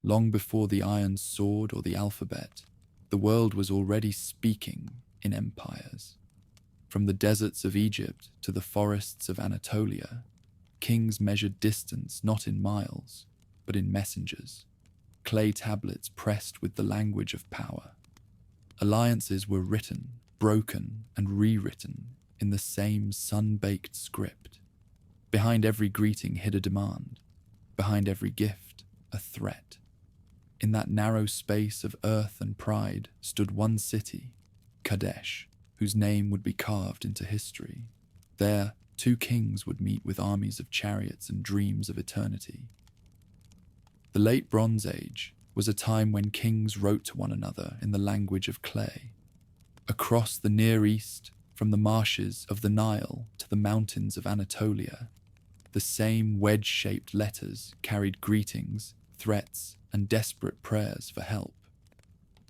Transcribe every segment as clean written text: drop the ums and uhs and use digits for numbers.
Long before the iron sword or the alphabet, the world was already speaking in empires. From the deserts of Egypt to the forests of Anatolia, kings measured distance not in miles, but in messengers, clay tablets pressed with the language of power. Alliances were written, broken, and rewritten in the same sun-baked script. Behind every greeting hid a demand, behind every gift, a threat. In that narrow space of earth and pride stood one city, Kadesh, whose name would be carved into history. There, two kings would meet with armies of chariots and dreams of eternity. The Late Bronze Age was a time when kings wrote to one another in the language of clay. Across the Near East, from the marshes of the Nile to the mountains of Anatolia, the same wedge-shaped letters carried greetings, threats, and desperate prayers for help.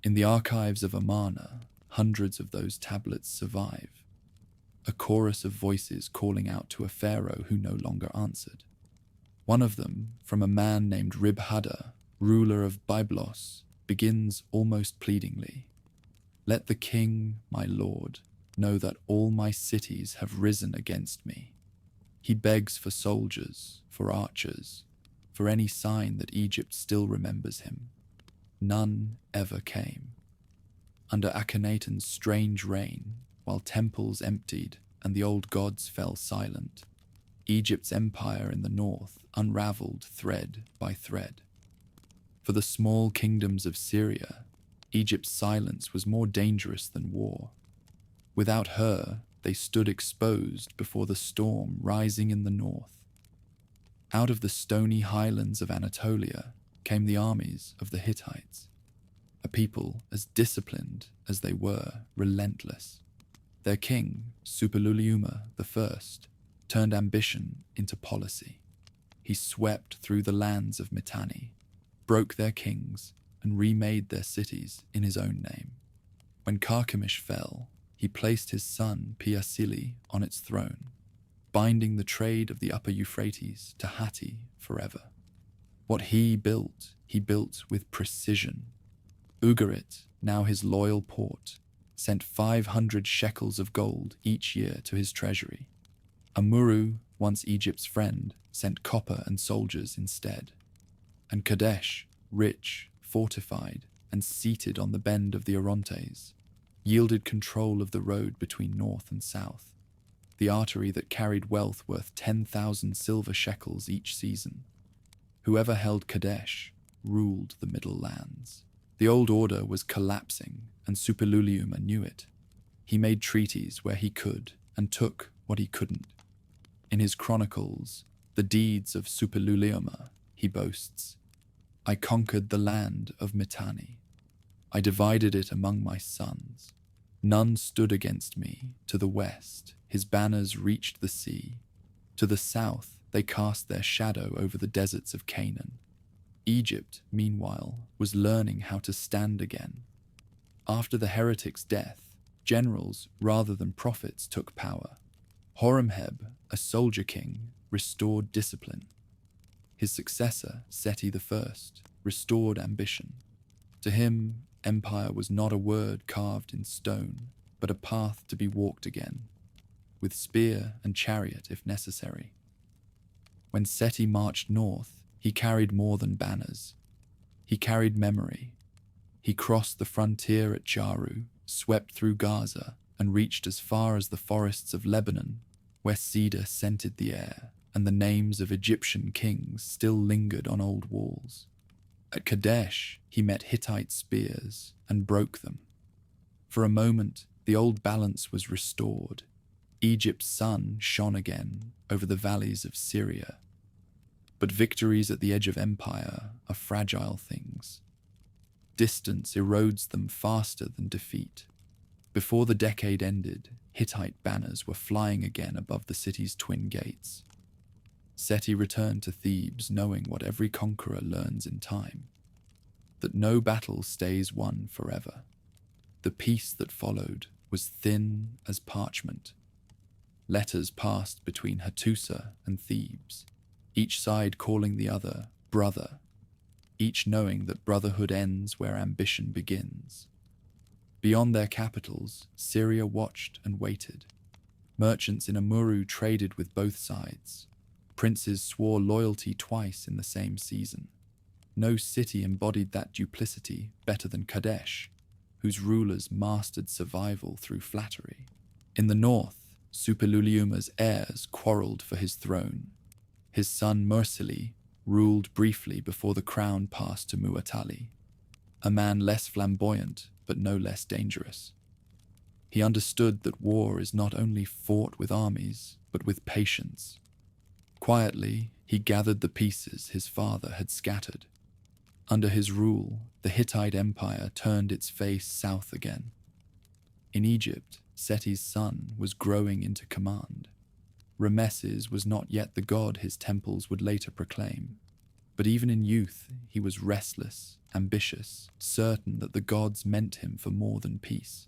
In the archives of Amarna, hundreds of those tablets survive, a chorus of voices calling out to a pharaoh who no longer answered. One of them, from a man named Rib-Hadda, ruler of Byblos, begins almost pleadingly, "Let the king, my lord, know that all my cities have risen against me." He begs for soldiers, for archers, for any sign that Egypt still remembers him. None ever came. Under Akhenaten's strange reign, while temples emptied and the old gods fell silent, Egypt's empire in the north unraveled thread by thread. For the small kingdoms of Syria, Egypt's silence was more dangerous than war. Without her, they stood exposed before the storm rising in the north. Out of the stony highlands of Anatolia came the armies of the Hittites, a people as disciplined as they were relentless. Their king, Suppiluliuma I, turned ambition into policy. He swept through the lands of Mitanni, broke their kings, and remade their cities in his own name. When Carchemish fell, he placed his son Piasili on its throne, binding the trade of the upper Euphrates to Hatti forever. What he built with precision. Ugarit, now his loyal port, sent 500 shekels of gold each year to his treasury. Amuru, once Egypt's friend, sent copper and soldiers instead. And Kadesh, rich, fortified, and seated on the bend of the Orontes, yielded control of the road between north and south, the artery that carried wealth worth 10,000 silver shekels each season. Whoever held Kadesh ruled the Middle Lands. The old order was collapsing, and Suppiluliuma knew it. He made treaties where he could and took what he couldn't. In his chronicles, The Deeds of Suppiluliuma, he boasts, "I conquered the land of Mitanni. I divided it among my sons. None stood against me. To the west, his banners reached the sea. To the south, they cast their shadow over the deserts of Canaan." Egypt, meanwhile, was learning how to stand again. After the heretic's death, generals rather than prophets took power. Horemheb, a soldier king, restored discipline. His successor, Seti I, restored ambition. To him, empire was not a word carved in stone, but a path to be walked again, with spear and chariot if necessary. When Seti marched north, he carried more than banners. He carried memory. He crossed the frontier at Jaru, swept through Gaza, and reached as far as the forests of Lebanon, where cedar scented the air, and the names of Egyptian kings still lingered on old walls. At Kadesh, he met Hittite spears and broke them. For a moment, the old balance was restored. Egypt's sun shone again over the valleys of Syria. But victories at the edge of empire are fragile things. Distance erodes them faster than defeat. Before the decade ended, Hittite banners were flying again above the city's twin gates. Seti returned to Thebes knowing what every conqueror learns in time, that no battle stays won forever. The peace that followed was thin as parchment. Letters passed between Hattusa and Thebes, each side calling the other brother. each knowing that brotherhood ends where ambition begins. Beyond their capitals, Syria watched and waited. Merchants in Amurru traded with both sides. Princes swore loyalty twice in the same season. No city embodied that duplicity better than Kadesh, whose rulers mastered survival through flattery. In the north, Suppiluliuma's heirs quarreled for his throne. His son Mursili ruled briefly before the crown passed to Muwatalli, a man less flamboyant but no less dangerous. He understood that war is not only fought with armies, but with patience. Quietly, he gathered the pieces his father had scattered. Under his rule, the Hittite Empire turned its face south again. In Egypt, Seti's son was growing into command. Ramesses was not yet the god his temples would later proclaim. But even in youth, he was restless, ambitious, certain that the gods meant him for more than peace.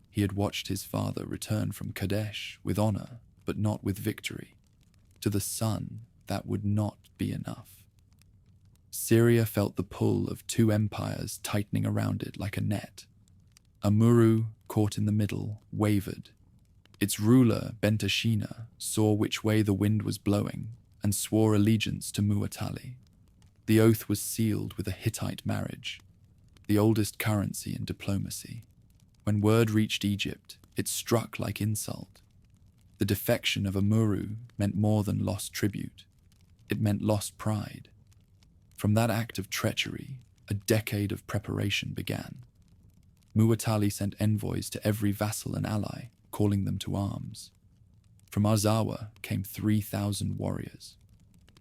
He had watched his father return from Kadesh with honor, but not with victory. To the son, that would not be enough. Syria felt the pull of two empires tightening around it like a net. Amurru, caught in the middle, wavered. Its ruler, Bentashina, saw which way the wind was blowing and swore allegiance to Muwatalli. The oath was sealed with a Hittite marriage, the oldest currency in diplomacy. When word reached Egypt, it struck like insult. The defection of Amurru meant more than lost tribute. It meant lost pride. From that act of treachery, a decade of preparation began. Muwatalli sent envoys to every vassal and ally, calling them to arms. From Arzawa came 3,000 warriors.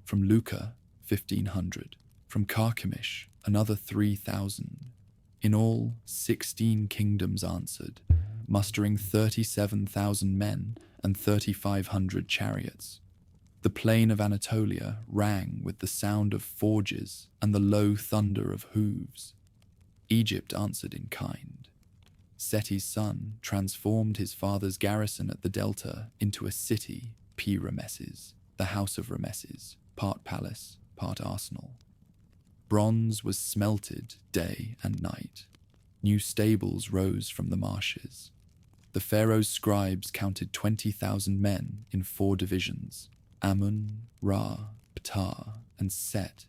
From Lucca, 1,500. From Carchemish, another 3,000. In all, 16 kingdoms answered, mustering 37,000 men and 3,500 chariots. The plain of Anatolia rang with the sound of forges and the low thunder of hooves. Egypt answered in kind. Seti's son transformed his father's garrison at the Delta into a city, Ramesses, the House of Ramesses, part palace, part arsenal. Bronze was smelted day and night. New stables rose from the marshes. The pharaoh's scribes counted 20,000 men in 4 divisions, Amun, Ra, Ptah, and Set,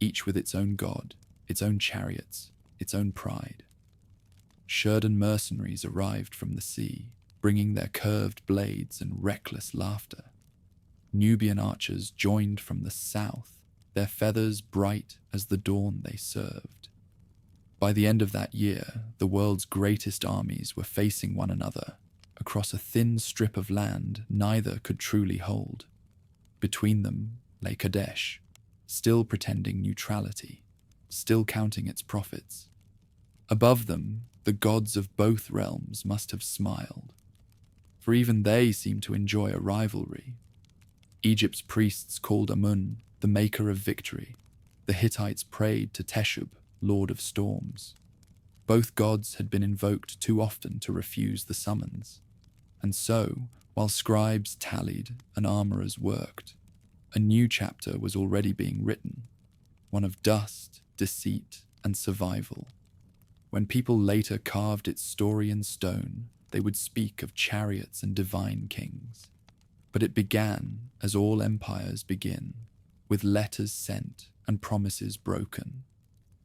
each with its own god, its own chariots, its own pride. Shurden mercenaries arrived from the sea, bringing their curved blades and reckless laughter. Nubian archers joined from the south, their feathers bright as the dawn they served. By the end of that year, the world's greatest armies were facing one another across a thin strip of land neither could truly hold. Between them lay Kadesh, still pretending neutrality, still counting its profits. Above them, the gods of both realms must have smiled, for even they seemed to enjoy a rivalry. Egypt's priests called Amun the maker of victory. The Hittites prayed to Teshub, lord of storms. Both gods had been invoked too often to refuse the summons. And so, while scribes tallied and armorers worked, a new chapter was already being written, one of dust, deceit, and survival. When people later carved its story in stone, they would speak of chariots and divine kings. But it began, as all empires begin, with letters sent and promises broken,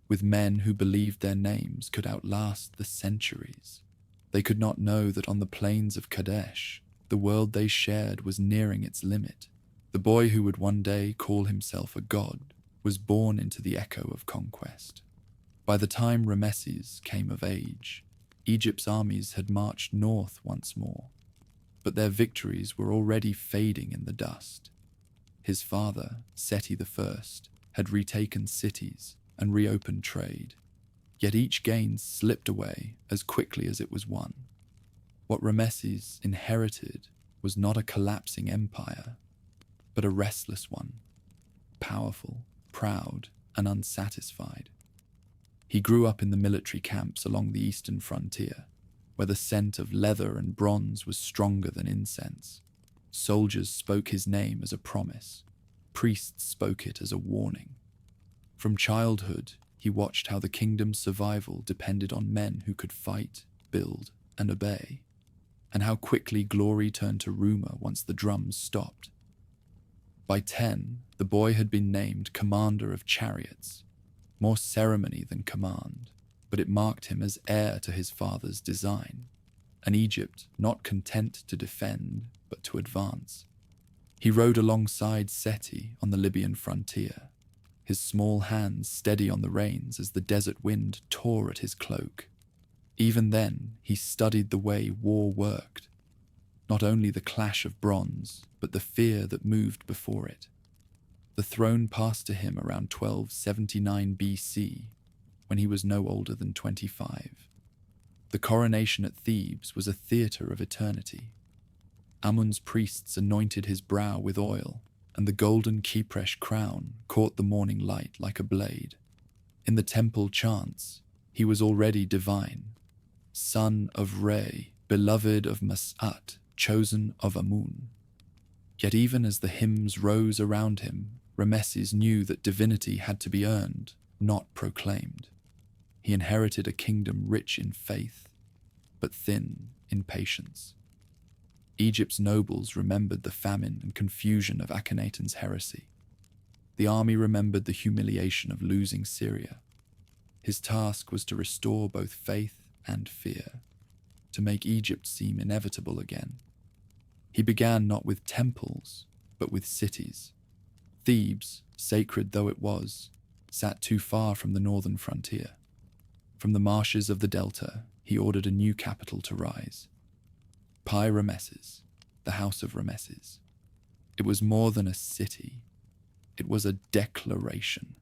with men who believed their names could outlast the centuries. They could not know that on the plains of Kadesh, the world they shared was nearing its limit. The boy who would one day call himself a god was born into the echo of conquest. By the time Ramesses came of age, Egypt's armies had marched north once more, but their victories were already fading in the dust. His father, Seti I, had retaken cities and reopened trade, yet each gain slipped away as quickly as it was won. What Ramesses inherited was not a collapsing empire, but a restless one, powerful, proud, and unsatisfied. He grew up in the military camps along the eastern frontier, where the scent of leather and bronze was stronger than incense. Soldiers spoke his name as a promise. Priests spoke it as a warning. From childhood, he watched how the kingdom's survival depended on men who could fight, build, and obey, and how quickly glory turned to rumor once the drums stopped. By 10, the boy had been named commander of chariots, more ceremony than command, but it marked him as heir to his father's design, an Egypt not content to defend, but to advance. He rode alongside Seti on the Libyan frontier, his small hands steady on the reins as the desert wind tore at his cloak. Even then, he studied the way war worked, not only the clash of bronze, but the fear that moved before it. The throne passed to him around 1279 BC, when he was no older than 25. The coronation at Thebes was a theatre of eternity. Amun's priests anointed his brow with oil, and the golden Kypresh crown caught the morning light like a blade. In the temple chants, he was already divine, son of Re, beloved of Mas'at, chosen of Amun. Yet even as the hymns rose around him, Ramesses knew that divinity had to be earned, not proclaimed. He inherited a kingdom rich in faith, but thin in patience. Egypt's nobles remembered the famine and confusion of Akhenaten's heresy. The army remembered the humiliation of losing Syria. His task was to restore both faith and fear, to make Egypt seem inevitable again. He began not with temples, but with cities. Thebes, sacred though it was, sat too far from the northern frontier. From the marshes of the delta, he ordered a new capital to rise. Pi Ramesses, the House of Ramesses. It was more than a city. It was a declaration.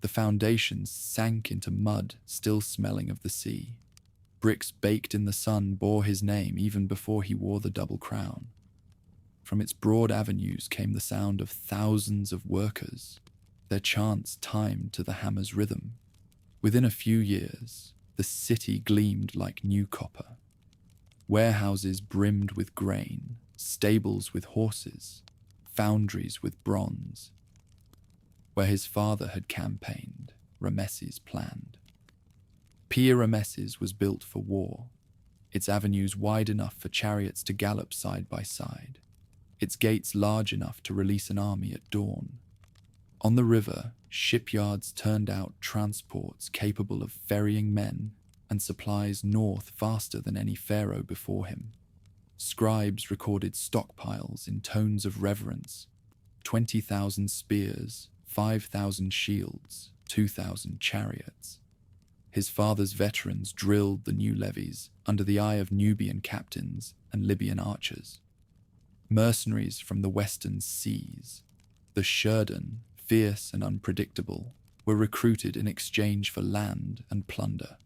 The foundations sank into mud still smelling of the sea. Bricks baked in the sun bore his name even before he wore the double crown. From its broad avenues came the sound of thousands of workers, their chants timed to the hammer's rhythm. Within a few years, the city gleamed like new copper. Warehouses brimmed with grain, stables with horses, foundries with bronze. Where his father had campaigned, Ramesses planned. Pia Ramesses was built for war, its avenues wide enough for chariots to gallop side by side, its gates large enough to release an army at dawn. On the river, shipyards turned out transports capable of ferrying men and supplies north faster than any pharaoh before him. Scribes recorded stockpiles in tones of reverence, 20,000 spears, 5,000 shields, 2,000 chariots. His father's veterans drilled the new levies under the eye of Nubian captains and Libyan archers. Mercenaries from the western seas, the Shurdan, fierce and unpredictable, were recruited in exchange for land and plunder.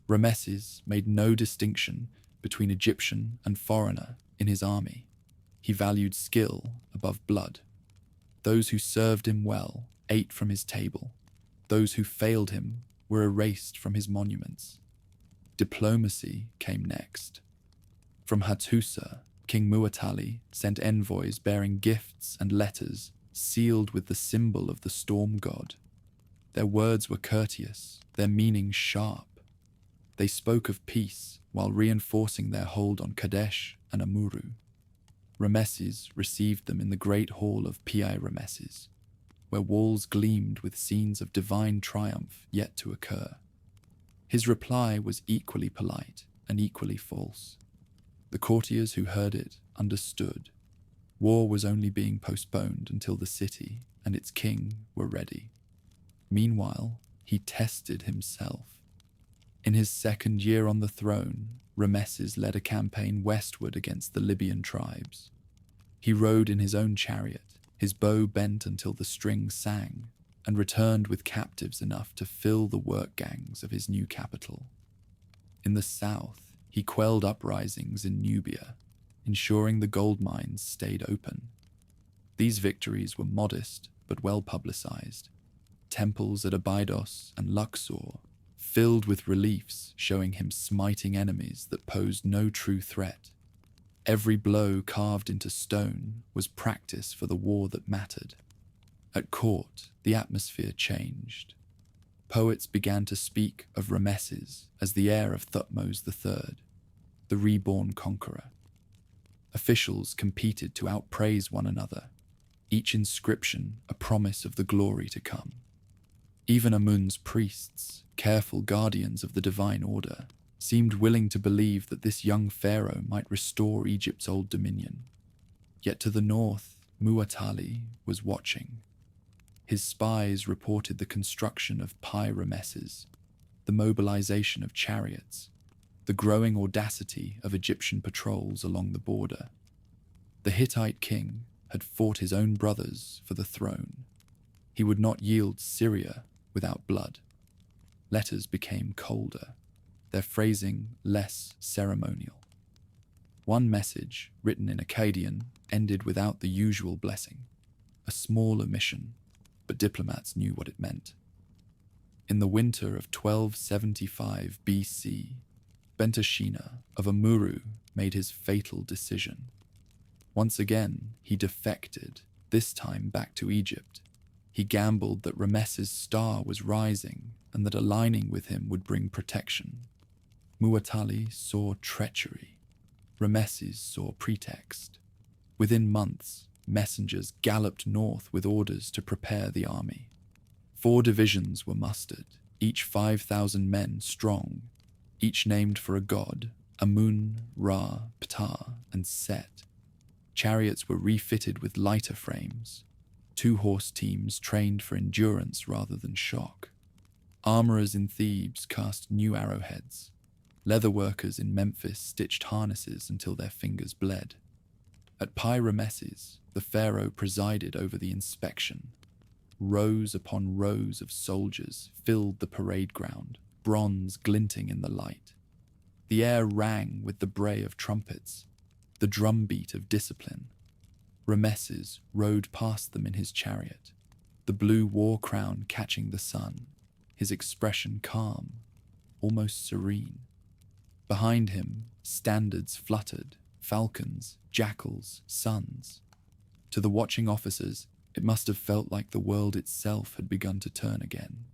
Ramesses made no distinction between Egyptian and foreigner in his army. He valued skill above blood. Those who served him well ate from his table. Those who failed him were erased from his monuments. Diplomacy came next. From Hattusa, King Muwatalli sent envoys bearing gifts and letters sealed with the symbol of the storm god. Their words were courteous, their meaning sharp. They spoke of peace while reinforcing their hold on Kadesh and Amuru. Ramesses received them in the great hall of Pi Ramesses, where walls gleamed with scenes of divine triumph yet to occur. His reply was equally polite and equally false. The courtiers who heard it understood. War was only being postponed until the city and its king were ready. Meanwhile, he tested himself. In his second year on the throne, Ramesses led a campaign westward against the Libyan tribes. He rode in his own chariot, his bow bent until the strings sang, and returned with captives enough to fill the work gangs of his new capital. In the south, he quelled uprisings in Nubia, ensuring the gold mines stayed open. These victories were modest but well publicized. Temples at Abydos and Luxor filled with reliefs showing him smiting enemies that posed no true threat. Every blow carved into stone was practice for the war that mattered. At court, the atmosphere changed. Poets began to speak of Ramesses as the heir of Thutmose III, the reborn conqueror. Officials competed to outpraise one another, each inscription a promise of the glory to come. Even Amun's priests, careful guardians of the divine order, seemed willing to believe that this young pharaoh might restore Egypt's old dominion. Yet to the north, Muwatalli was watching. His spies reported the construction of Ramesses, the mobilization of chariots, the growing audacity of Egyptian patrols along the border. The Hittite king had fought his own brothers for the throne. He would not yield Syria without blood. Letters became colder, their phrasing less ceremonial. One message, written in Akkadian, ended without the usual blessing, a small omission, but diplomats knew what it meant. In the winter of 1275 BC, Bentashina of Amuru made his fatal decision. Once again, he defected, this time back to Egypt. He gambled that Ramesses' star was rising and that aligning with him would bring protection. Muwatalli saw treachery. Ramesses saw pretext. Within months, messengers galloped north with orders to prepare the army. 4 divisions were mustered, each 5,000 men strong, each named for a god: Amun, Ra, Ptah, and Set. Chariots were refitted with lighter frames, 2-horse teams trained for endurance rather than shock. Armorers in Thebes cast new arrowheads. Leather workers in Memphis stitched harnesses until their fingers bled. At Ramesses, the pharaoh presided over the inspection. Rows upon rows of soldiers filled the parade ground, bronze glinting in the light. The air rang with the bray of trumpets, the drumbeat of discipline. Ramesses rode past them in his chariot, the blue war crown catching the sun, his expression calm, almost serene. Behind him, standards fluttered, falcons, jackals, suns. To the watching officers, it must have felt like the world itself had begun to turn again.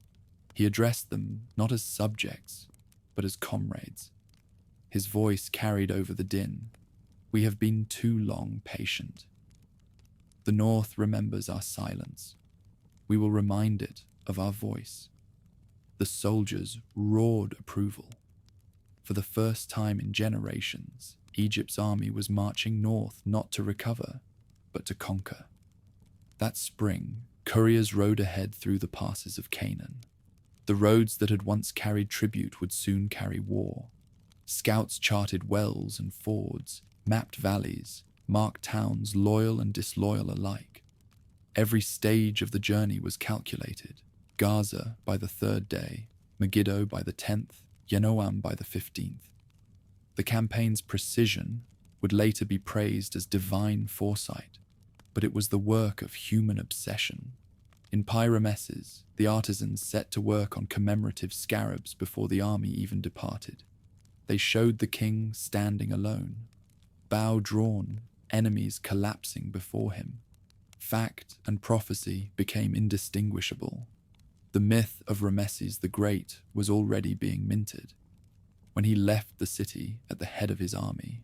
He addressed them not as subjects, but as comrades. His voice carried over the din. We have been too long patient. The North remembers our silence. We will remind it of our voice. The soldiers roared approval. For the first time in generations, Egypt's army was marching north not to recover, but to conquer. That spring, couriers rode ahead through the passes of Canaan. The roads that had once carried tribute would soon carry war. Scouts charted wells and fords, mapped valleys, marked towns loyal and disloyal alike. Every stage of the journey was calculated. Gaza by the 3rd day, Megiddo by the 10th, Yanoam by the 15th. The campaign's precision would later be praised as divine foresight, but it was the work of human obsession. In Ramesses, the artisans set to work on commemorative scarabs before the army even departed. They showed the king standing alone, bow drawn, enemies collapsing before him. Fact and prophecy became indistinguishable. The myth of Ramesses the Great was already being minted. When he left the city at the head of his army,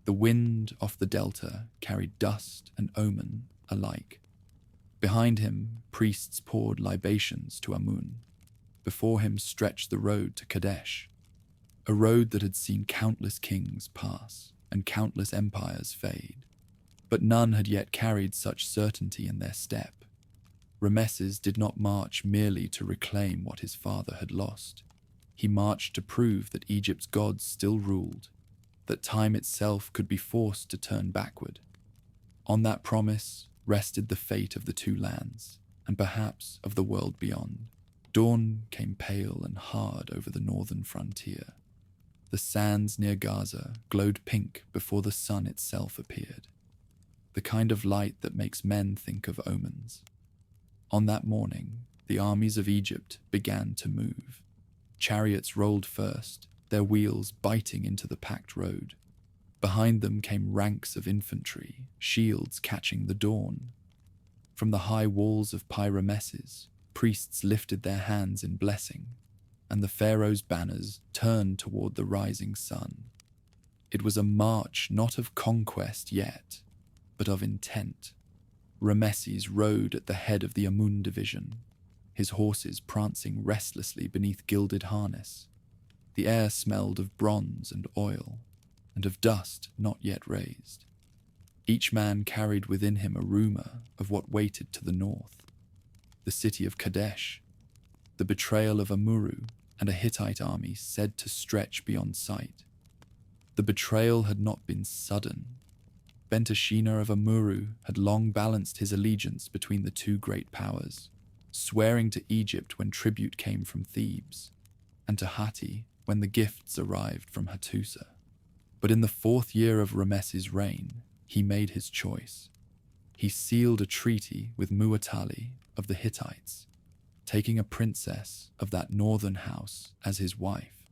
the wind off the delta carried dust and omen alike. Behind him, priests poured libations to Amun. Before him stretched the road to Kadesh, a road that had seen countless kings pass and countless empires fade. But none had yet carried such certainty in their step. Ramesses did not march merely to reclaim what his father had lost. He marched to prove that Egypt's gods still ruled, that time itself could be forced to turn backward. On that promise rested the fate of the 2 lands, and perhaps of the world beyond. Dawn came pale and hard over the northern frontier. The sands near Gaza glowed pink before the sun itself appeared, the kind of light that makes men think of omens. On that morning, the armies of Egypt began to move. Chariots rolled first, their wheels biting into the packed road. Behind them came ranks of infantry, shields catching the dawn. From the high walls of Ramesses, priests lifted their hands in blessing, and the pharaoh's banners turned toward the rising sun. It was a march not of conquest yet, but of intent. Ramesses rode at the head of the Amun division, his horses prancing restlessly beneath gilded harness. The air smelled of bronze and oil, and of dust not yet raised. Each man carried within him a rumor of what waited to the north: the city of Kadesh, the betrayal of Amurru, and a Hittite army said to stretch beyond sight. The betrayal had not been sudden. Bentashina of Amurru had long balanced his allegiance between the two great powers, swearing to Egypt when tribute came from Thebes, and to Hatti when the gifts arrived from Hattusa. But in the 4th year of Ramesses' reign, he made his choice. He sealed a treaty with Muwatalli of the Hittites, taking a princess of that northern house as his wife.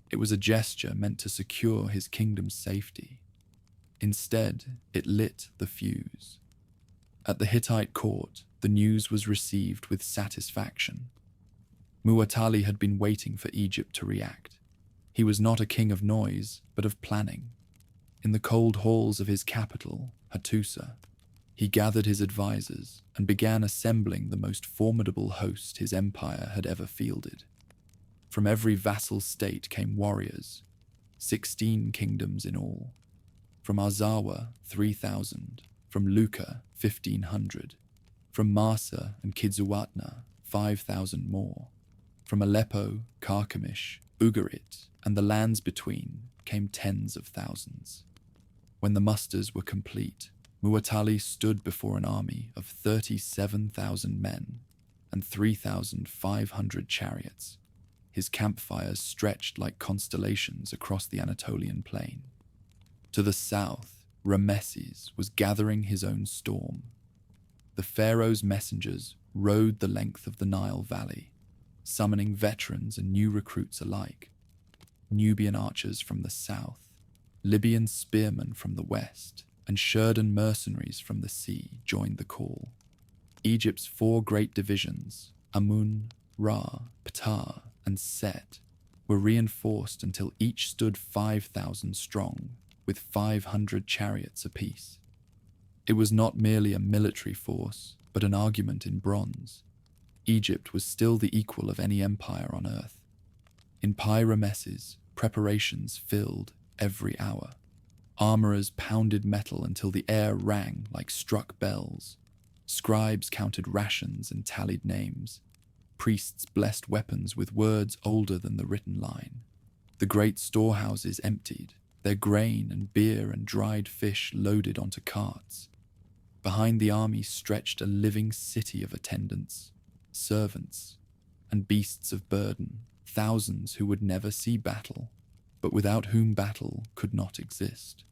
It was a gesture meant to secure his kingdom's safety. Instead, it lit the fuse. At the Hittite court, the news was received with satisfaction. Muwatalli had been waiting for Egypt to react. He was not a king of noise, but of planning. In the cold halls of his capital, Hattusa, he gathered his advisors and began assembling the most formidable host his empire had ever fielded. From every vassal state came warriors, 16 kingdoms in all. From Arzawa, 3,000, from Lucca, 1,500, from Massa and Kidzuwatna, 5,000 more. From Aleppo, Carchemish, Ugarit, and the lands between came tens of thousands. When the musters were complete, Muwatalli stood before an army of 37,000 men and 3,500 chariots. His campfires stretched like constellations across the Anatolian plain. To the south, Ramesses was gathering his own storm. The pharaoh's messengers rode the length of the Nile Valley, summoning veterans and new recruits alike. Nubian archers from the south, Libyan spearmen from the west, and Shurdan mercenaries from the sea joined the call. Egypt's 4 great divisions, Amun, Ra, Ptah, and Set, were reinforced until each stood 5,000 strong, with 500 chariots apiece. It was not merely a military force, but an argument in bronze. Egypt was still the equal of any empire on earth. In Ramesses, preparations filled every hour. Armorers pounded metal until the air rang like struck bells. Scribes counted rations and tallied names. Priests blessed weapons with words older than the written line. The great storehouses emptied, their grain and beer and dried fish loaded onto carts. Behind the army stretched a living city of attendants, servants, and beasts of burden, thousands who would never see battle, but without whom battle could not exist.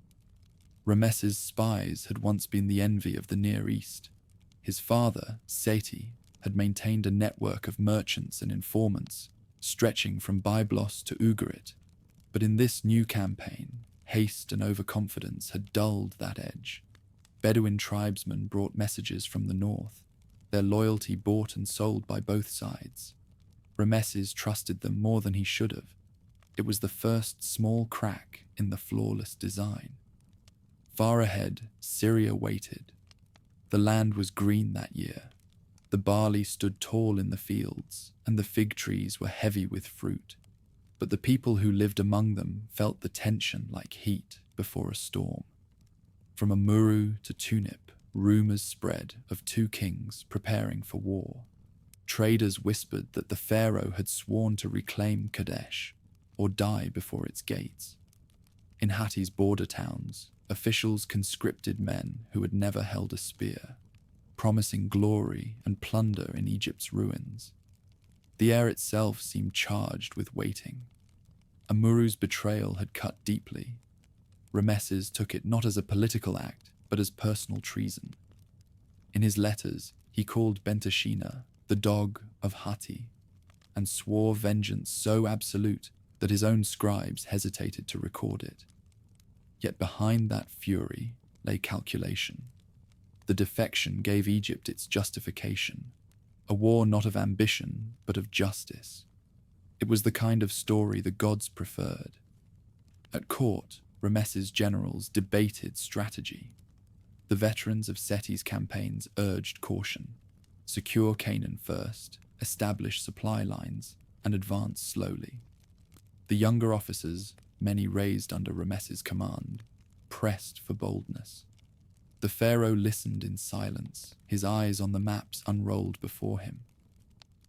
Ramesses' spies had once been the envy of the Near East. His father, Seti, had maintained a network of merchants and informants, stretching from Byblos to Ugarit. But in this new campaign, haste and overconfidence had dulled that edge. Bedouin tribesmen brought messages from the north, their loyalty bought and sold by both sides. Ramesses trusted them more than he should have. It was the first small crack in the flawless design. Far ahead, Syria waited. The land was green that year. The barley stood tall in the fields, and the fig trees were heavy with fruit. But the people who lived among them felt the tension like heat before a storm. From Amurru to Tunip, rumors spread of 2 kings preparing for war. Traders whispered that the pharaoh had sworn to reclaim Kadesh or die before its gates. In Hatti's border towns, officials conscripted men who had never held a spear, promising glory and plunder in Egypt's ruins. The air itself seemed charged with waiting. Amurru's betrayal had cut deeply. Ramesses took it not as a political act, but as personal treason. In his letters, he called Bentashina the dog of Hatti, and swore vengeance so absolute that his own scribes hesitated to record it. Yet behind that fury lay calculation. The defection gave Egypt its justification, a war not of ambition, but of justice. It was the kind of story the gods preferred. At court, Ramesses' generals debated strategy. The veterans of Seti's campaigns urged caution. Secure Canaan first, establish supply lines, and advance slowly. The younger officers, many raised under Ramesses' command, pressed for boldness. The pharaoh listened in silence, his eyes on the maps unrolled before him.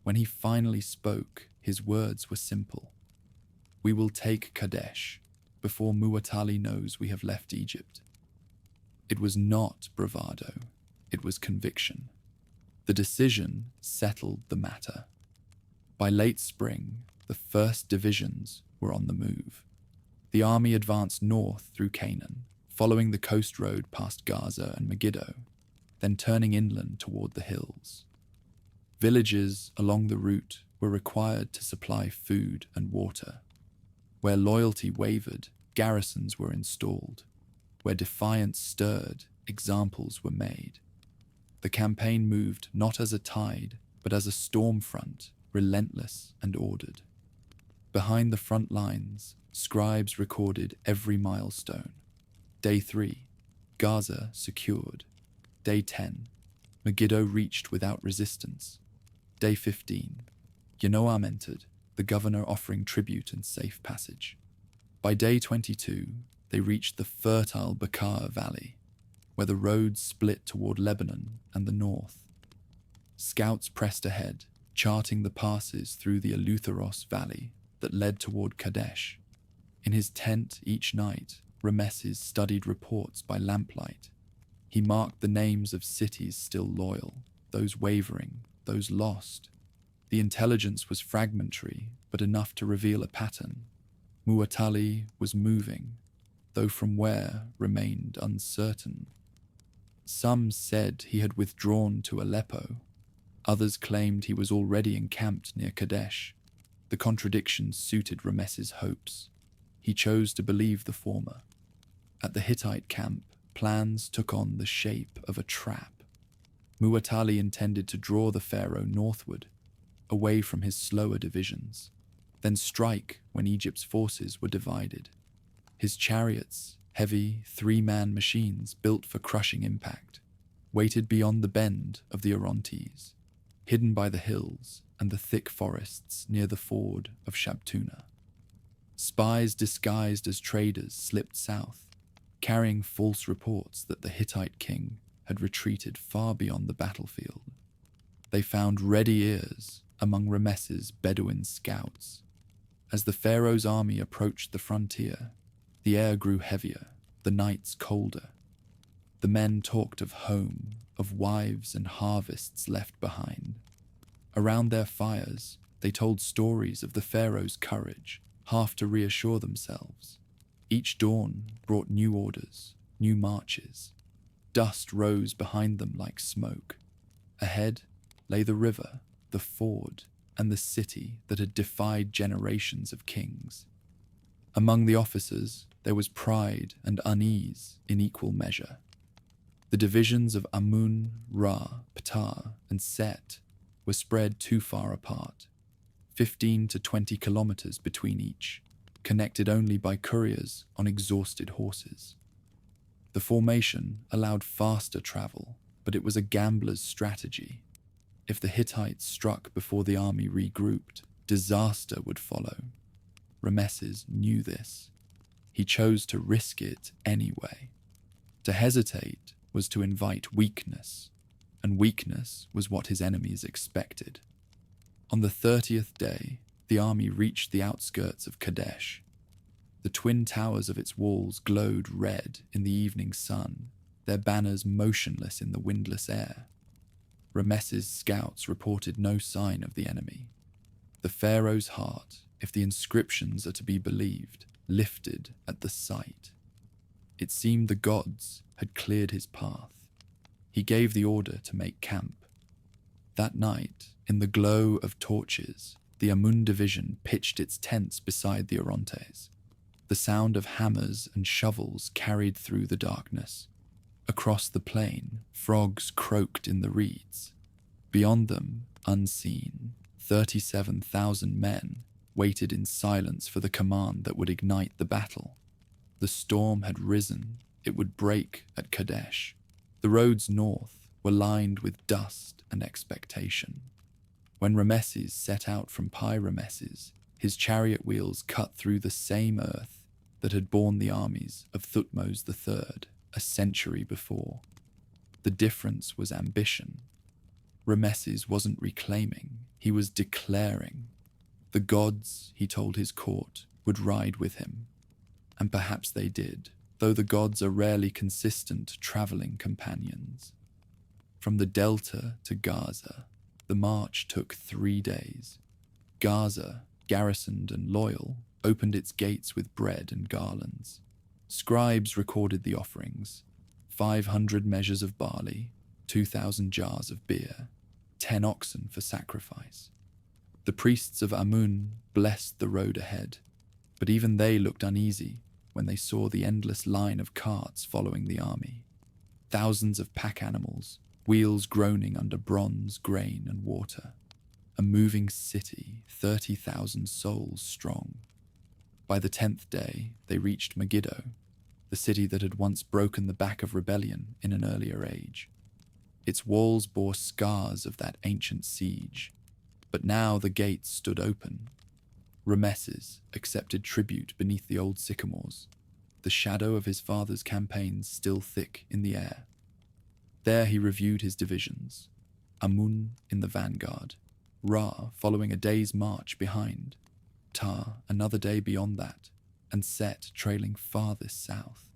When he finally spoke, his words were simple. "We will take Kadesh before Muwatalli knows we have left Egypt." It was not bravado, it was conviction. The decision settled the matter. By late spring, the first divisions were on the move. The army advanced north through Canaan, following the coast road past Gaza and Megiddo, then turning inland toward the hills. Villages along the route were required to supply food and water. Where loyalty wavered, garrisons were installed. Where defiance stirred, examples were made. The campaign moved not as a tide, but as a storm front, relentless and ordered. Behind the front lines, scribes recorded every milestone. Day 3, Gaza secured. Day 10, Megiddo reached without resistance. Day 15, Yanoam entered, the governor offering tribute and safe passage. By day 22, they reached the fertile Bekaa Valley, where the roads split toward Lebanon and the north. Scouts pressed ahead, charting the passes through the Eleutheros Valley that led toward Kadesh. In his tent each night, Ramesses studied reports by lamplight. He marked the names of cities still loyal, those wavering, those lost. The intelligence was fragmentary, but enough to reveal a pattern. Muwatalli was moving, though from where remained uncertain. Some said he had withdrawn to Aleppo. Others claimed he was already encamped near Kadesh. The contradictions suited Ramesses' hopes. He chose to believe the former. At the Hittite camp, plans took on the shape of a trap. Muwatalli intended to draw the pharaoh northward, away from his slower divisions, then strike when Egypt's forces were divided. His chariots, heavy, three-man machines built for crushing impact, waited beyond the bend of the Orontes, hidden by the hills and the thick forests near the ford of Shabtuna. Spies disguised as traders slipped south, carrying false reports that the Hittite king had retreated far beyond the battlefield. They found ready ears among Ramesses' Bedouin scouts. As the pharaoh's army approached the frontier, the air grew heavier, the nights colder. The men talked of home, of wives and harvests left behind. Around their fires, they told stories of the pharaoh's courage, half to reassure themselves. Each dawn brought new orders, new marches. Dust rose behind them like smoke. Ahead lay the river, the ford, and the city that had defied generations of kings. Among the officers, there was pride and unease in equal measure. The divisions of Amun, Ra, Ptah, and Set were spread too far apart, 15 to 20 kilometers between each, connected only by couriers on exhausted horses. The formation allowed faster travel, but it was a gambler's strategy. If the Hittites struck before the army regrouped, disaster would follow. Ramesses knew this. He chose to risk it anyway. To hesitate was to invite weakness, and weakness was what his enemies expected. On the 30th day, the army reached the outskirts of Kadesh. The twin towers of its walls glowed red in the evening sun, their banners motionless in the windless air. Ramesses' scouts reported no sign of the enemy. The pharaoh's heart, if the inscriptions are to be believed, lifted at the sight. It seemed the gods had cleared his path. He gave the order to make camp. That night, in the glow of torches, the Amun division pitched its tents beside the Orontes. The sound of hammers and shovels carried through the darkness. Across the plain, frogs croaked in the reeds. Beyond them, unseen, 37,000 men waited in silence for the command that would ignite the battle. The storm had risen. It would break at Kadesh. The roads north were lined with dust and expectation. When Ramesses set out from Ramesses, his chariot wheels cut through the same earth that had borne the armies of Thutmose III a century before. The difference was ambition. Ramesses wasn't reclaiming, he was declaring. The gods, he told his court, would ride with him. And perhaps they did, though the gods are rarely consistent traveling companions. From the Delta to Gaza, the march took 3 days. Gaza, garrisoned and loyal, opened its gates with bread and garlands. Scribes recorded the offerings: 500 measures of barley, 2,000 jars of beer, 10 oxen for sacrifice. The priests of Amun blessed the road ahead, but even they looked uneasy when they saw the endless line of carts following the army. Thousands of pack animals, wheels groaning under bronze, grain, and water. A moving city, 30,000 souls strong. By the 10th day, they reached Megiddo, the city that had once broken the back of rebellion in an earlier age. Its walls bore scars of that ancient siege, but now the gates stood open. Ramesses accepted tribute beneath the old sycamores, the shadow of his father's campaigns still thick in the air. There he reviewed his divisions, Amun in the vanguard, Ra following a day's march behind, Ta another day beyond that, and Set trailing farthest south.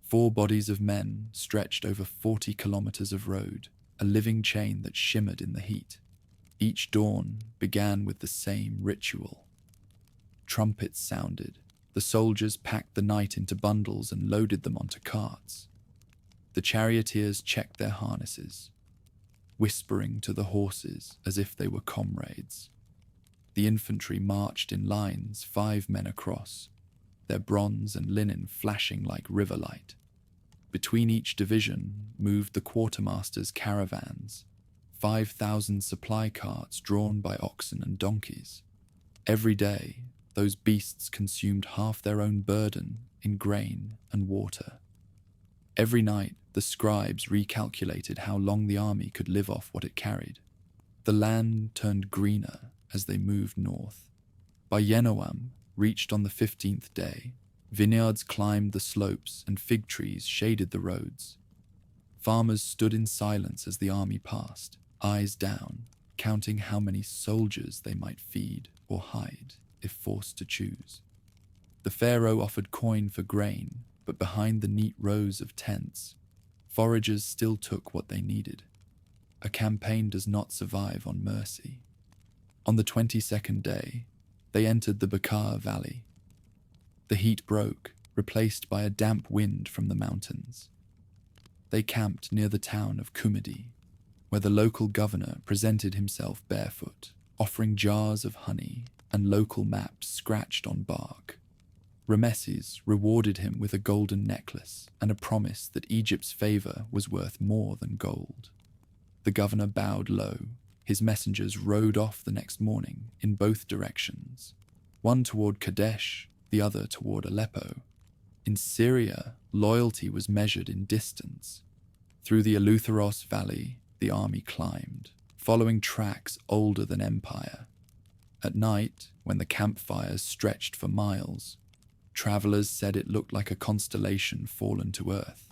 4 bodies of men stretched over 40 kilometers of road, a living chain that shimmered in the heat. Each dawn began with the same ritual. Trumpets sounded. The soldiers packed the night into bundles and loaded them onto carts. The charioteers checked their harnesses, whispering to the horses as if they were comrades. The infantry marched in lines 5 men across, their bronze and linen flashing like river light. Between each division moved the quartermaster's caravans, 5,000 supply carts drawn by oxen and donkeys. Every day, those beasts consumed half their own burden in grain and water. Every night, the scribes recalculated how long the army could live off what it carried. The land turned greener as they moved north. By Yenoam, reached on the 15th day, vineyards climbed the slopes and fig trees shaded the roads. Farmers stood in silence as the army passed, eyes down, counting how many soldiers they might feed or hide if forced to choose. The Pharaoh offered coin for grain, but behind the neat rows of tents, foragers still took what they needed. A campaign does not survive on mercy. On the 22nd day, they entered the Bekaa Valley. The heat broke, replaced by a damp wind from the mountains. They camped near the town of Kumidi, where the local governor presented himself barefoot, offering jars of honey and local maps scratched on bark. Ramesses rewarded him with a golden necklace and a promise that Egypt's favor was worth more than gold. The governor bowed low. His messengers rode off the next morning in both directions, one toward Kadesh, the other toward Aleppo. In Syria, loyalty was measured in distance. Through the Eleutheros Valley, the army climbed, following tracks older than empire. At night, when the campfires stretched for miles, travelers said it looked like a constellation fallen to earth.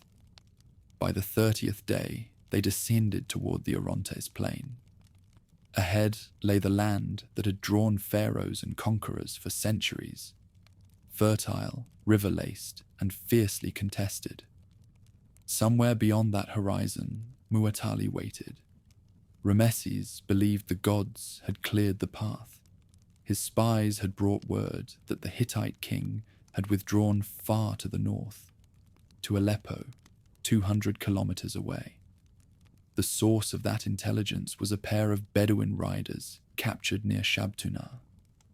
By the 30th day, they descended toward the Orontes plain. Ahead lay the land that had drawn pharaohs and conquerors for centuries, fertile, river-laced, and fiercely contested. Somewhere beyond that horizon, Muwatalli waited. Ramesses believed the gods had cleared the path. His spies had brought word that the Hittite king had withdrawn far to the north, to Aleppo, 200 kilometers away. The source of that intelligence was a pair of Bedouin riders captured near Shabtuna,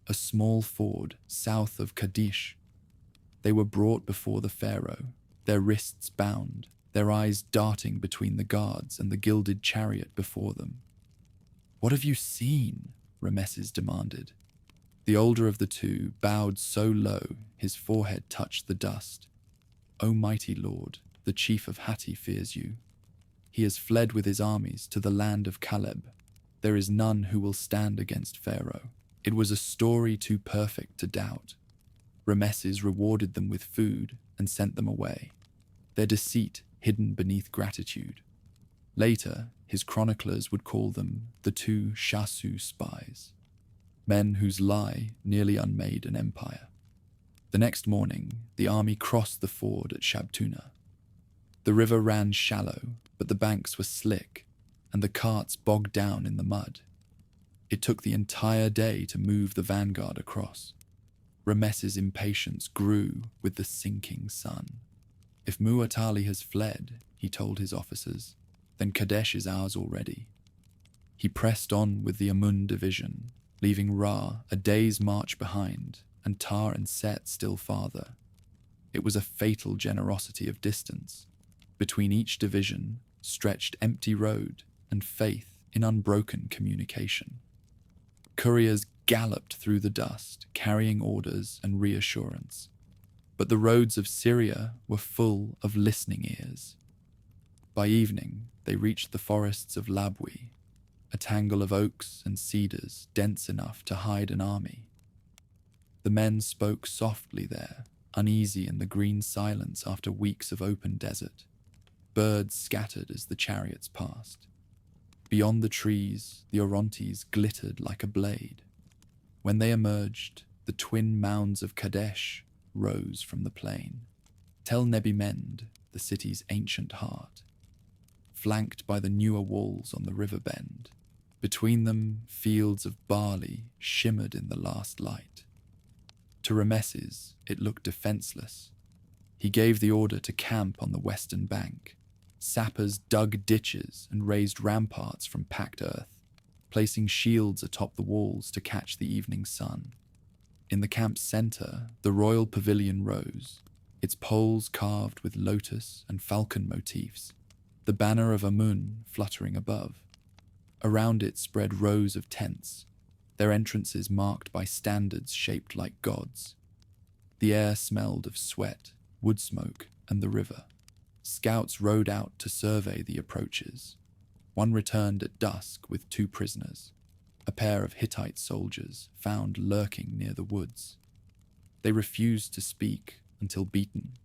a small ford south of Kadesh. They were brought before the pharaoh, their wrists bound, their eyes darting between the guards and the gilded chariot before them. "What have you seen?" Ramesses demanded. The older of the two bowed so low his forehead touched the dust. "O mighty lord, the chief of Hatti fears you. He has fled with his armies to the land of Caleb. There is none who will stand against Pharaoh." It was a story too perfect to doubt. Ramesses rewarded them with food and sent them away, their deceit hidden beneath gratitude. Later, his chroniclers would call them the two Shasu spies, men whose lie nearly unmade an empire. The next morning, the army crossed the ford at Shabtuna. The river ran shallow, but the banks were slick, and the carts bogged down in the mud. It took the entire day to move the vanguard across. Ramesses' impatience grew with the sinking sun. "If Muwatalli has fled," he told his officers, "then Kadesh is ours already." He pressed on with the Amun division, leaving Ra a day's march behind and Tar and Set still farther. It was a fatal generosity of distance. Between each division stretched empty road and faith in unbroken communication. Couriers galloped through the dust, carrying orders and reassurance. But the roads of Syria were full of listening ears. By evening, they reached the forests of Labwi, a tangle of oaks and cedars dense enough to hide an army. The men spoke softly there, uneasy in the green silence after weeks of open desert. Birds scattered as the chariots passed. Beyond the trees, the Orontes glittered like a blade. When they emerged, the twin mounds of Kadesh rose from the plain. Tel Nebi Mend, the city's ancient heart, flanked by the newer walls on the river bend. Between them, fields of barley shimmered in the last light. To Ramesses, it looked defenseless. He gave the order to camp on the western bank. Sappers dug ditches and raised ramparts from packed earth, placing shields atop the walls to catch the evening sun. In the camp's center, the royal pavilion rose, its poles carved with lotus and falcon motifs, the banner of Amun fluttering above. Around it spread rows of tents, their entrances marked by standards shaped like gods. The air smelled of sweat, wood smoke, and the river. Scouts rode out to survey the approaches. One returned at dusk with 2 prisoners, a pair of Hittite soldiers found lurking near the woods. They refused to speak until beaten,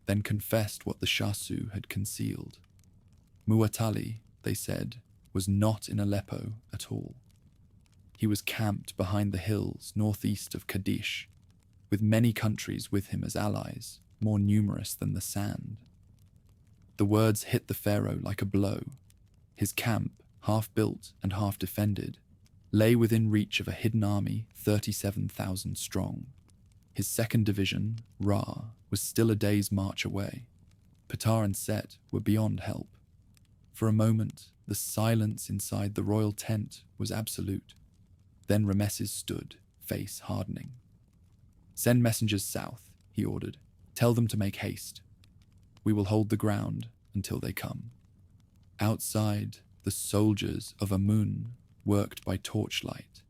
then confessed what the Shasu had concealed. Muwatalli, they said, was not in Aleppo at all. He was camped behind the hills northeast of Kadesh, with many countries with him as allies, more numerous than the sand. The words hit the pharaoh like a blow. His camp, half built and half defended, lay within reach of a hidden army 37,000 strong. His second division, Ra, was still a day's march away. Ptah and Set were beyond help. For a moment, the silence inside the royal tent was absolute. Then Ramesses stood, face hardening. "Send messengers south," he ordered. "Tell them to make haste. We will hold the ground until they come." Outside, the soldiers of Amun worked by torchlight,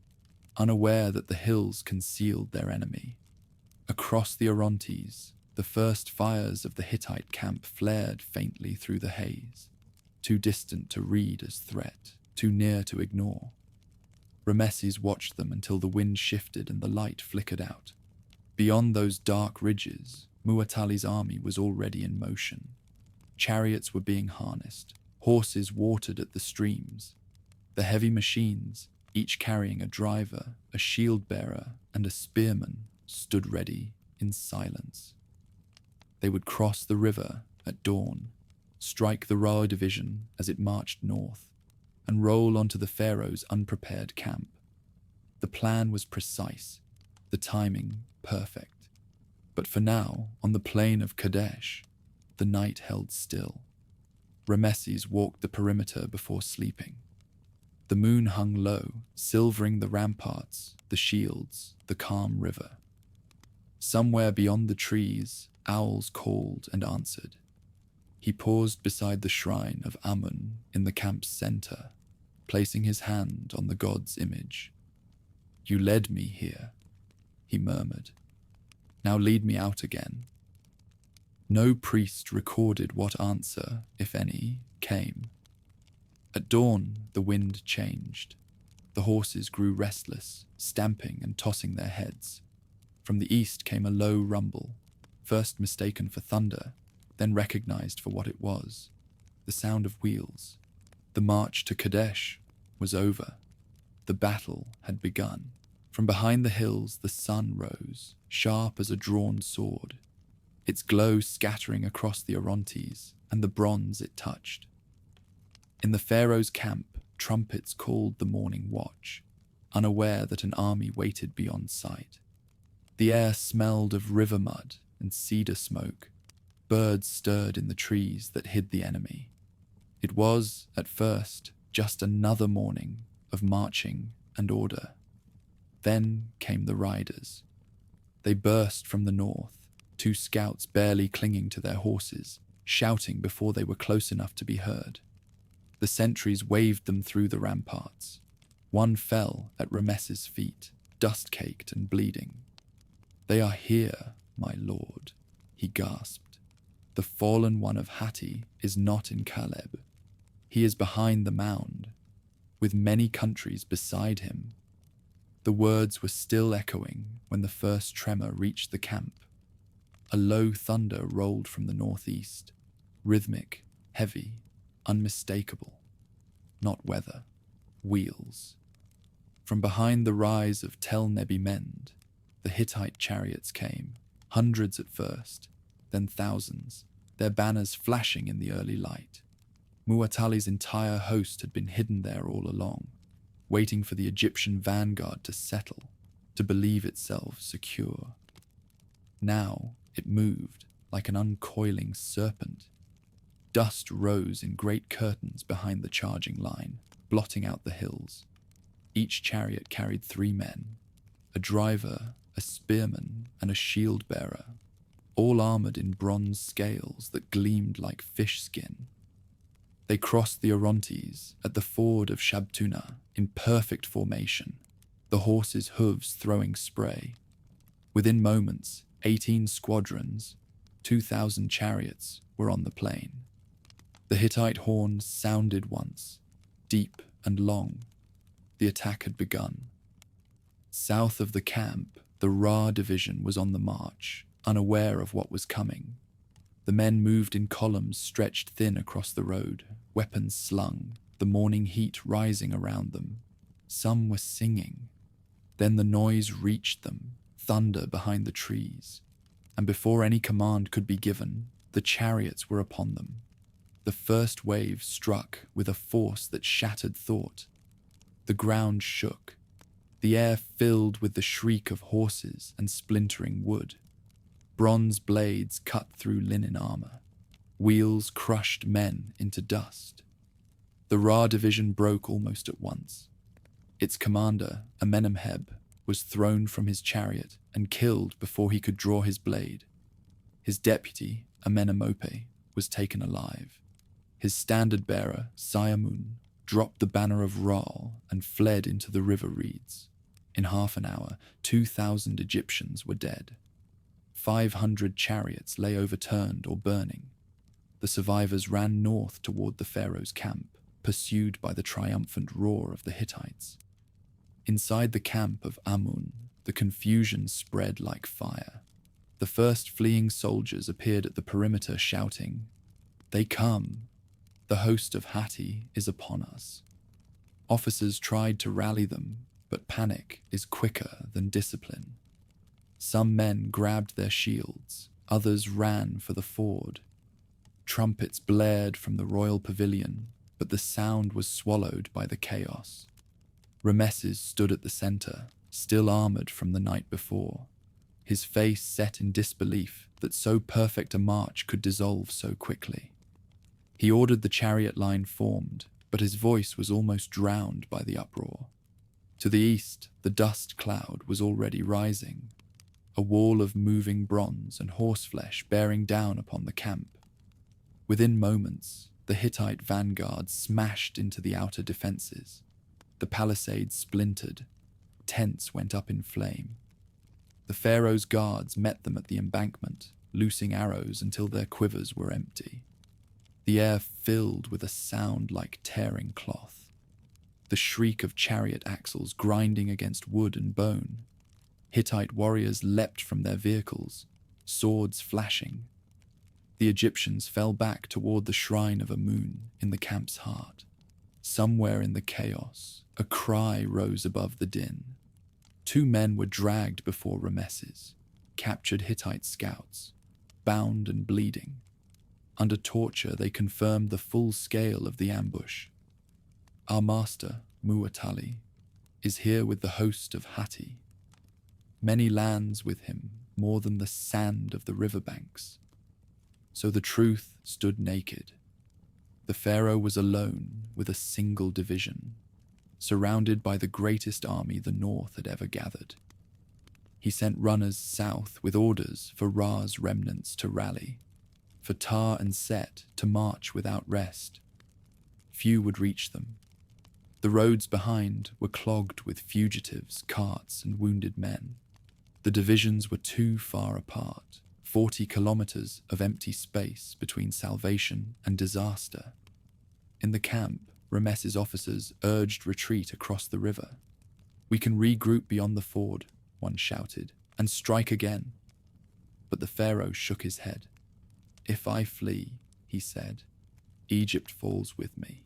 unaware that the hills concealed their enemy. Across the Orontes, the first fires of the Hittite camp flared faintly through the haze, too distant to read as threat, too near to ignore. Ramesses watched them until the wind shifted and the light flickered out. Beyond those dark ridges, Muwatalli's army was already in motion. Chariots were being harnessed, horses watered at the streams. The heavy machines, each carrying a driver, a shield bearer, and a spearman, stood ready in silence. They would cross the river at dawn, strike the Rout division as it marched north, and roll onto the Pharaoh's unprepared camp. The plan was precise, the timing perfect. But for now, on the plain of Kadesh, the night held still. Ramesses walked the perimeter before sleeping. The moon hung low, silvering the ramparts, the shields, the calm river. Somewhere beyond the trees, owls called and answered. He paused beside the shrine of Amun in the camp's center, placing his hand on the god's image. "You led me here," he murmured. "Now lead me out again." No priest recorded what answer, if any, came. At dawn, the wind changed. The horses grew restless, stamping and tossing their heads. From the east came a low rumble, first mistaken for thunder, then recognized for what it was, the sound of wheels. The march to Kadesh was over. The battle had begun. From behind the hills, the sun rose, sharp as a drawn sword, its glow scattering across the Orontes and the bronze it touched. In the Pharaoh's camp, trumpets called the morning watch, unaware that an army waited beyond sight. The air smelled of river mud and cedar smoke. Birds stirred in the trees that hid the enemy. It was, at first, just another morning of marching and order. Then came the riders. They burst from the north, 2 scouts barely clinging to their horses, shouting before they were close enough to be heard. The sentries waved them through the ramparts. One fell at Ramesses' feet, dust-caked and bleeding. "They are here, my lord," he gasped. "The fallen one of Hatti is not in Caleb. He is behind the mound, with many countries beside him." The words were still echoing when the first tremor reached the camp. A low thunder rolled from the northeast, rhythmic, heavy, unmistakable. Not weather, wheels. From behind the rise of Tel Nebi-Mend, the Hittite chariots came, hundreds at first, then thousands, their banners flashing in the early light. Muwatalli's entire host had been hidden there all along, waiting for the Egyptian vanguard to settle, to believe itself secure. Now it moved like an uncoiling serpent. Dust rose in great curtains behind the charging line, blotting out the hills. Each chariot carried 3 men, a driver, a spearman, and a shield-bearer, all armored in bronze scales that gleamed like fish skin. They crossed the Orontes at the ford of Shabtuna in perfect formation, the horses' hooves throwing spray. Within moments, 18 squadrons, 2,000 chariots were on the plain. The Hittite horns sounded once, deep and long. The attack had begun. South of the camp, the Ra division was on the march, unaware of what was coming. The men moved in columns stretched thin across the road, weapons slung, the morning heat rising around them. Some were singing. Then the noise reached them, thunder behind the trees, and before any command could be given, the chariots were upon them. The first wave struck with a force that shattered thought. The ground shook. The air filled with the shriek of horses and splintering wood. Bronze blades cut through linen armor. Wheels crushed men into dust. The Ra division broke almost at once. Its commander, Amenemheb, was thrown from his chariot and killed before he could draw his blade. His deputy, Amenemope, was taken alive. His standard-bearer, Siamun, dropped the banner of Ra and fled into the river reeds. In half an hour, 2,000 Egyptians were dead. 500 chariots lay overturned or burning. The survivors ran north toward the Pharaoh's camp, pursued by the triumphant roar of the Hittites. Inside the camp of Amun, the confusion spread like fire. The first fleeing soldiers appeared at the perimeter shouting, "They come! The host of Hatti is upon us." Officers tried to rally them, but panic is quicker than discipline. Some men grabbed their shields, others ran for the ford. Trumpets blared from the royal pavilion, but the sound was swallowed by the chaos. Ramesses stood at the center, still armored from the night before, his face set in disbelief that so perfect a march could dissolve so quickly. He ordered the chariot line formed, but his voice was almost drowned by the uproar. To the east, the dust cloud was already rising, a wall of moving bronze and horseflesh bearing down upon the camp. Within moments, the Hittite vanguard smashed into the outer defenses. The palisades splintered. Tents went up in flame. The Pharaoh's guards met them at the embankment, loosing arrows until their quivers were empty. The air filled with a sound like tearing cloth. The shriek of chariot axles grinding against wood and bone. Hittite warriors leapt from their vehicles, swords flashing. The Egyptians fell back toward the shrine of Amun in the camp's heart. Somewhere in the chaos, a cry rose above the din. 2 men were dragged before Ramesses, captured Hittite scouts, bound and bleeding. Under torture, they confirmed the full scale of the ambush. Our master, Muwatalli, is here with the host of Hatti. Many lands with him, more than the sand of the riverbanks. So the truth stood naked. The Pharaoh was alone with a single division, surrounded by the greatest army the North had ever gathered. He sent runners south with orders for Ra's remnants to rally, for Tar and Set to march without rest. Few would reach them. The roads behind were clogged with fugitives, carts, and wounded men. The divisions were too far apart, 40 kilometers of empty space between salvation and disaster. In the camp, Ramesses' officers urged retreat across the river. "We can regroup beyond the ford," one shouted, "and strike again." But the Pharaoh shook his head. "If I flee," he said, "Egypt falls with me."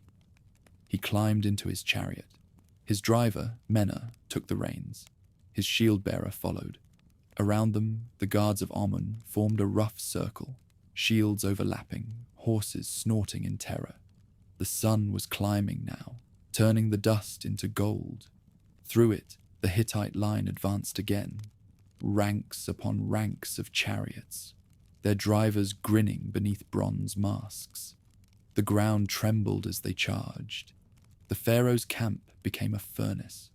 He climbed into his chariot. His driver, Mena, took the reins. His shield-bearer followed. Around them, the guards of Amun formed a rough circle, shields overlapping, horses snorting in terror. The sun was climbing now, turning the dust into gold. Through it, the Hittite line advanced again, ranks upon ranks of chariots, their drivers grinning beneath bronze masks. The ground trembled as they charged. The Pharaoh's camp became a furnace.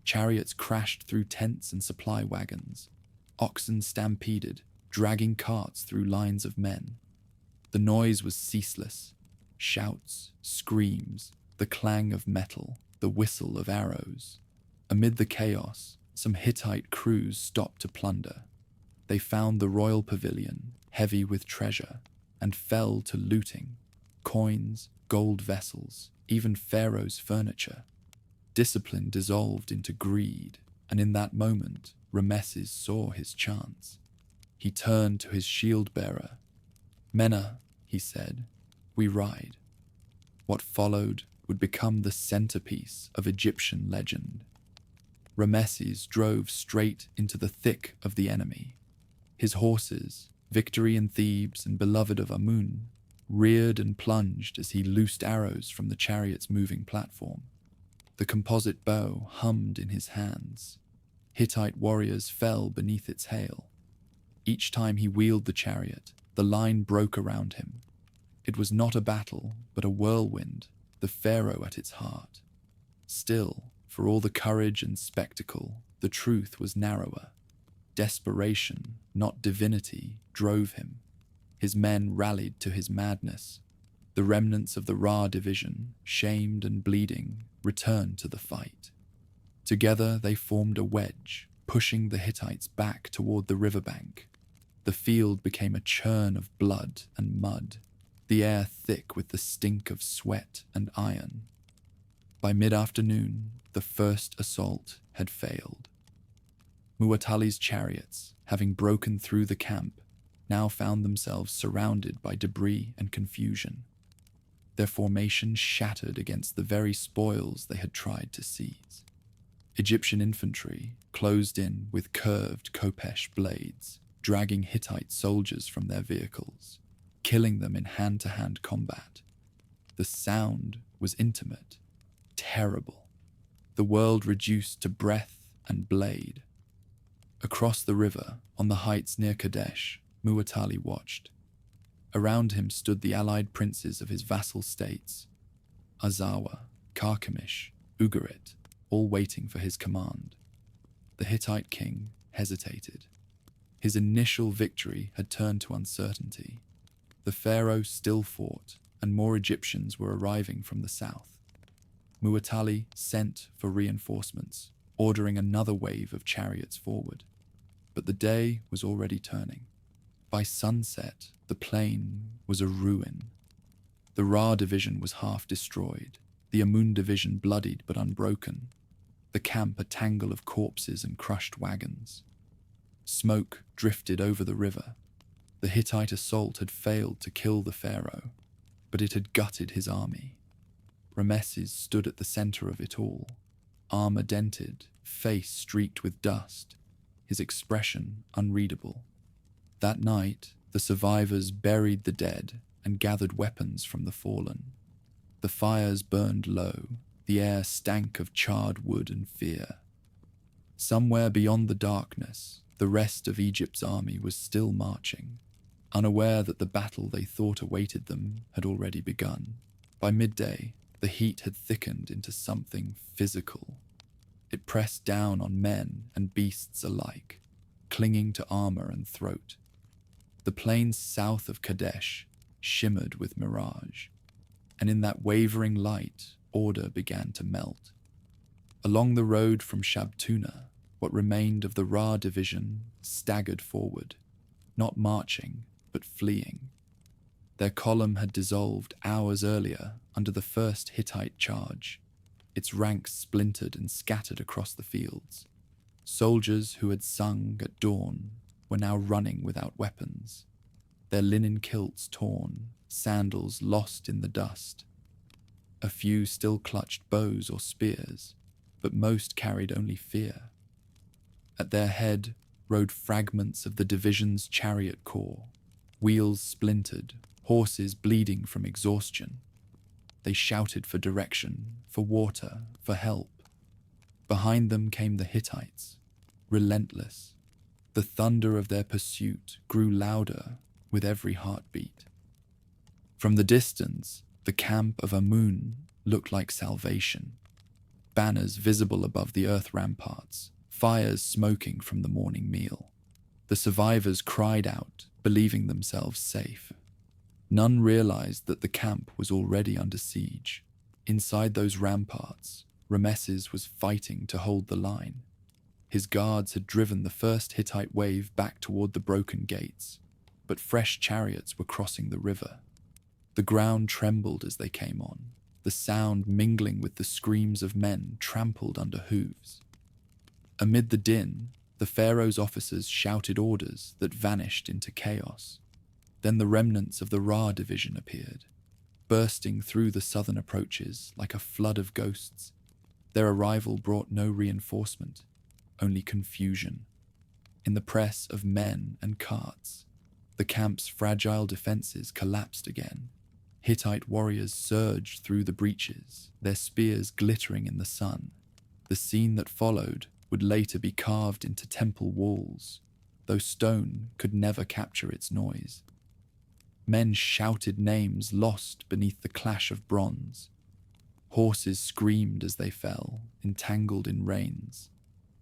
Chariots crashed through tents and supply wagons. Oxen stampeded, dragging carts through lines of men. The noise was ceaseless. Shouts, screams, the clang of metal, the whistle of arrows. Amid the chaos, some Hittite crews stopped to plunder. They found the royal pavilion, heavy with treasure, and fell to looting. Coins, gold vessels, even Pharaoh's furniture. Discipline dissolved into greed, and in that moment, Ramesses saw his chance. He turned to his shield-bearer. "Mena," he said, "we ride." What followed would become the centerpiece of Egyptian legend. Ramesses drove straight into the thick of the enemy. His horses, Victory in Thebes and Beloved of Amun, reared and plunged as he loosed arrows from the chariot's moving platform. The composite bow hummed in his hands. Hittite warriors fell beneath its hail. Each time he wheeled the chariot, the line broke around him. It was not a battle, but a whirlwind, the Pharaoh at its heart. Still, for all the courage and spectacle, the truth was narrower. Desperation, not divinity, drove him. His men rallied to his madness. The remnants of the Ra division, shamed and bleeding, returned to the fight. Together they formed a wedge, pushing the Hittites back toward the riverbank. The field became a churn of blood and mud, the air thick with the stink of sweat and iron. By mid-afternoon, the first assault had failed. Muwatalli's chariots, having broken through the camp, now found themselves surrounded by debris and confusion. Their formation shattered against the very spoils they had tried to seize. Egyptian infantry closed in with curved Kopesh blades, dragging Hittite soldiers from their vehicles, killing them in hand-to-hand combat. The sound was intimate, terrible, the world reduced to breath and blade. Across the river, on the heights near Kadesh, Muwatalli watched. Around him stood the allied princes of his vassal states, Azawa, Carchemish, Ugarit, all waiting for his command. The Hittite king hesitated. His initial victory had turned to uncertainty. The Pharaoh still fought, and more Egyptians were arriving from the south. Muwatalli sent for reinforcements, ordering another wave of chariots forward. But the day was already turning. By sunset, the plain was a ruin. The Ra division was half destroyed, the Amun division bloodied but unbroken, the camp a tangle of corpses and crushed wagons. Smoke drifted over the river. The Hittite assault had failed to kill the Pharaoh, but it had gutted his army. Ramesses stood at the center of it all, armor dented, face streaked with dust, his expression unreadable. That night, the survivors buried the dead and gathered weapons from the fallen. The fires burned low, the air stank of charred wood and fear. Somewhere beyond the darkness, the rest of Egypt's army was still marching, unaware that the battle they thought awaited them had already begun. By midday, the heat had thickened into something physical. It pressed down on men and beasts alike, clinging to armor and throat. The plains south of Kadesh shimmered with mirage, and in that wavering light, order began to melt. Along the road from Shabtuna, what remained of the Ra division staggered forward, not marching, but fleeing. Their column had dissolved hours earlier under the first Hittite charge, its ranks splintered and scattered across the fields. Soldiers who had sung at dawn were now running without weapons, their linen kilts torn, sandals lost in the dust. A few still clutched bows or spears, but most carried only fear. At their head rode fragments of the division's chariot corps, wheels splintered, horses bleeding from exhaustion. They shouted for direction, for water, for help. Behind them came the Hittites, relentless. The thunder of their pursuit grew louder with every heartbeat. From the distance, the camp of Amun looked like salvation. Banners visible above the earth ramparts, fires smoking from the morning meal. The survivors cried out, believing themselves safe. None realized that the camp was already under siege. Inside those ramparts, Ramesses was fighting to hold the line. His guards had driven the first Hittite wave back toward the broken gates, but fresh chariots were crossing the river. The ground trembled as they came on, the sound mingling with the screams of men trampled under hooves. Amid the din, the Pharaoh's officers shouted orders that vanished into chaos. Then the remnants of the Ra division appeared, bursting through the southern approaches like a flood of ghosts. Their arrival brought no reinforcement, only confusion. In the press of men and carts, the camp's fragile defenses collapsed again. Hittite warriors surged through the breaches, their spears glittering in the sun. The scene that followed would later be carved into temple walls, though stone could never capture its noise. Men shouted names lost beneath the clash of bronze. Horses screamed as they fell, entangled in reins.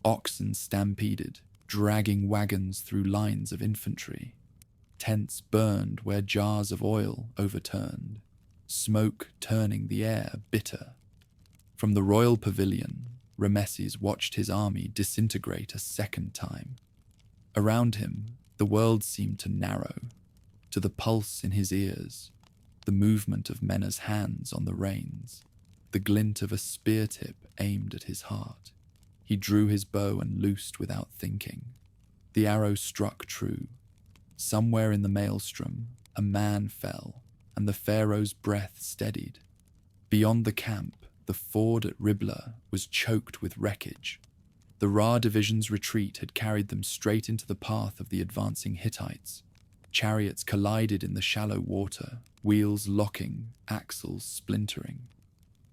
Oxen stampeded, dragging wagons through lines of infantry. Tents burned where jars of oil overturned, smoke turning the air bitter. From the royal pavilion, Ramesses watched his army disintegrate a second time. Around him, the world seemed to narrow. To the pulse in his ears, the movement of Mena's hands on the reins, the glint of a spear tip aimed at his heart. He drew his bow and loosed without thinking. The arrow struck true. Somewhere in the maelstrom, a man fell, and the Pharaoh's breath steadied. Beyond the camp, the ford at Riblah was choked with wreckage. The Ra division's retreat had carried them straight into the path of the advancing Hittites. Chariots collided in the shallow water, wheels locking, axles splintering.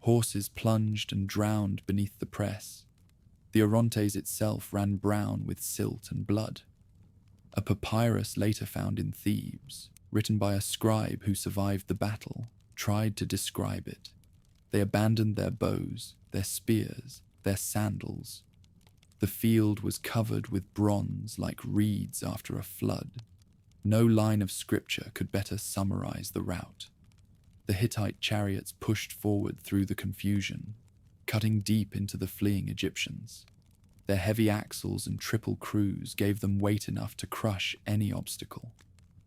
Horses plunged and drowned beneath the press. The Orontes itself ran brown with silt and blood. A papyrus later found in Thebes, written by a scribe who survived the battle, tried to describe it. They abandoned their bows, their spears, their sandals. The field was covered with bronze like reeds after a flood. No line of scripture could better summarize the rout. The Hittite chariots pushed forward through the confusion, cutting deep into the fleeing Egyptians. Their heavy axles and triple crews gave them weight enough to crush any obstacle.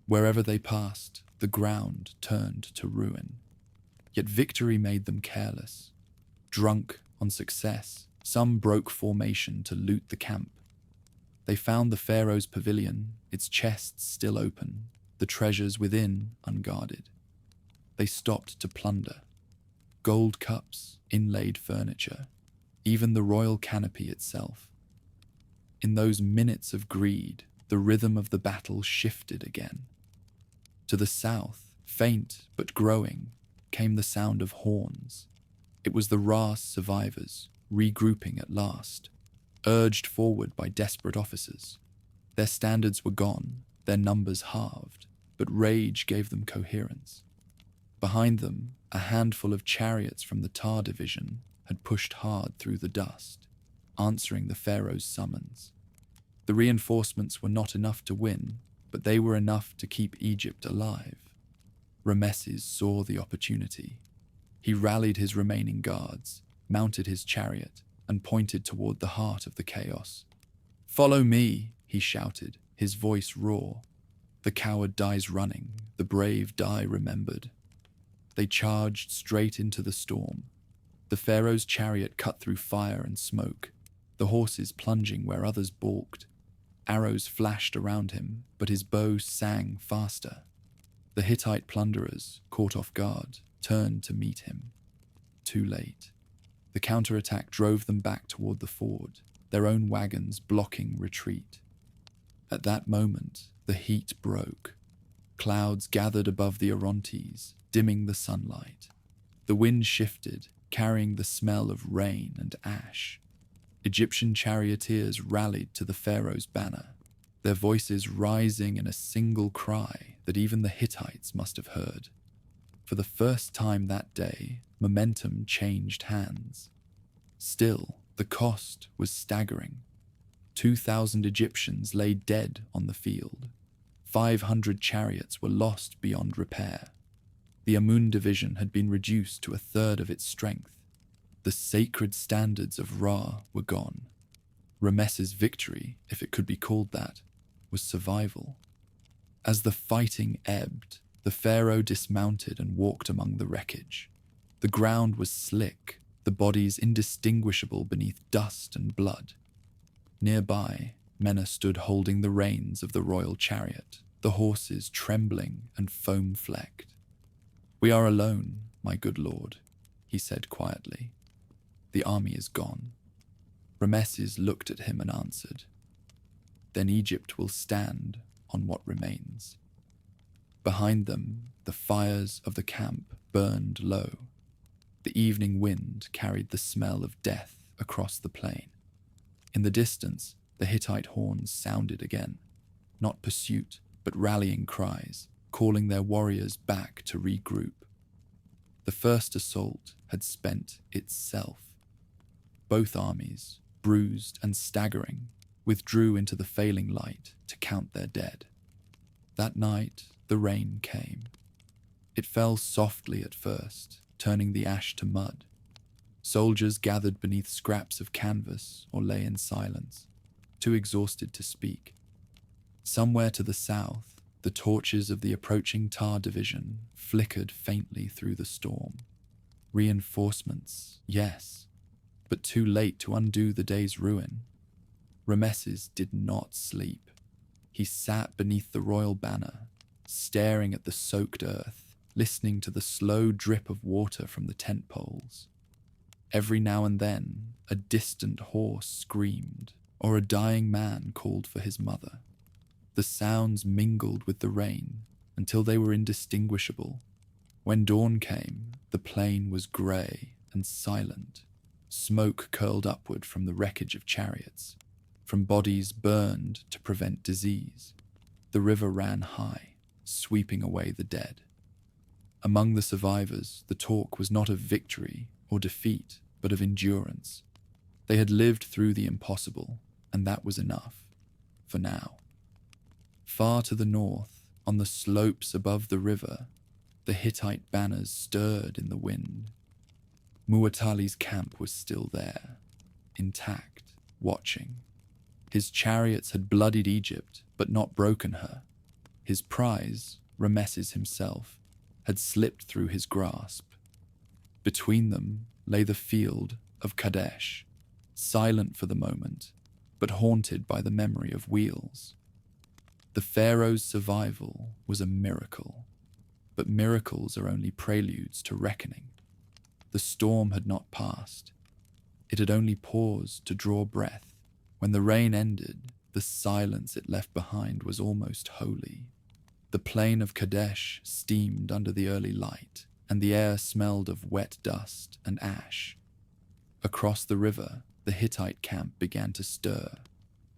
Wherever they passed, the ground turned to ruin. Yet victory made them careless. Drunk on success, some broke formation to loot the camp. They found the Pharaoh's pavilion, its chests still open, the treasures within unguarded. They stopped to plunder. Gold cups, inlaid furniture, even the royal canopy itself. In those minutes of greed, the rhythm of the battle shifted again. To the south, faint but growing, came the sound of horns. It was the Ra survivors, regrouping at last, urged forward by desperate officers. Their standards were gone, their numbers halved, but rage gave them coherence. Behind them, a handful of chariots from the Tar division had pushed hard through the dust, answering the Pharaoh's summons. The reinforcements were not enough to win, but they were enough to keep Egypt alive. Ramesses saw the opportunity. He rallied his remaining guards, mounted his chariot, and pointed toward the heart of the chaos. "Follow me," he shouted, his voice raw. "The coward dies running, the brave die remembered." They charged straight into the storm. The Pharaoh's chariot cut through fire and smoke, the horses plunging where others balked. Arrows flashed around him, but his bow sang faster. The Hittite plunderers, caught off guard, turned to meet him. Too late. The counterattack drove them back toward the ford, their own wagons blocking retreat. At that moment, the heat broke. Clouds gathered above the Orontes, dimming the sunlight. The wind shifted, carrying the smell of rain and ash. Egyptian charioteers rallied to the Pharaoh's banner, their voices rising in a single cry that even the Hittites must have heard. For the first time that day, momentum changed hands. Still, the cost was staggering. 2,000 Egyptians lay dead on the field. 500 chariots were lost beyond repair. The Amun division had been reduced to a third of its strength. The sacred standards of Ra were gone. Ramesses' victory, if it could be called that, was survival. As the fighting ebbed, the Pharaoh dismounted and walked among the wreckage. The ground was slick, the bodies indistinguishable beneath dust and blood. Nearby, Mena stood holding the reins of the royal chariot, the horses trembling and foam-flecked. "We are alone, my good lord," he said quietly. "The army is gone." Ramesses looked at him and answered, "Then Egypt will stand on what remains." Behind them, the fires of the camp burned low. The evening wind carried the smell of death across the plain. In the distance, the Hittite horns sounded again, not pursuit, but rallying cries, calling their warriors back to regroup. The first assault had spent itself. Both armies, bruised and staggering, withdrew into the failing light to count their dead. That night, the rain came. It fell softly at first, turning the ash to mud. Soldiers gathered beneath scraps of canvas or lay in silence, too exhausted to speak. Somewhere to the south, the torches of the approaching Tar division flickered faintly through the storm. Reinforcements, yes, but too late to undo the day's ruin. Ramesses did not sleep. He sat beneath the royal banner, staring at the soaked earth, listening to the slow drip of water from the tent poles. Every now and then, a distant horse screamed, or a dying man called for his mother. The sounds mingled with the rain until they were indistinguishable. When dawn came, the plain was grey and silent. Smoke curled upward from the wreckage of chariots, from bodies burned to prevent disease. The river ran high, sweeping away the dead. Among the survivors, the talk was not of victory or defeat, but of endurance. They had lived through the impossible, and that was enough, for now. Far to the north, On the slopes above the river, the Hittite banners stirred in the wind. Muwatalli's camp was still there, intact, watching. His chariots had bloodied Egypt, but not broken her. His prize, Ramesses himself, had slipped through his grasp. Between them lay the field of Kadesh, silent for the moment, but haunted by the memory of wheels. The Pharaoh's survival was a miracle, but miracles are only preludes to reckoning. The storm had not passed. It had only paused to draw breath. When the rain ended, the silence it left behind was almost holy. The plain of Kadesh steamed under the early light, and the air smelled of wet dust and ash. Across the river, the Hittite camp began to stir.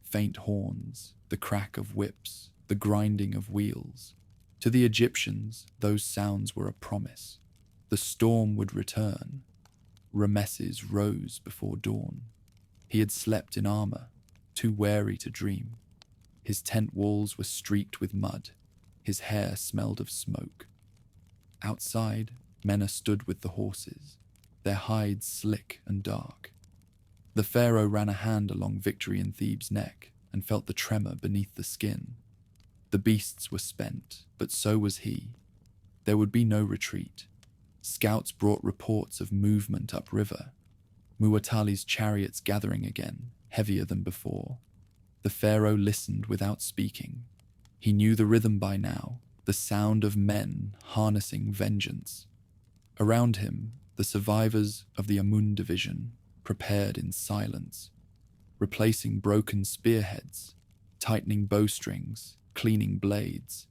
Faint horns, the crack of whips, the grinding of wheels. To the Egyptians, those sounds were a promise. The storm would return. Ramesses rose before dawn. He had slept in armor, too wary to dream. His tent walls were streaked with mud. His hair smelled of smoke. Outside, men stood with the horses, their hides slick and dark. The pharaoh ran a hand along Victory in Thebes' neck and felt the tremor beneath the skin. The beasts were spent, but so was he. There would be no retreat. Scouts brought reports of movement upriver. Muwatalli's chariots gathering again, heavier than before. The pharaoh listened without speaking. He knew the rhythm by now, the sound of men harnessing vengeance. Around him, the survivors of the Amun division prepared in silence, replacing broken spearheads, tightening bowstrings, cleaning blades.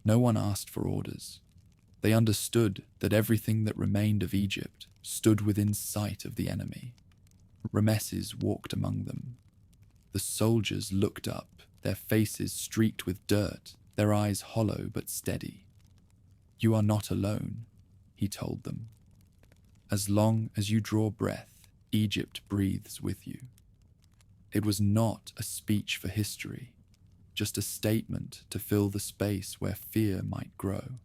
No one asked for orders. They understood that everything that remained of Egypt stood within sight of the enemy. Ramesses walked among them. The soldiers looked up, their faces streaked with dirt, their eyes hollow but steady. "You are not alone," he told them. "As long as you draw breath, Egypt breathes with you." It was not a speech for history, just a statement to fill the space where fear might grow.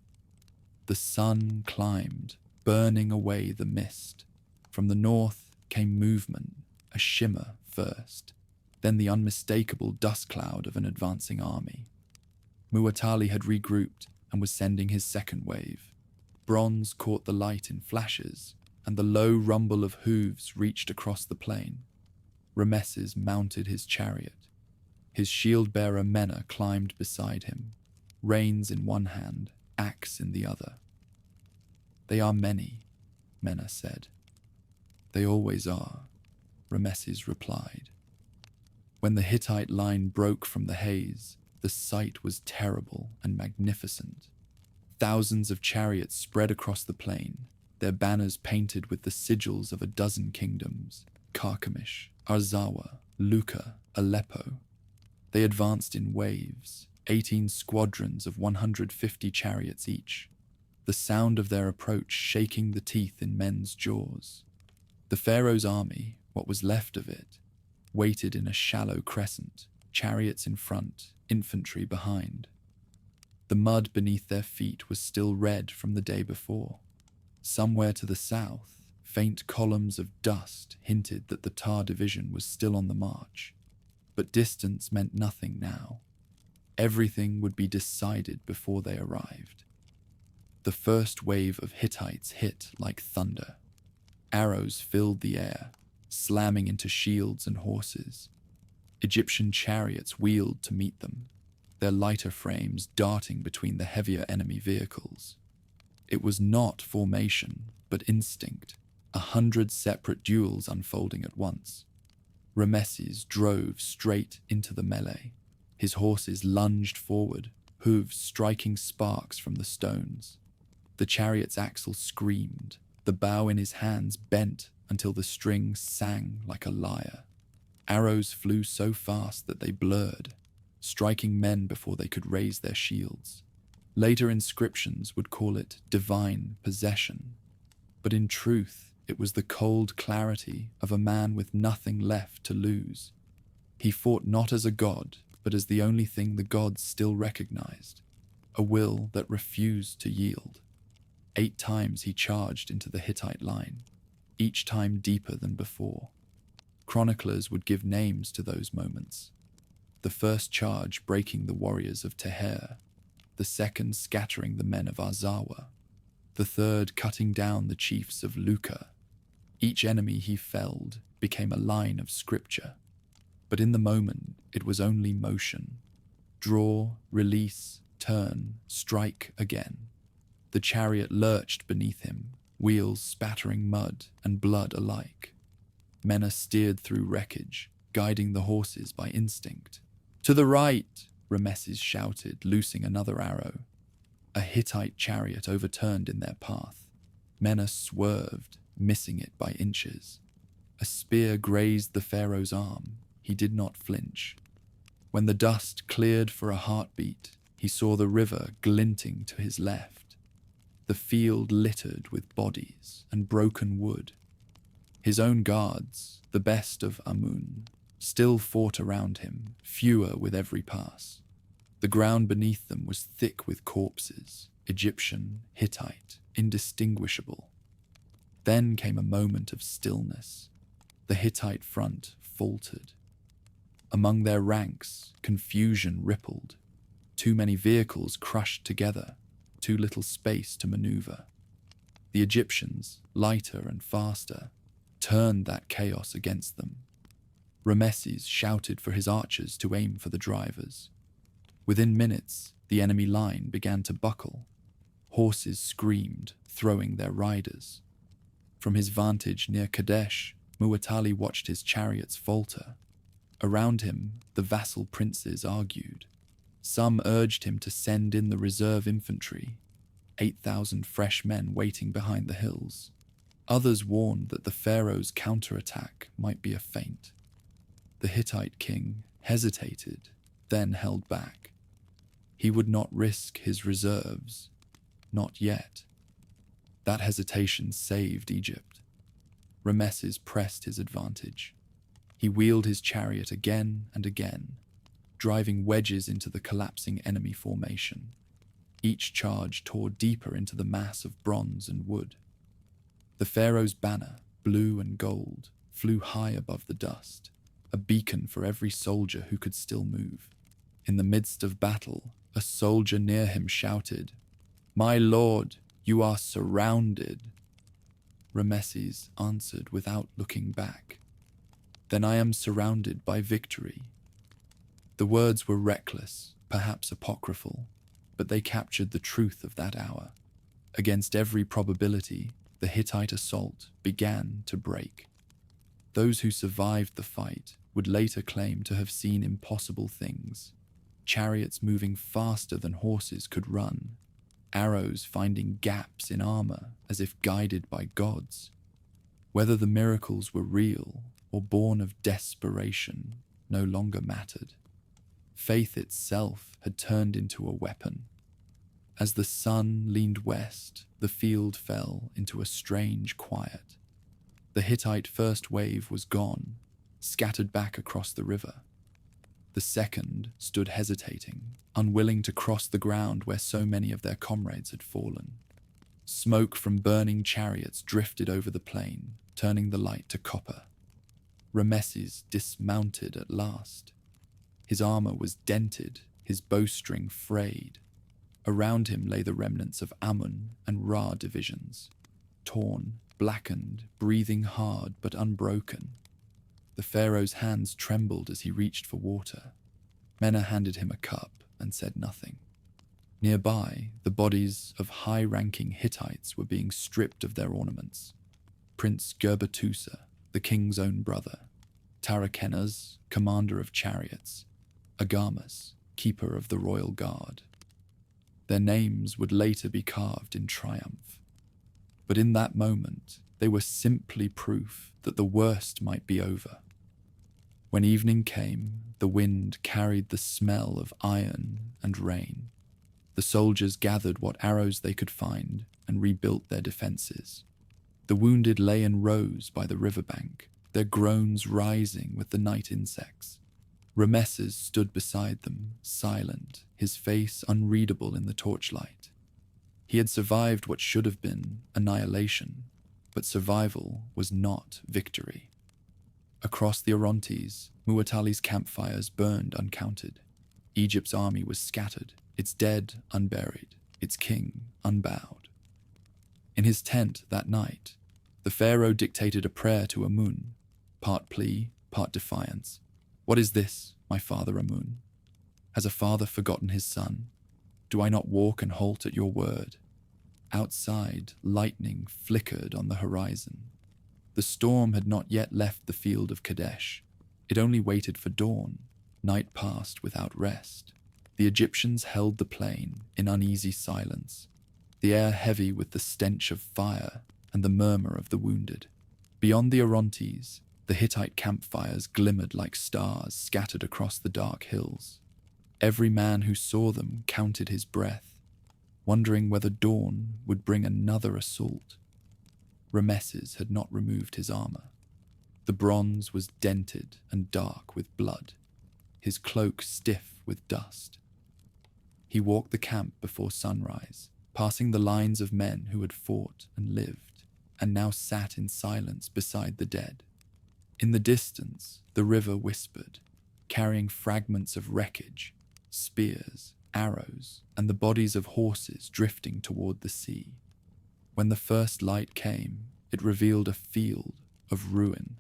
The sun climbed, burning away the mist. From the north came movement, a shimmer first, then the unmistakable dust cloud of an advancing army. Muwatalli had regrouped and was sending his second wave. Bronze caught the light in flashes, and the low rumble of hooves reached across the plain. Ramesses mounted his chariot. His shield-bearer Mena climbed beside him, reins in one hand, axe in the other. "They are many," Mena said. "They always are," Ramesses replied. When the Hittite line broke from the haze, the sight was terrible and magnificent. Thousands of chariots spread across the plain, their banners painted with the sigils of a dozen kingdoms: Carchemish, Arzawa, Lucca, Aleppo. They advanced in waves, 18 squadrons of 150 chariots each, the sound of their approach shaking the teeth in men's jaws. The Pharaoh's army, what was left of it, waited in a shallow crescent, chariots in front, infantry behind. The mud beneath their feet was still red from the day before. Somewhere to the south, faint columns of dust hinted that the Tar division was still on the march. But distance meant nothing now. Everything would be decided before they arrived. The first wave of Hittites hit like thunder. Arrows filled the air, slamming into shields and horses. Egyptian chariots wheeled to meet them, their lighter frames darting between the heavier enemy vehicles. It was not formation, but instinct, 100 separate duels unfolding at once. Ramesses drove straight into the melee. His horses lunged forward, hooves striking sparks from the stones. The chariot's axle screamed, the bow in his hands bent until the string sang like a lyre. Arrows flew so fast that they blurred, striking men before they could raise their shields. Later inscriptions would call it divine possession, but in truth it was the cold clarity of a man with nothing left to lose. He fought not as a god, but as the only thing the gods still recognized. a will that refused to yield. 8 times he charged into the Hittite line, each time deeper than before. Chroniclers would give names to those moments. The first charge breaking the warriors of Teher, the second scattering the men of Arzawa, the third cutting down the chiefs of Luka. Each enemy he felled became a line of scripture. But in the moment, it was only motion. Draw, release, turn, strike again. The chariot lurched beneath him, wheels spattering mud and blood alike. Mena steered through wreckage, guiding the horses by instinct. "To the right!" Ramesses shouted, loosing another arrow. A Hittite chariot overturned in their path. Mena swerved, missing it by inches. A spear grazed the Pharaoh's arm. He did not flinch. When the dust cleared for a heartbeat, he saw the river glinting to his left, the field littered with bodies and broken wood. His own guards, the best of Amun, still fought around him, fewer with every pass. The ground beneath them was thick with corpses, Egyptian, Hittite, indistinguishable. Then came a moment of stillness. The Hittite front faltered. Among their ranks, confusion rippled. Too many vehicles crushed together, too little space to maneuver. The Egyptians, lighter and faster, turned that chaos against them. Ramesses shouted for his archers to aim for the drivers. Within minutes, the enemy line began to buckle. Horses screamed, throwing their riders. From his vantage near Kadesh, Muwatalli watched his chariots falter. Around him, the vassal princes argued. Some urged him to send in the reserve infantry, 8,000 fresh men waiting behind the hills. Others warned that the Pharaoh's counterattack might be a feint. The Hittite king hesitated, then held back. He would not risk his reserves. Not yet. That hesitation saved Egypt. Ramesses pressed his advantage. He wheeled his chariot again and again, driving wedges into the collapsing enemy formation. Each charge tore deeper into the mass of bronze and wood. The Pharaoh's banner, blue and gold, flew high above the dust, a beacon for every soldier who could still move. In the midst of battle, a soldier near him shouted, "My lord, you are surrounded." Ramesses answered without looking back, "Then I am surrounded by victory." The words were reckless, perhaps apocryphal, but they captured the truth of that hour. Against every probability, the Hittite assault began to break. Those who survived the fight would later claim to have seen impossible things. Chariots moving faster than horses could run, arrows finding gaps in armor as if guided by gods. Whether the miracles were real or born of desperation no longer mattered. Faith itself had turned into a weapon. As the sun leaned west, the field fell into a strange quiet. The Hittite first wave was gone, scattered back across the river. The second stood hesitating, unwilling to cross the ground where so many of their comrades had fallen. Smoke from burning chariots drifted over the plain, turning the light to copper. Ramesses dismounted at last. His armor was dented, his bowstring frayed. Around him lay the remnants of Amun and Ra divisions, torn, blackened, breathing hard but unbroken. The Pharaoh's hands trembled as he reached for water. Mena handed him a cup and said nothing. Nearby, the bodies of high-ranking Hittites were being stripped of their ornaments. Prince Gerbatusa, the king's own brother, Tarakenaz, commander of chariots, Agamas, keeper of the royal guard. Their names would later be carved in triumph. But in that moment, they were simply proof that the worst might be over. When evening came, the wind carried the smell of iron and rain. The soldiers gathered what arrows they could find and rebuilt their defenses. The wounded lay in rows by the riverbank, their groans rising with the night insects. Ramesses stood beside them, silent, his face unreadable in the torchlight. He had survived what should have been annihilation, but survival was not victory. Across the Orontes, Muwatalli's campfires burned uncounted. Egypt's army was scattered, its dead unburied, its king unbowed. In his tent that night, the Pharaoh dictated a prayer to Amun, part plea, part defiance. "What is this, my father Amun? Has a father forgotten his son? Do I not walk and halt at your word?" Outside, lightning flickered on the horizon. The storm had not yet left the field of Kadesh. It only waited for dawn. Night passed without rest. The Egyptians held the plain in uneasy silence, the air heavy with the stench of fire and the murmur of the wounded. Beyond the Orontes, the Hittite campfires glimmered like stars scattered across the dark hills. Every man who saw them counted his breath, wondering whether dawn would bring another assault. Ramesses had not removed his armor. The bronze was dented and dark with blood, his cloak stiff with dust. He walked the camp before sunrise, passing the lines of men who had fought and lived, and now sat in silence beside the dead. In the distance, the river whispered, carrying fragments of wreckage, spears, arrows, and the bodies of horses drifting toward the sea. When the first light came, it revealed a field of ruin.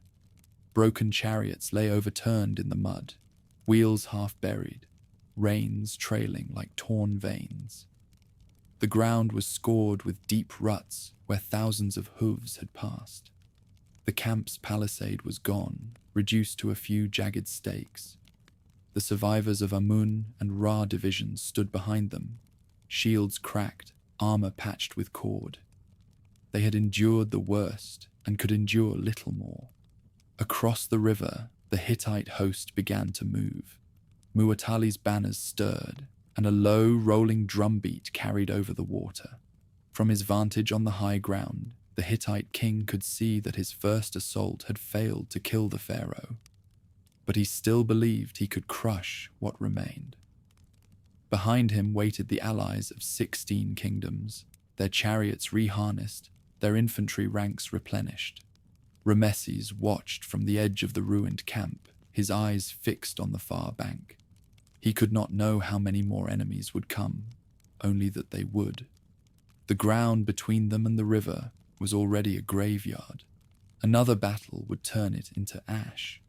Broken chariots lay overturned in the mud, wheels half buried, reins trailing like torn veins. The ground was scored with deep ruts where thousands of hooves had passed. The camp's palisade was gone, reduced to a few jagged stakes. The survivors of Amun and Ra divisions stood behind them, shields cracked, armor patched with cord. They had endured the worst and could endure little more. Across the river, the Hittite host began to move. Muwatalli's banners stirred, and a low, rolling drumbeat carried over the water. From his vantage on the high ground, the Hittite king could see that his first assault had failed to kill the Pharaoh, but he still believed he could crush what remained. Behind him waited the allies of 16 kingdoms, their chariots reharnessed, their infantry ranks replenished. Ramesses watched from the edge of the ruined camp, his eyes fixed on the far bank. He could not know how many more enemies would come, only that they would. The ground between them and the river was already a graveyard. Another battle would turn it into ash.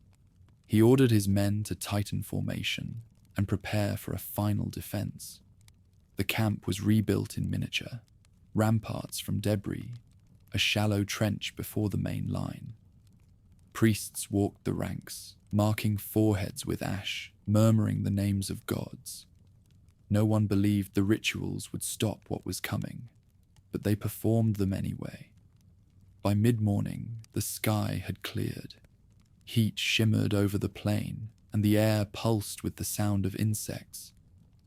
He ordered his men to tighten formation and prepare for a final defense. The camp was rebuilt in miniature, ramparts from debris, a shallow trench before the main line. Priests walked the ranks, marking foreheads with ash, murmuring the names of gods. No one believed the rituals would stop what was coming, but they performed them anyway. By mid-morning, the sky had cleared. Heat shimmered over the plain, and the air pulsed with the sound of insects.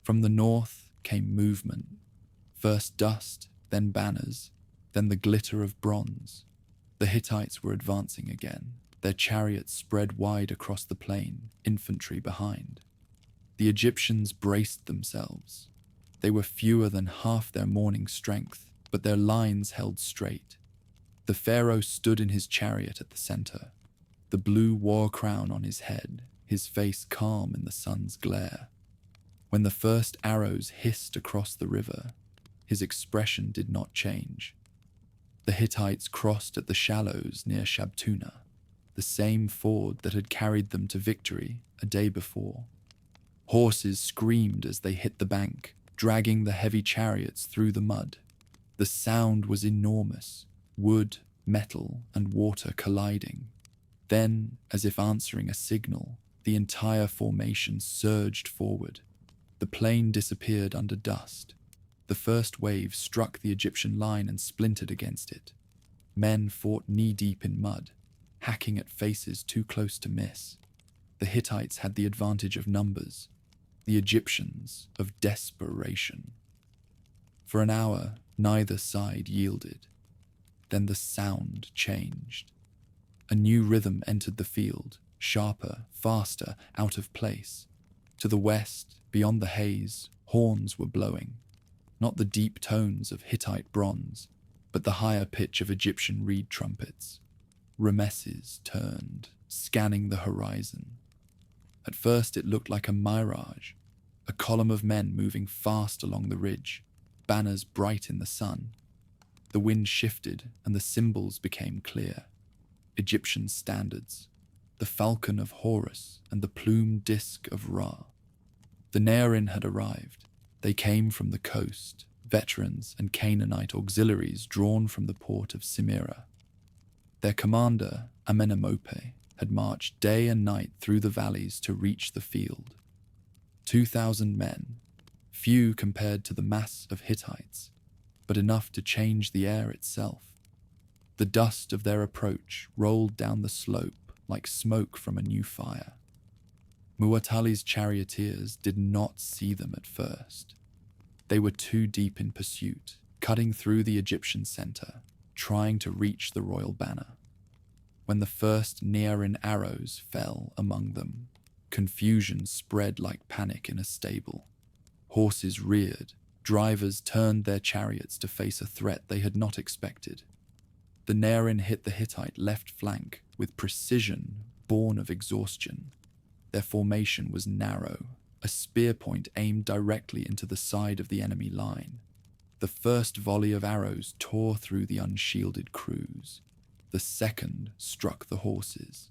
From the north came movement. First dust, then banners, then the glitter of bronze. The Hittites were advancing again, their chariots spread wide across the plain, infantry behind. The Egyptians braced themselves. They were fewer than half their morning strength, but their lines held straight. The Pharaoh stood in his chariot at the center, the blue war crown on his head, his face calm in the sun's glare. When the first arrows hissed across the river, his expression did not change. The Hittites crossed at the shallows near Shabtuna, the same ford that had carried them to victory a day before. Horses screamed as they hit the bank, dragging the heavy chariots through the mud. The sound was enormous, wood, metal, and water colliding. Then, as if answering a signal, the entire formation surged forward. The plain disappeared under dust. The first wave struck the Egyptian line and splintered against it. Men fought knee-deep in mud, hacking at faces too close to miss. The Hittites had the advantage of numbers, the Egyptians of desperation. For an hour, neither side yielded. Then the sound changed. A new rhythm entered the field, sharper, faster, out of place. To the west, beyond the haze, horns were blowing, not the deep tones of Hittite bronze, but the higher pitch of Egyptian reed trumpets. Ramesses turned, scanning the horizon. At first it looked like a mirage, a column of men moving fast along the ridge, banners bright in the sun. The wind shifted and the symbols became clear. Egyptian standards, the falcon of Horus and the plumed disk of Ra. The Nearin had arrived. They came from the coast, veterans and Canaanite auxiliaries drawn from the port of Simira. Their commander, Amenemope, had marched day and night through the valleys to reach the field. 2,000 men, few compared to the mass of Hittites, but enough to change the air itself. The dust of their approach rolled down the slope like smoke from a new fire. Muwatalli's charioteers did not see them at first. They were too deep in pursuit, cutting through the Egyptian center, trying to reach the royal banner. When the first Nearin arrows fell among them, confusion spread like panic in a stable. Horses reared, drivers turned their chariots to face a threat they had not expected. The Nearin hit the Hittite left flank with precision born of exhaustion. Their formation was narrow, a spear point aimed directly into the side of the enemy line. The first volley of arrows tore through the unshielded crews. The second struck the horses.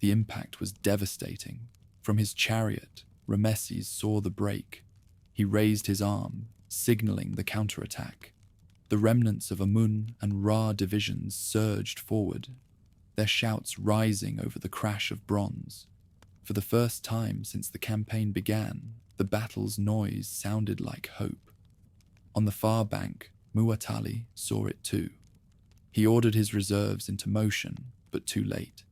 The impact was devastating. From his chariot, Ramesses saw the break. He raised his arm, signaling the counterattack. The remnants of Amun and Ra divisions surged forward, their shouts rising over the crash of bronze. For the first time since the campaign began, the battle's noise sounded like hope. On the far bank, Muwatalli saw it too. He ordered his reserves into motion, but too late.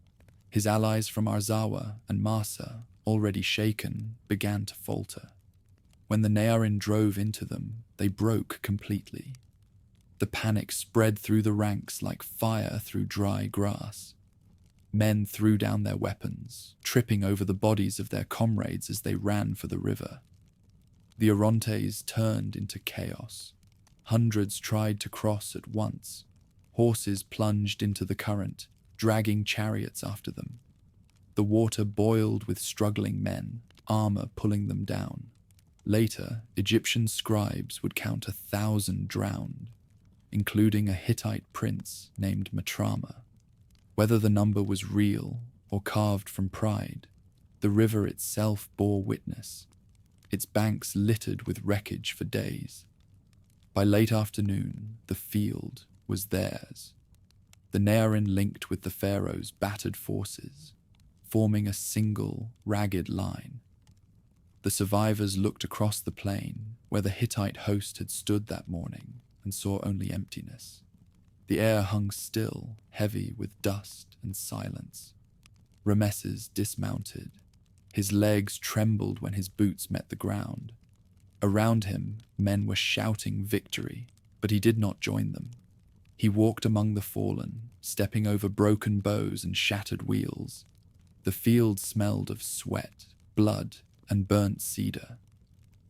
His allies from Arzawa and Massa, already shaken, began to falter. When the Nearin drove into them, they broke completely. The panic spread through the ranks like fire through dry grass. Men threw down their weapons, tripping over the bodies of their comrades as they ran for the river. The Orontes turned into chaos. Hundreds tried to cross at once. Horses plunged into the current, dragging chariots after them. The water boiled with struggling men, armor pulling them down. Later, Egyptian scribes would count 1,000 drowned, including a Hittite prince named Matrama. Whether the number was real or carved from pride, the river itself bore witness, its banks littered with wreckage for days. By late afternoon, the field was theirs. The Nearin linked with the Pharaoh's battered forces, forming a single, ragged line. The survivors looked across the plain where the Hittite host had stood that morning and saw only emptiness. The air hung still, heavy with dust and silence. Ramesses dismounted. His legs trembled when his boots met the ground. Around him, men were shouting victory, but he did not join them. He walked among the fallen, stepping over broken bows and shattered wheels. The field smelled of sweat, blood, and burnt cedar,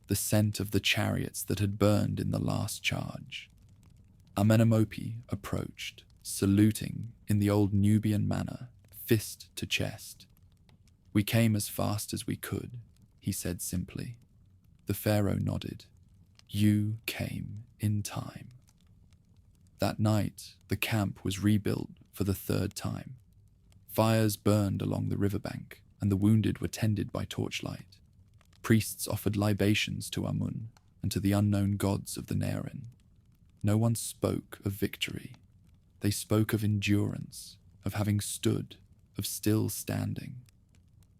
the scent of the chariots that had burned in the last charge. Amenemope approached, saluting in the old Nubian manner, fist to chest. "We came as fast as we could," he said simply. The pharaoh nodded. "You came in time." That night, the camp was rebuilt for the third time. Fires burned along the riverbank, and the wounded were tended by torchlight. Priests offered libations to Amun and to the unknown gods of the Nearin. No one spoke of victory. They spoke of endurance, of having stood, of still standing.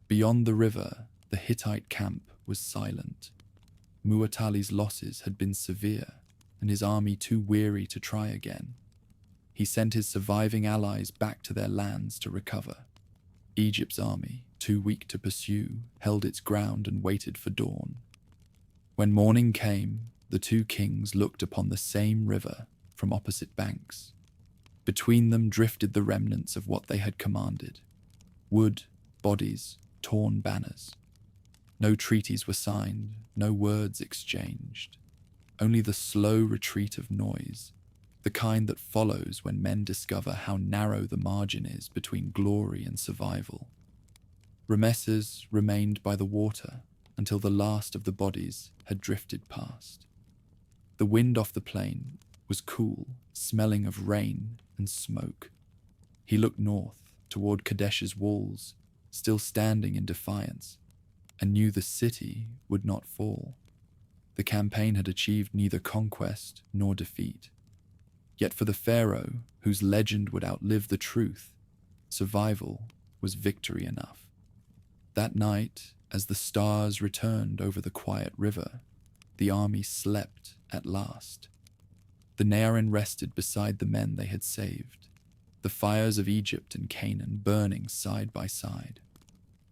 Beyond the river, the Hittite camp was silent. Muwatalli's losses had been severe, and his army too weary to try again. He sent his surviving allies back to their lands to recover. Egypt's army, too weak to pursue, held its ground and waited for dawn. When morning came, the two kings looked upon the same river from opposite banks. Between them drifted the remnants of what they had commanded: wood, bodies, torn banners. No treaties were signed, no words exchanged. Only the slow retreat of noise, the kind that follows when men discover how narrow the margin is between glory and survival. Ramesses remained by the water until the last of the bodies had drifted past. The wind off the plain was cool, smelling of rain and smoke. He looked north, toward Kadesh's walls, still standing in defiance, and knew the city would not fall. The campaign had achieved neither conquest nor defeat. Yet for the Pharaoh, whose legend would outlive the truth, survival was victory enough. That night, as the stars returned over the quiet river, the army slept at last. The Nearin rested beside the men they had saved, the fires of Egypt and Canaan burning side by side.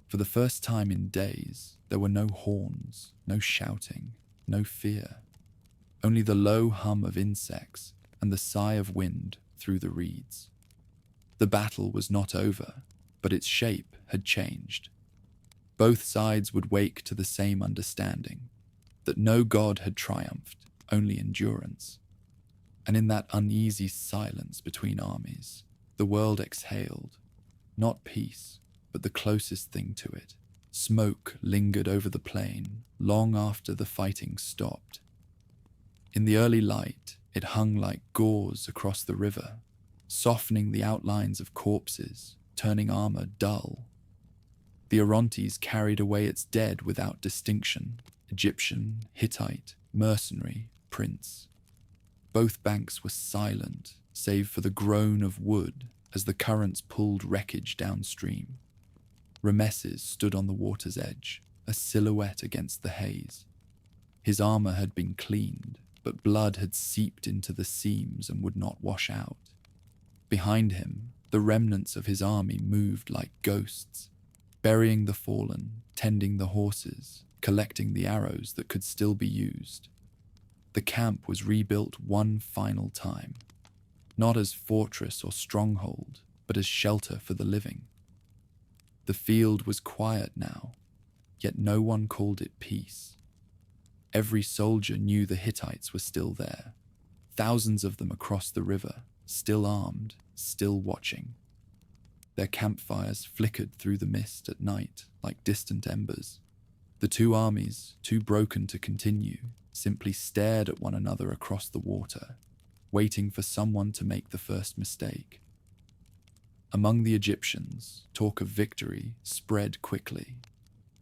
For the first time in days, there were no horns, no shouting, no fear, only the low hum of insects and the sigh of wind through the reeds. The battle was not over, but its shape had changed. Both sides would wake to the same understanding, that no god had triumphed, only endurance. And in that uneasy silence between armies, the world exhaled, not peace, but the closest thing to it. Smoke lingered over the plain long after the fighting stopped. In the early light, it hung like gauze across the river, softening the outlines of corpses, turning armor dull. The Orontes carried away its dead without distinction, Egyptian, Hittite, mercenary, prince. Both banks were silent, save for the groan of wood as the currents pulled wreckage downstream. Ramesses stood on the water's edge, a silhouette against the haze. His armor had been cleaned, but blood had seeped into the seams and would not wash out. Behind him, the remnants of his army moved like ghosts, burying the fallen, tending the horses, collecting the arrows that could still be used. The camp was rebuilt one final time, not as fortress or stronghold, but as shelter for the living. The field was quiet now, yet no one called it peace. Every soldier knew the Hittites were still there, thousands of them across the river, still armed, still watching. Their campfires flickered through the mist at night like distant embers. The two armies, too broken to continue, simply stared at one another across the water, waiting for someone to make the first mistake. Among the Egyptians, talk of victory spread quickly.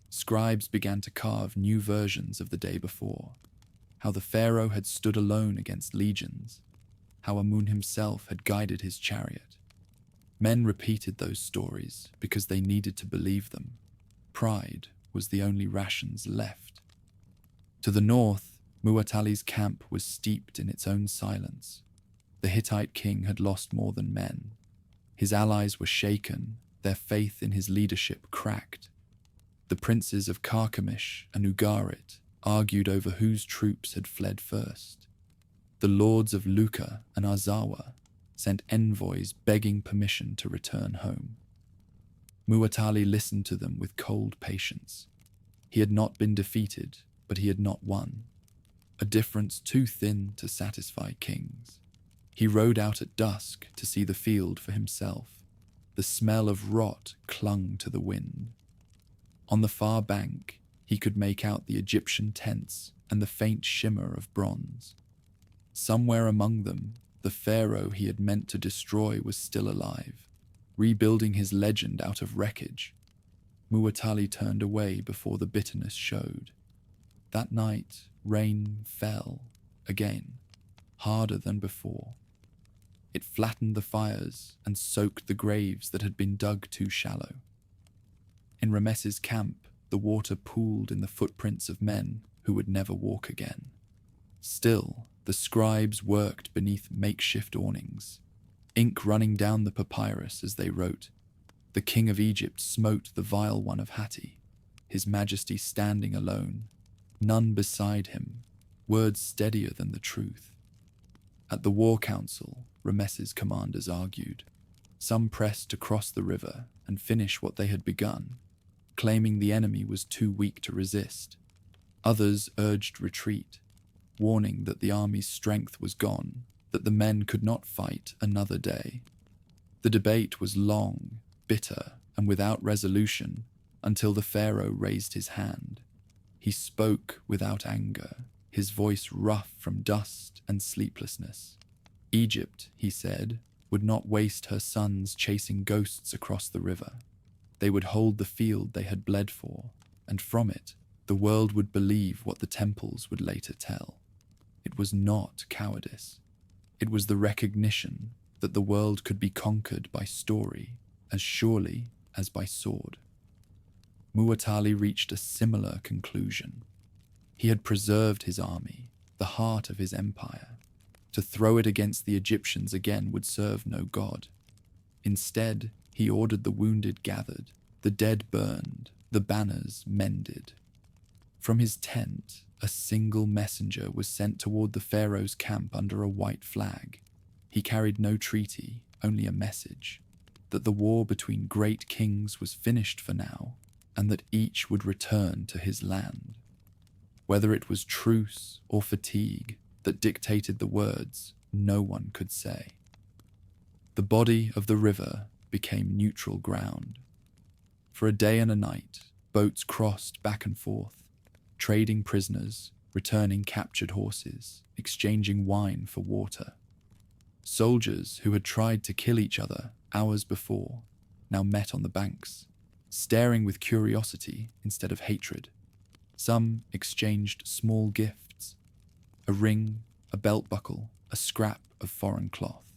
Scribes began to carve new versions of the day before, how the Pharaoh had stood alone against legions, how Amun himself had guided his chariot. Men repeated those stories because they needed to believe them. Pride was the only rations left. To the north, Muwatalli's camp was steeped in its own silence. The Hittite king had lost more than men. His allies were shaken, their faith in his leadership cracked. The princes of Carchemish and Ugarit argued over whose troops had fled first. The lords of Lucca and Arzawa sent envoys begging permission to return home. Muwatalli listened to them with cold patience. He had not been defeated, but he had not won. A difference too thin to satisfy kings. He rode out at dusk to see the field for himself. The smell of rot clung to the wind. On the far bank, he could make out the Egyptian tents and the faint shimmer of bronze. Somewhere among them, the Pharaoh he had meant to destroy was still alive, rebuilding his legend out of wreckage. Muwatalli turned away before the bitterness showed. That night, rain fell, again, harder than before. It flattened the fires and soaked the graves that had been dug too shallow. In Ramesses' camp, the water pooled in the footprints of men who would never walk again. Still, the scribes worked beneath makeshift awnings, ink running down the papyrus as they wrote. The king of Egypt smote the vile one of Hatti, his majesty standing alone, none beside him, words steadier than the truth. At the war council, Ramesses' commanders argued. Some pressed to cross the river and finish what they had begun, claiming the enemy was too weak to resist. Others urged retreat, warning that the army's strength was gone, that the men could not fight another day. The debate was long, bitter, and without resolution until the Pharaoh raised his hand. He spoke without anger, his voice rough from dust and sleeplessness. Egypt, he said, would not waste her sons chasing ghosts across the river. They would hold the field they had bled for, and from it, the world would believe what the temples would later tell. It was not cowardice. It was the recognition that the world could be conquered by story as surely as by sword. Muwatalli reached a similar conclusion. He had preserved his army, the heart of his empire. To throw it against the Egyptians again would serve no god. Instead, he ordered the wounded gathered, the dead burned, the banners mended. From his tent, a single messenger was sent toward the Pharaoh's camp under a white flag. He carried no treaty, only a message, that the war between great kings was finished for now, and that each would return to his land. Whether it was truce or fatigue that dictated the words, no one could say. The body of the river became neutral ground. For a day and a night, boats crossed back and forth, trading prisoners, returning captured horses, exchanging wine for water. Soldiers who had tried to kill each other hours before now met on the banks, staring with curiosity instead of hatred. Some exchanged small gifts, a ring, a belt buckle, a scrap of foreign cloth.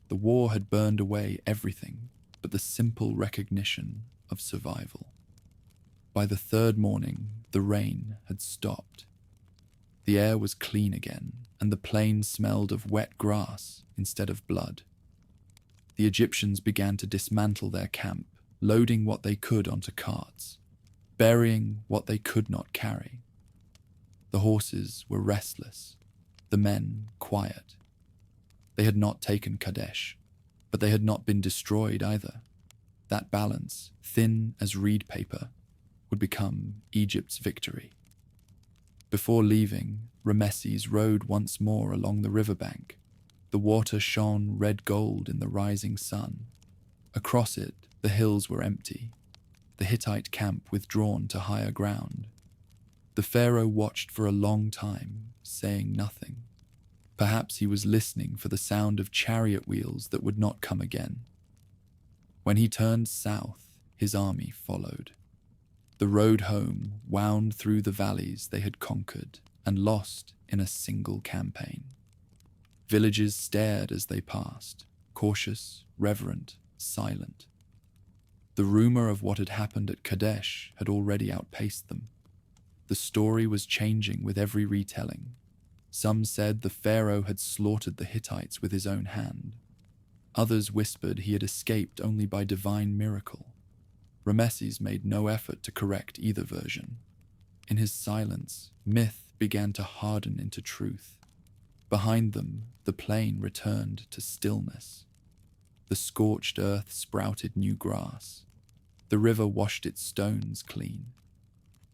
The war had burned away everything but the simple recognition of survival. By the third morning, the rain had stopped. The air was clean again, and the plain smelled of wet grass instead of blood. The Egyptians began to dismantle their camp, loading what they could onto carts, burying what they could not carry. The horses were restless, the men quiet. They had not taken Kadesh, but they had not been destroyed either. That balance, thin as reed paper, would become Egypt's victory. Before leaving, Ramesses rode once more along the riverbank. The water shone red gold in the rising sun. Across it, the hills were empty, the Hittite camp withdrawn to higher ground. The Pharaoh watched for a long time, saying nothing. Perhaps he was listening for the sound of chariot wheels that would not come again. When he turned south, his army followed. The road home wound through the valleys they had conquered and lost in a single campaign. Villages stared as they passed, cautious, reverent, silent. The rumor of what had happened at Kadesh had already outpaced them. The story was changing with every retelling. Some said the Pharaoh had slaughtered the Hittites with his own hand. Others whispered he had escaped only by divine miracle. Ramesses made no effort to correct either version. In his silence, myth began to harden into truth. Behind them, the plain returned to stillness. The scorched earth sprouted new grass. The river washed its stones clean.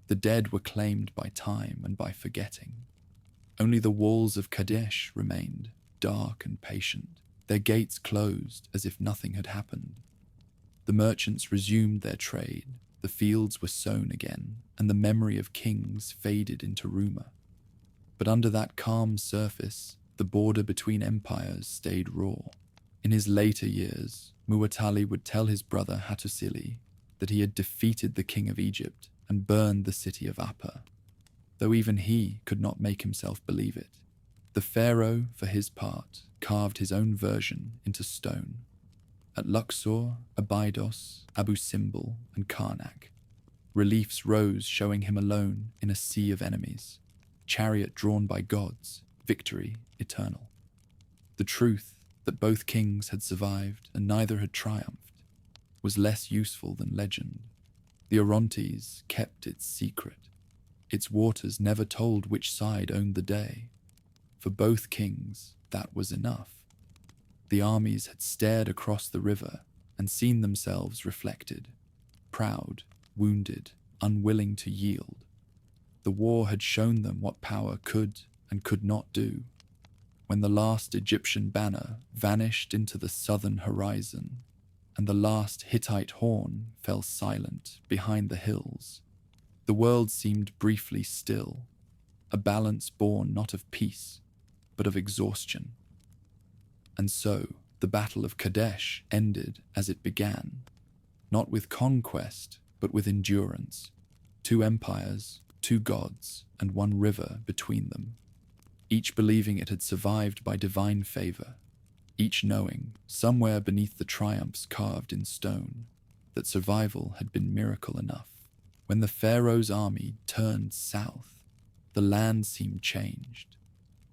The dead were claimed by time and by forgetting. Only the walls of Kadesh remained, dark and patient, their gates closed as if nothing had happened. The merchants resumed their trade, the fields were sown again, and the memory of kings faded into rumor. But under that calm surface, the border between empires stayed raw. In his later years, Muwatalli would tell his brother Hattusili that he had defeated the king of Egypt and burned the city of Appa, though even he could not make himself believe it. The pharaoh, for his part, carved his own version into stone. At Luxor, Abydos, Abu Simbel, and Karnak, reliefs rose showing him alone in a sea of enemies, chariot drawn by gods, victory eternal. The truth that both kings had survived and neither had triumphed was less useful than legend. The Orontes kept its secret. Its waters never told which side owned the day. For both kings, that was enough. The armies had stared across the river and seen themselves reflected, proud, wounded, unwilling to yield. The war had shown them what power could and could not do. When the last Egyptian banner vanished into the southern horizon, and the last Hittite horn fell silent behind the hills, the world seemed briefly still, a balance born not of peace, but of exhaustion. And so, the Battle of Kadesh ended as it began, not with conquest, but with endurance. 2 empires, 2 gods, and 1 river between them, each believing it had survived by divine favor, each knowing, somewhere beneath the triumphs carved in stone, that survival had been miracle enough. When the Pharaoh's army turned south, the land seemed changed.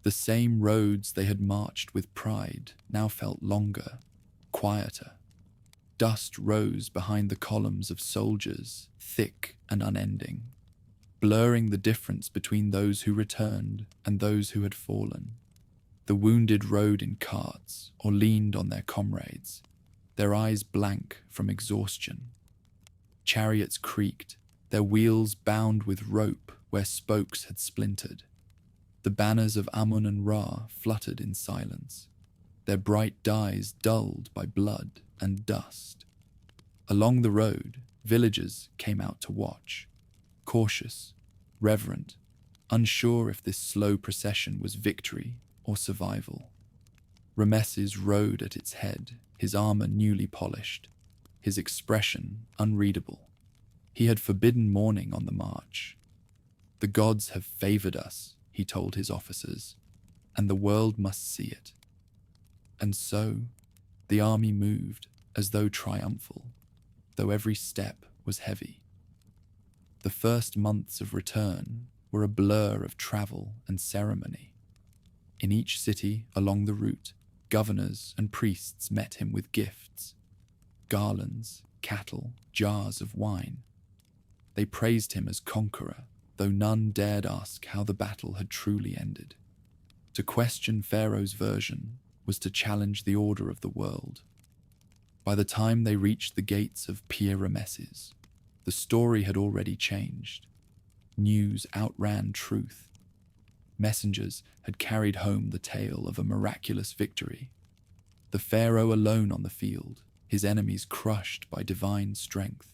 The same roads they had marched with pride now felt longer, quieter. Dust rose behind the columns of soldiers, thick and unending, blurring the difference between those who returned and those who had fallen. The wounded rode in carts or leaned on their comrades, their eyes blank from exhaustion. Chariots creaked, their wheels bound with rope where spokes had splintered. The banners of Amun and Ra fluttered in silence, their bright dyes dulled by blood and dust. Along the road, villagers came out to watch, cautious, reverent, unsure if this slow procession was victory or survival. Ramesses rode at its head, his armor newly polished, his expression unreadable. He had forbidden mourning on the march. "The gods have favored us," he told his officers, "and the world must see it." And so, the army moved as though triumphal, though every step was heavy. The first months of return were a blur of travel and ceremony. In each city along the route, governors and priests met him with gifts, garlands, cattle, jars of wine. They praised him as conqueror, though none dared ask how the battle had truly ended. To question Pharaoh's version was to challenge the order of the world. By the time they reached the gates of Ramesses, the story had already changed. News outran truth. Messengers had carried home the tale of a miraculous victory. The Pharaoh alone on the field, his enemies crushed by divine strength.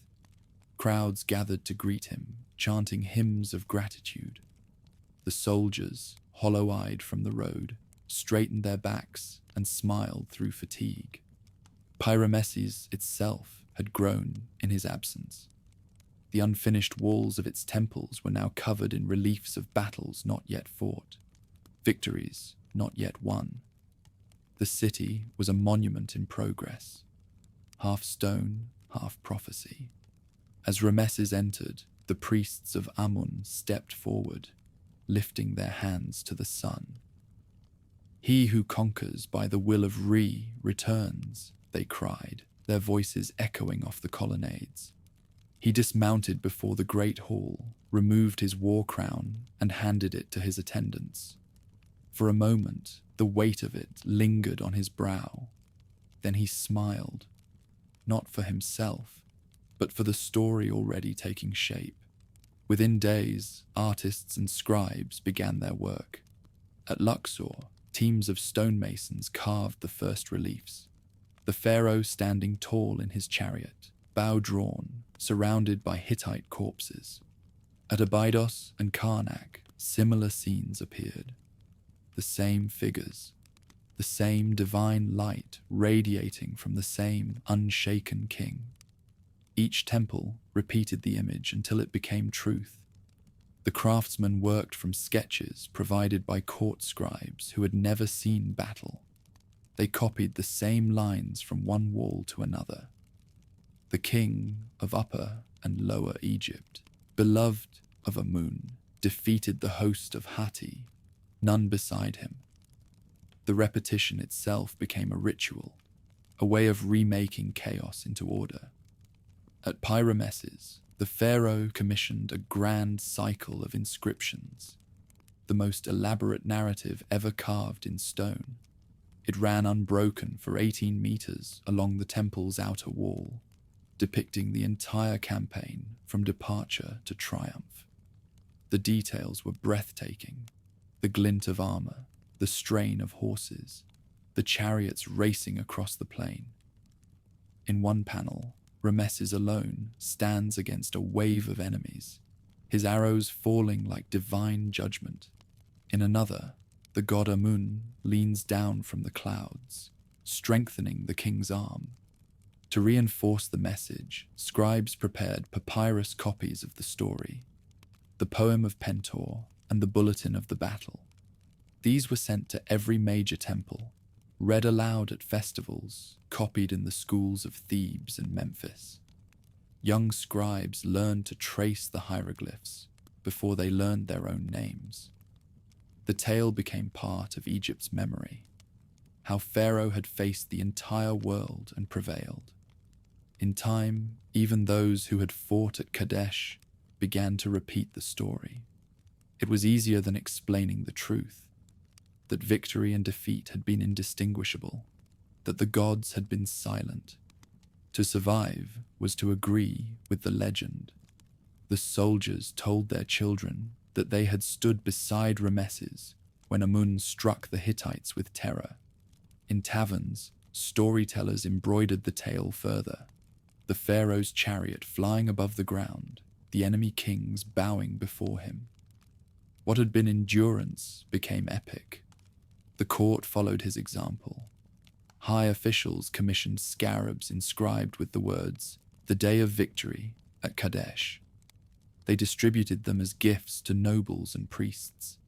Crowds gathered to greet him, chanting hymns of gratitude. The soldiers, hollow-eyed from the road, straightened their backs and smiled through fatigue. Ramesses itself had grown in his absence. The unfinished walls of its temples were now covered in reliefs of battles not yet fought, victories not yet won. The city was a monument in progress, half stone, half prophecy. As Ramesses entered, the priests of Amun stepped forward, lifting their hands to the sun. "He who conquers by the will of Re returns," they cried, their voices echoing off the colonnades. He dismounted before the great hall, removed his war crown, and handed it to his attendants. For a moment, the weight of it lingered on his brow. Then he smiled, not for himself, but for the story already taking shape. Within days, artists and scribes began their work. At Luxor, teams of stonemasons carved the first reliefs. The pharaoh standing tall in his chariot, bow drawn, surrounded by Hittite corpses. At Abydos and Karnak, similar scenes appeared. The same figures, the same divine light radiating from the same unshaken king. Each temple repeated the image until it became truth. The craftsmen worked from sketches provided by court scribes who had never seen battle. They copied the same lines from one wall to another. The king of Upper and Lower Egypt, beloved of Amun, defeated the host of Hatti, none beside him. The repetition itself became a ritual, a way of remaking chaos into order. At Ramesses, the pharaoh commissioned a grand cycle of inscriptions, the most elaborate narrative ever carved in stone. It ran unbroken for 18 meters along the temple's outer wall, depicting the entire campaign from departure to triumph. The details were breathtaking: the glint of armor, the strain of horses, the chariots racing across the plain. In one panel, Ramesses alone stands against a wave of enemies, his arrows falling like divine judgment. In another, the god Amun leans down from the clouds, strengthening the king's arm. To reinforce the message, scribes prepared papyrus copies of the story, the poem of Pentor and the bulletin of the battle. These were sent to every major temple, read aloud at festivals, copied in the schools of Thebes and Memphis. Young scribes learned to trace the hieroglyphs before they learned their own names. The tale became part of Egypt's memory, how Pharaoh had faced the entire world and prevailed. In time, even those who had fought at Kadesh began to repeat the story. It was easier than explaining the truth, that victory and defeat had been indistinguishable, that the gods had been silent. To survive was to agree with the legend. The soldiers told their children that they had stood beside Ramesses when Amun struck the Hittites with terror. In taverns, storytellers embroidered the tale further: the pharaoh's chariot flying above the ground, the enemy kings bowing before him. What had been endurance became epic. The court followed his example. High officials commissioned scarabs inscribed with the words, "The Day of Victory at Kadesh." They distributed them as gifts to nobles and priests.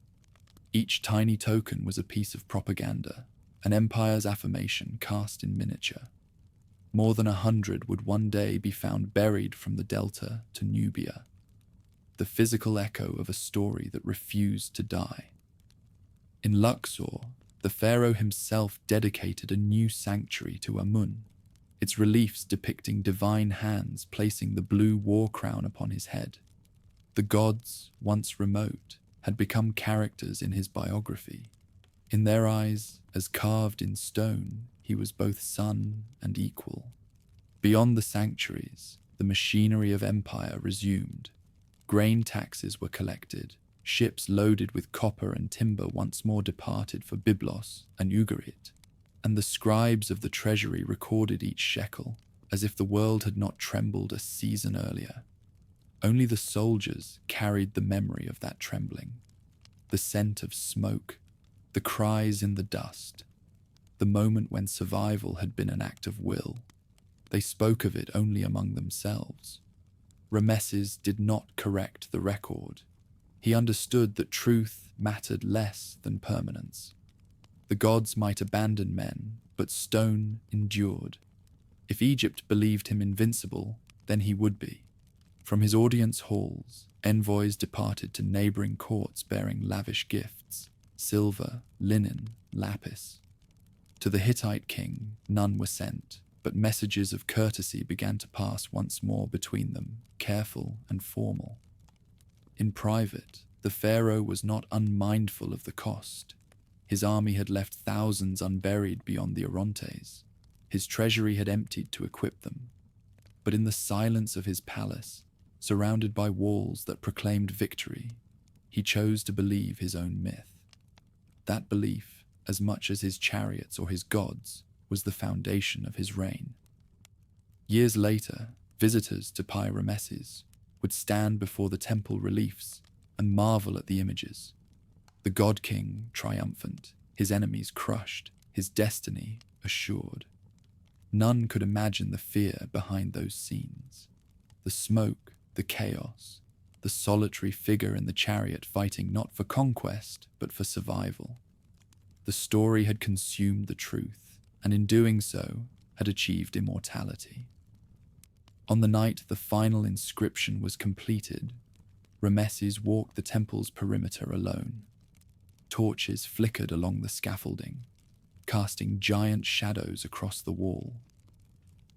Each tiny token was a piece of propaganda, an empire's affirmation cast in miniature. More than 100 would one day be found buried from the Delta to Nubia, the physical echo of a story that refused to die. In Luxor, the pharaoh himself dedicated a new sanctuary to Amun, its reliefs depicting divine hands placing the blue war crown upon his head. The gods, once remote, had become characters in his biography. In their eyes, as carved in stone, he was both son and equal. Beyond the sanctuaries, the machinery of empire resumed. Grain taxes were collected, ships loaded with copper and timber once more departed for Byblos and Ugarit, and the scribes of the treasury recorded each shekel, as if the world had not trembled a season earlier. Only the soldiers carried the memory of that trembling, the scent of smoke, the cries in the dust, the moment when survival had been an act of will. They spoke of it only among themselves. Ramesses did not correct the record. He understood that truth mattered less than permanence. The gods might abandon men, but stone endured. If Egypt believed him invincible, then he would be. From his audience halls, envoys departed to neighboring courts bearing lavish gifts: silver, linen, lapis. To the Hittite king, none were sent, but messages of courtesy began to pass once more between them, careful and formal. In private, the pharaoh was not unmindful of the cost. His army had left thousands unburied beyond the Orontes. His treasury had emptied to equip them. But in the silence of his palace, surrounded by walls that proclaimed victory, he chose to believe his own myth. That belief, as much as his chariots or his gods, was the foundation of his reign. Years later, visitors to Ramesses would stand before the temple reliefs and marvel at the images. The god-king triumphant, his enemies crushed, his destiny assured. None could imagine the fear behind those scenes. The smoke, the chaos, the solitary figure in the chariot fighting not for conquest, but for survival. The story had consumed the truth, and in doing so, had achieved immortality. On the night the final inscription was completed, Ramesses walked the temple's perimeter alone. Torches flickered along the scaffolding, casting giant shadows across the wall.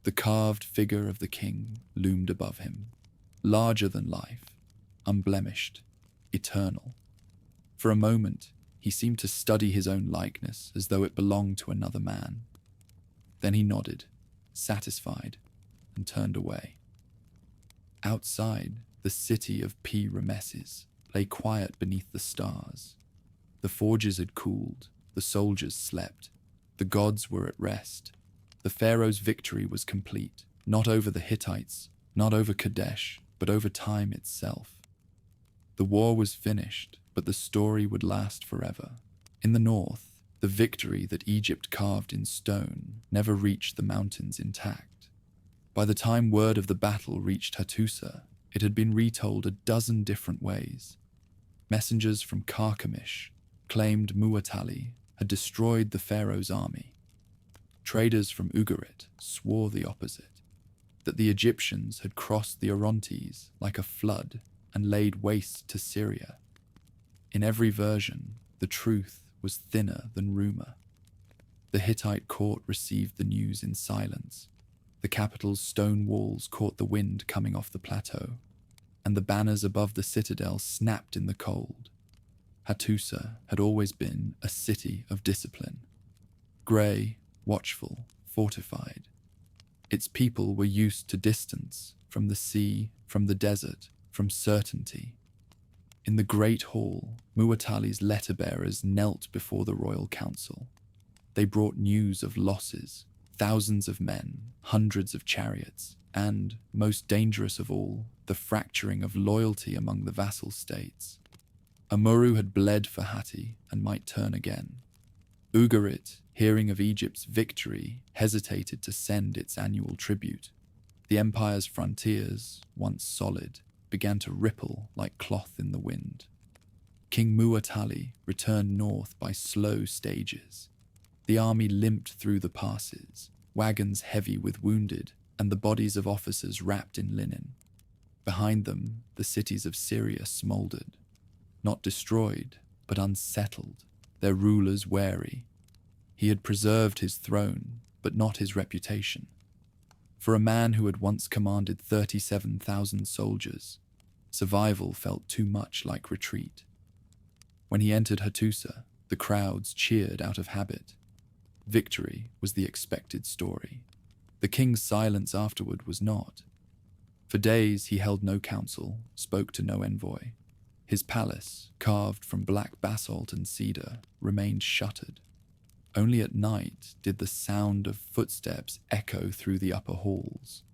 The carved figure of the king loomed above him, larger than life, unblemished, eternal. For a moment, He seemed to study his own likeness as though it belonged to another man. Then he nodded, satisfied, and turned away. Outside, the city of Ramesses lay quiet beneath the stars. The forges had cooled, the soldiers slept, the gods were at rest. The Pharaoh's victory was complete, not over the Hittites, not over Kadesh, but over time itself. The war was finished, but the story would last forever. In the north, the victory that Egypt carved in stone never reached the mountains intact. By the time word of the battle reached Hattusa, it had been retold a dozen different ways. Messengers from Carchemish claimed Muwatalli had destroyed the Pharaoh's army. Traders from Ugarit swore the opposite, that the Egyptians had crossed the Orontes like a flood and laid waste to Syria. In every version, the truth was thinner than rumor. The Hittite court received the news in silence. The capital's stone walls caught the wind coming off the plateau, and the banners above the citadel snapped in the cold. Hattusa had always been a city of discipline. Grey, watchful, fortified. Its people were used to distance, from the sea, from the desert, from certainty. In the great hall, Muwatalli's letter-bearers knelt before the royal council. They brought news of losses, thousands of men, hundreds of chariots, and, most dangerous of all, the fracturing of loyalty among the vassal states. Amurru had bled for Hatti and might turn again. Ugarit, hearing of Egypt's victory, hesitated to send its annual tribute. The empire's frontiers, once solid, began to ripple like cloth in the wind. King Muwatalli returned north by slow stages. The army limped through the passes, wagons heavy with wounded, and the bodies of officers wrapped in linen. Behind them, the cities of Syria smoldered, not destroyed, but unsettled, their rulers wary. He had preserved his throne, but not his reputation. For a man who had once commanded 37,000 soldiers, survival felt too much like retreat. When he entered Hattusa, the crowds cheered out of habit. Victory was the expected story. The king's silence afterward was not. For days he held no council, spoke to no envoy. His palace, carved from black basalt and cedar, remained shuttered. Only at night did the sound of footsteps echo through the upper halls.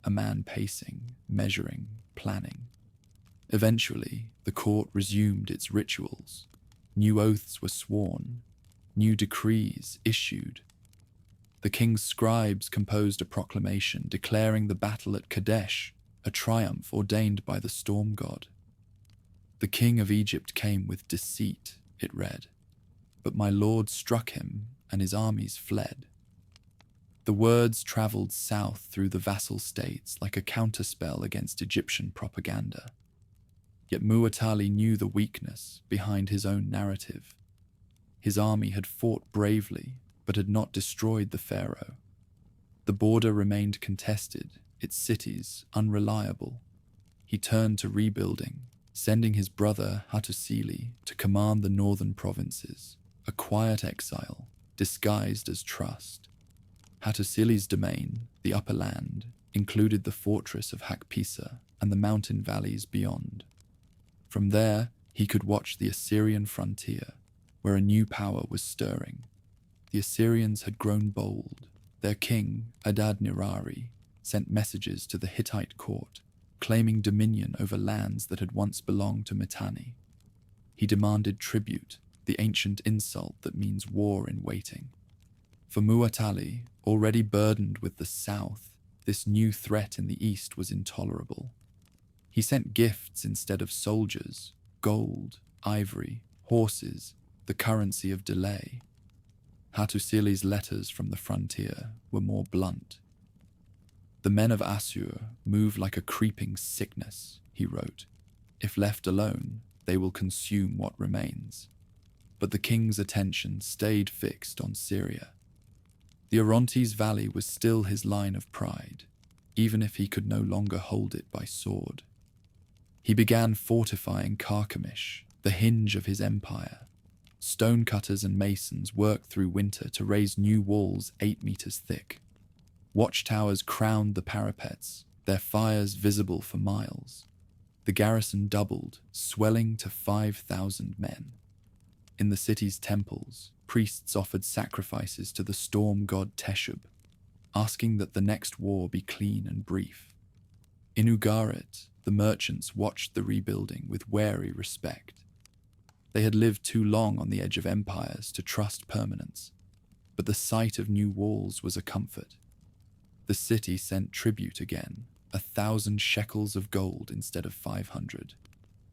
A man pacing, measuring, planning. Eventually, the court resumed its rituals. New oaths were sworn. New decrees issued. The king's scribes composed a proclamation declaring the battle at Kadesh a triumph ordained by the storm god. The king of Egypt came with deceit, it read, but my lord struck him and his armies fled. The words traveled south through the vassal states like a counterspell against Egyptian propaganda. Yet Muwatalli knew the weakness behind his own narrative. His army had fought bravely, but had not destroyed the pharaoh. The border remained contested, its cities unreliable. He turned to rebuilding, sending his brother Hattusili to command the northern provinces, a quiet exile disguised as trust. Hattusili's domain, the upper land, included the fortress of Hakpisa and the mountain valleys beyond. From there, he could watch the Assyrian frontier, where a new power was stirring. The Assyrians had grown bold. Their king, Adad-nirari, sent messages to the Hittite court, claiming dominion over lands that had once belonged to Mitanni. He demanded tribute, the ancient insult that means war in waiting. For Muwatalli, already burdened with the south, this new threat in the east was intolerable. He sent gifts instead of soldiers, gold, ivory, horses, the currency of delay. Hattusili's letters from the frontier were more blunt. The men of Assur move like a creeping sickness, he wrote. If left alone, they will consume what remains. But the king's attention stayed fixed on Syria. The Orontes Valley was still his line of pride, even if he could no longer hold it by sword. He began fortifying Carchemish, the hinge of his empire. Stonecutters and masons worked through winter to raise new walls 8 meters thick. Watchtowers crowned the parapets, their fires visible for miles. The garrison doubled, swelling to 5,000 men. In the city's temples, priests offered sacrifices to the storm god Teshub, asking that the next war be clean and brief. In Ugarit, the merchants watched the rebuilding with wary respect. They had lived too long on the edge of empires to trust permanence, but the sight of new walls was a comfort. The city sent tribute again, 1,000 shekels of gold instead of 500,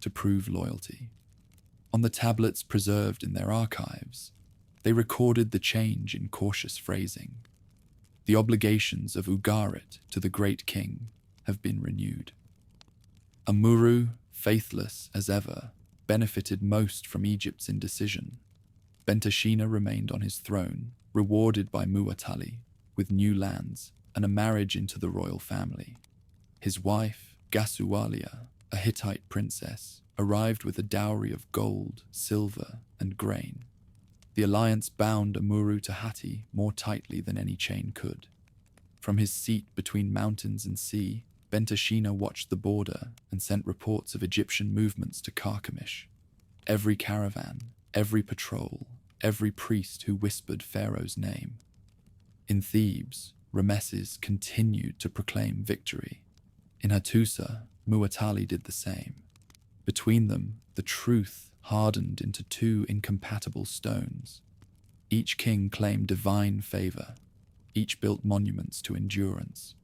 to prove loyalty. On the tablets preserved in their archives, they recorded the change in cautious phrasing. The obligations of Ugarit to the great king have been renewed. Amurru, faithless as ever, benefited most from Egypt's indecision. Bentashina remained on his throne, rewarded by Muwatalli, with new lands and a marriage into the royal family. His wife, Gasualia, a Hittite princess, arrived with a dowry of gold, silver, and grain. The alliance bound Amurru to Hatti more tightly than any chain could. From his seat between mountains and sea, Bentashina watched the border and sent reports of Egyptian movements to Carchemish. Every caravan, every patrol, every priest who whispered Pharaoh's name. In Thebes, Ramesses continued to proclaim victory. In Hattusa, Muwatalli did the same. Between them, the truth hardened into 2 incompatible stones. Each king claimed divine favor. Each built monuments to endurance.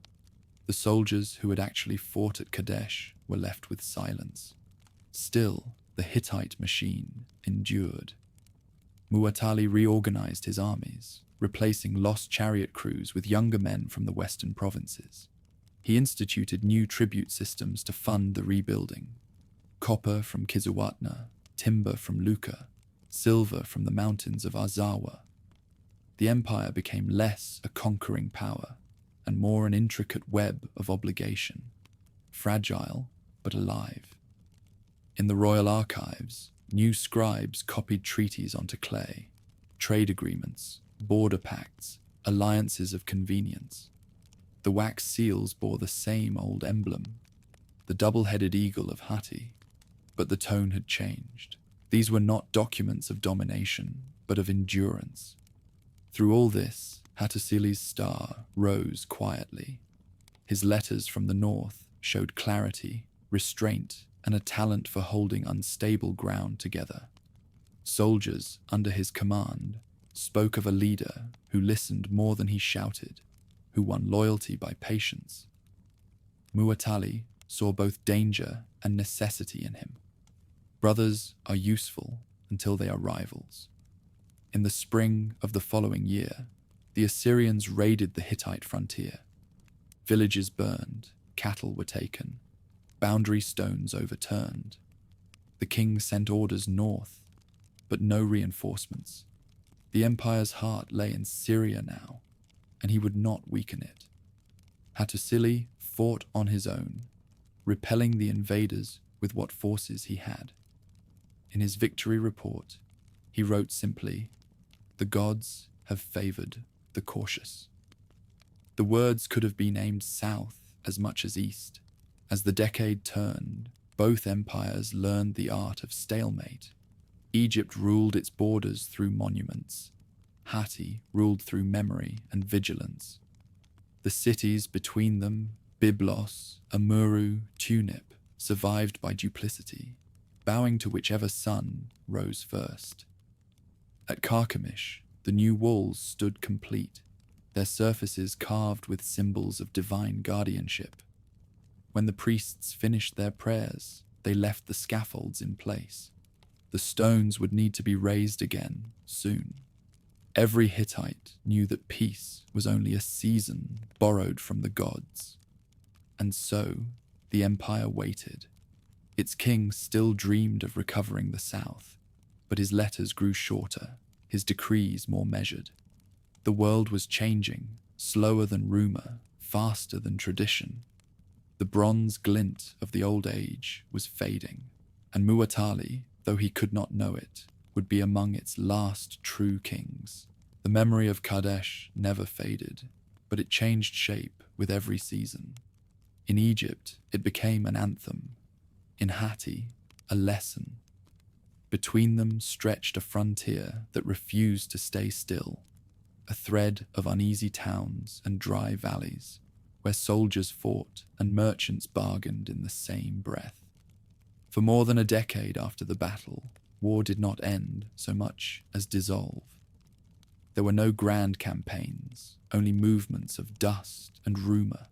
The soldiers who had actually fought at Kadesh were left with silence. Still, the Hittite machine endured. Muwatalli reorganized his armies, replacing lost chariot crews with younger men from the western provinces. He instituted new tribute systems to fund the rebuilding. Copper from Kizzuwatna, timber from Lucca, silver from the mountains of Arzawa. The empire became less a conquering power and more an intricate web of obligation, fragile but alive. In the royal archives, new scribes copied treaties onto clay, trade agreements, border pacts, alliances of convenience. The wax seals bore the same old emblem, the double-headed eagle of Hatti, but the tone had changed. These were not documents of domination, but of endurance. Through all this, Hattusili's star rose quietly. His letters from the north showed clarity, restraint, and a talent for holding unstable ground together. Soldiers under his command spoke of a leader who listened more than he shouted, who won loyalty by patience. Muwatalli saw both danger and necessity in him. Brothers are useful until they are rivals. In the spring of the following year, the Assyrians raided the Hittite frontier. Villages burned, cattle were taken, boundary stones overturned. The king sent orders north, but no reinforcements. The empire's heart lay in Syria now, and he would not weaken it. Hattusili fought on his own, repelling the invaders with what forces he had. In his victory report, he wrote simply, "The gods have favored the cautious." The words could have been aimed south as much as east. As the decade turned, both empires learned the art of stalemate. Egypt ruled its borders through monuments. Hatti ruled through memory and vigilance. The cities between them, Byblos, Amurru, Tunip, survived by duplicity, bowing to whichever sun rose first. At Carchemish, the new walls stood complete, their surfaces carved with symbols of divine guardianship. When the priests finished their prayers, they left the scaffolds in place. The stones would need to be raised again soon. Every Hittite knew that peace was only a season borrowed from the gods. And so, the empire waited. Its king still dreamed of recovering the south, but his letters grew shorter, his decrees more measured. The world was changing, slower than rumor, faster than tradition. The bronze glint of the old age was fading, and Muwatalli, though he could not know it, would be among its last true kings. The memory of Kadesh never faded, but it changed shape with every season. In Egypt, it became an anthem. In Hatti, a lesson. Between them stretched a frontier that refused to stay still, a thread of uneasy towns and dry valleys, where soldiers fought and merchants bargained in the same breath. For more than a decade after the battle, war did not end so much as dissolve. There were no grand campaigns, only movements of dust and rumor.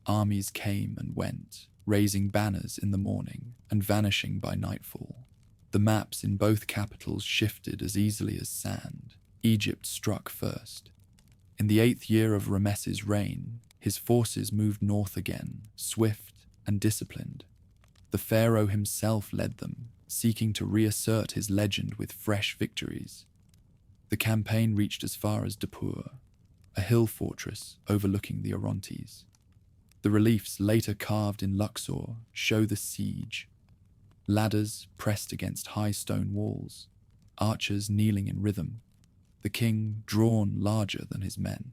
Armies came and went, raising banners in the morning and vanishing by nightfall. The maps in both capitals shifted as easily as sand. Egypt struck first. In the 8th year of Ramesses' reign, his forces moved north again, swift and disciplined. The pharaoh himself led them, seeking to reassert his legend with fresh victories. The campaign reached as far as Dapur, a hill fortress overlooking the Orontes. The reliefs later carved in Luxor show the siege. Ladders pressed against high stone walls, archers kneeling in rhythm, the king drawn larger than his men.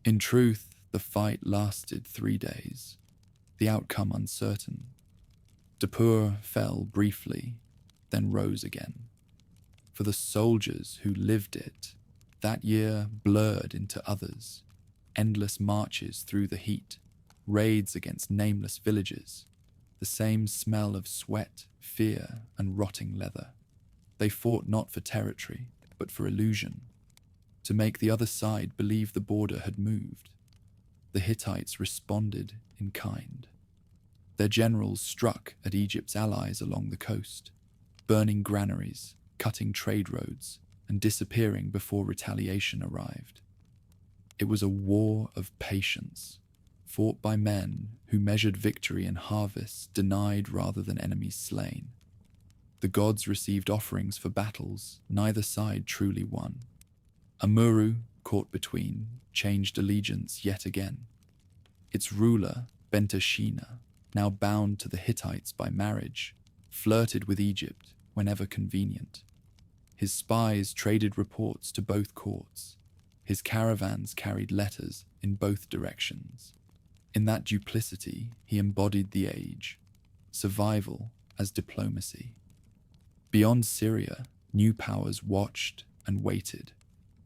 In truth, the fight lasted 3 days, the outcome uncertain. Dapur fell briefly, then rose again. For the soldiers who lived it, that year blurred into others, endless marches through the heat, raids against nameless villages, the same smell of sweat, fear, and rotting leather. They fought not for territory, but for illusion, to make the other side believe the border had moved. The Hittites responded in kind. Their generals struck at Egypt's allies along the coast, burning granaries, cutting trade roads, and disappearing before retaliation arrived. It was a war of patience, fought by men who measured victory in harvests denied rather than enemies slain. The gods received offerings for battles neither side truly won. Amuru, caught between, changed allegiance yet again. Its ruler, Bentashina, now bound to the Hittites by marriage, flirted with Egypt whenever convenient. His spies traded reports to both courts. His caravans carried letters in both directions. In that duplicity, he embodied the age, survival as diplomacy. Beyond Syria, new powers watched and waited.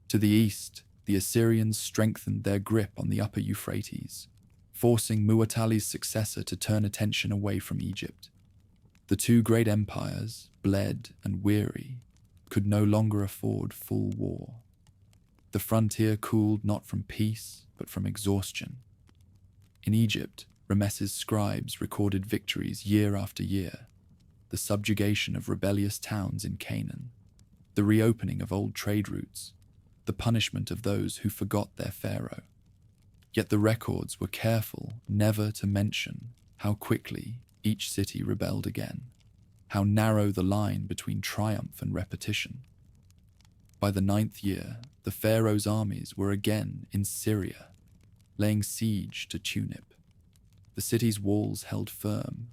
To the east, the Assyrians strengthened their grip on the upper Euphrates, forcing Muwatalli's successor to turn attention away from Egypt. The two great empires, bled and weary, could no longer afford full war. The frontier cooled not from peace, but from exhaustion. In Egypt, Ramesses' scribes recorded victories year after year, the subjugation of rebellious towns in Canaan, the reopening of old trade routes, the punishment of those who forgot their pharaoh. Yet the records were careful never to mention how quickly each city rebelled again, how narrow the line between triumph and repetition. By the 9th year, the pharaoh's armies were again in Syria, laying siege to Tunip. The city's walls held firm,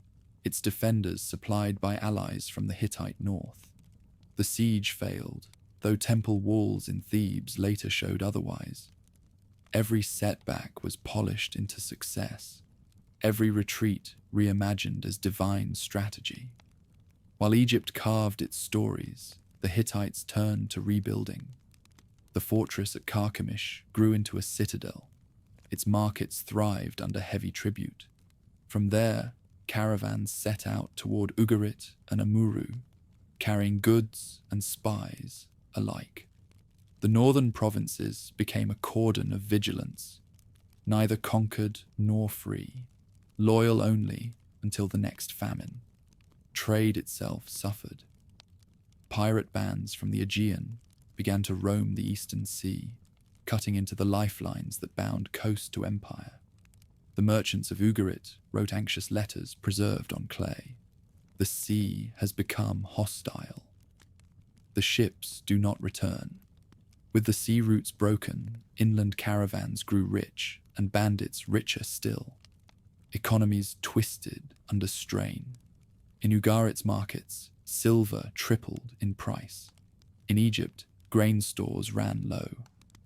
its defenders supplied by allies from the Hittite north. The siege failed, though temple walls in Thebes later showed otherwise. Every setback was polished into success, every retreat reimagined as divine strategy. While Egypt carved its stories, the Hittites turned to rebuilding. The fortress at Carchemish grew into a citadel. Its markets thrived under heavy tribute. From there, caravans set out toward Ugarit and Amuru, carrying goods and spies alike. The northern provinces became a cordon of vigilance, neither conquered nor free, loyal only until the next famine. Trade itself suffered. Pirate bands from the Aegean began to roam the eastern sea, cutting into the lifelines that bound coast to empire. The merchants of Ugarit wrote anxious letters preserved on clay. The sea has become hostile. The ships do not return. With the sea routes broken, inland caravans grew rich and bandits richer still. Economies twisted under strain. In Ugarit's markets, silver tripled in price. In Egypt, grain stores ran low,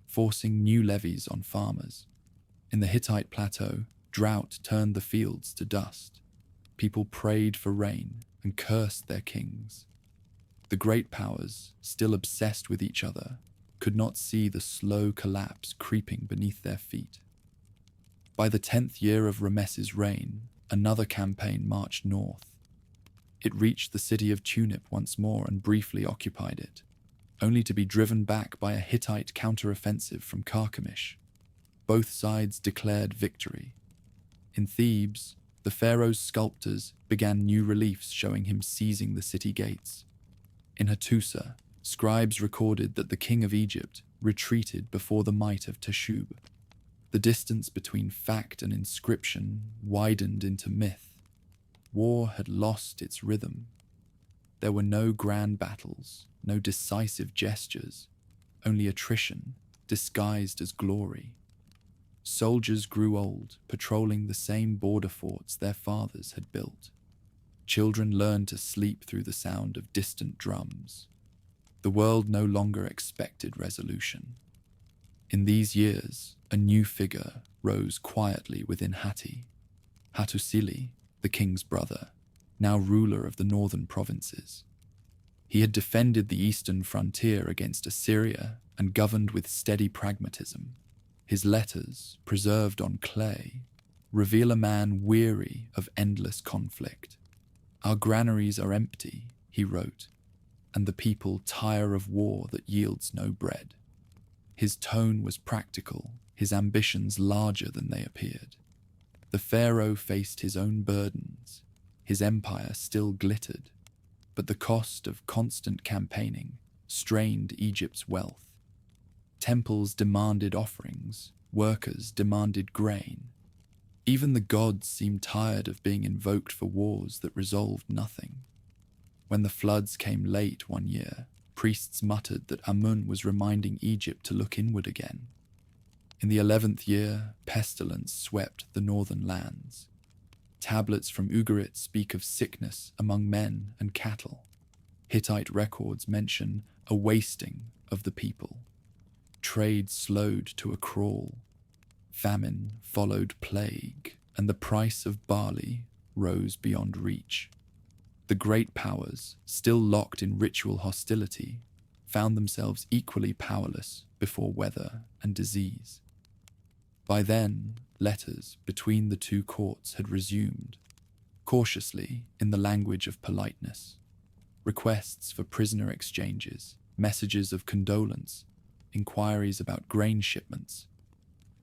forcing new levies on farmers. In the Hittite plateau, drought turned the fields to dust. People prayed for rain and cursed their kings. The great powers, still obsessed with each other, could not see the slow collapse creeping beneath their feet. By the 10th year of Ramesses' reign, another campaign marched north. It reached the city of Tunip once more and briefly occupied it, only to be driven back by a Hittite counteroffensive from Carchemish. Both sides declared victory. In Thebes, the pharaoh's sculptors began new reliefs showing him seizing the city gates. In Hattusa, scribes recorded that the king of Egypt retreated before the might of Teshub. The distance between fact and inscription widened into myth. War had lost its rhythm. There were no grand battles, no decisive gestures, only attrition disguised as glory. Soldiers grew old, patrolling the same border forts their fathers had built. Children learned to sleep through the sound of distant drums. The world no longer expected resolution. In these years, a new figure rose quietly within Hatti. Hattusili, the king's brother, now ruler of the northern provinces. He had defended the eastern frontier against Assyria and governed with steady pragmatism. His letters, preserved on clay, reveal a man weary of endless conflict. "Our granaries are empty," he wrote, "and the people tire of war that yields no bread." His tone was practical, his ambitions larger than they appeared. The pharaoh faced his own burdens. His empire still glittered, but the cost of constant campaigning strained Egypt's wealth. Temples demanded offerings, workers demanded grain. Even the gods seemed tired of being invoked for wars that resolved nothing. When the floods came late one year, priests muttered that Amun was reminding Egypt to look inward again. In the 11th year, pestilence swept the northern lands. Tablets from Ugarit speak of sickness among men and cattle. Hittite records mention a wasting of the people. Trade slowed to a crawl. Famine followed plague, and the price of barley rose beyond reach. The great powers, still locked in ritual hostility, found themselves equally powerless before weather and disease. By then, letters between the two courts had resumed, cautiously in the language of politeness. Requests for prisoner exchanges, messages of condolence, inquiries about grain shipments.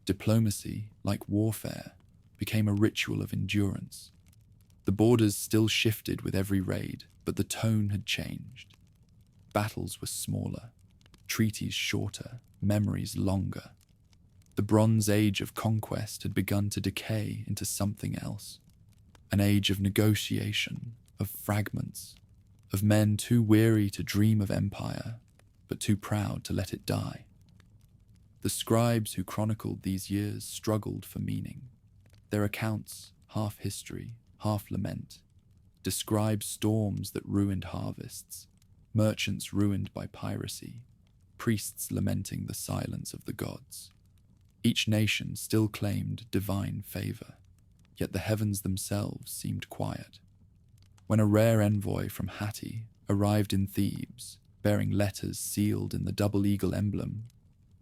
Diplomacy, like warfare, became a ritual of endurance. The borders still shifted with every raid, but the tone had changed. Battles were smaller, treaties shorter, memories longer. The Bronze Age of conquest had begun to decay into something else. An age of negotiation, of fragments, of men too weary to dream of empire, but too proud to let it die. The scribes who chronicled these years struggled for meaning. Their accounts, half history, half lament, describe storms that ruined harvests, merchants ruined by piracy, priests lamenting the silence of the gods. Each nation still claimed divine favor, yet the heavens themselves seemed quiet. When a rare envoy from Hatti arrived in Thebes, bearing letters sealed in the double eagle emblem,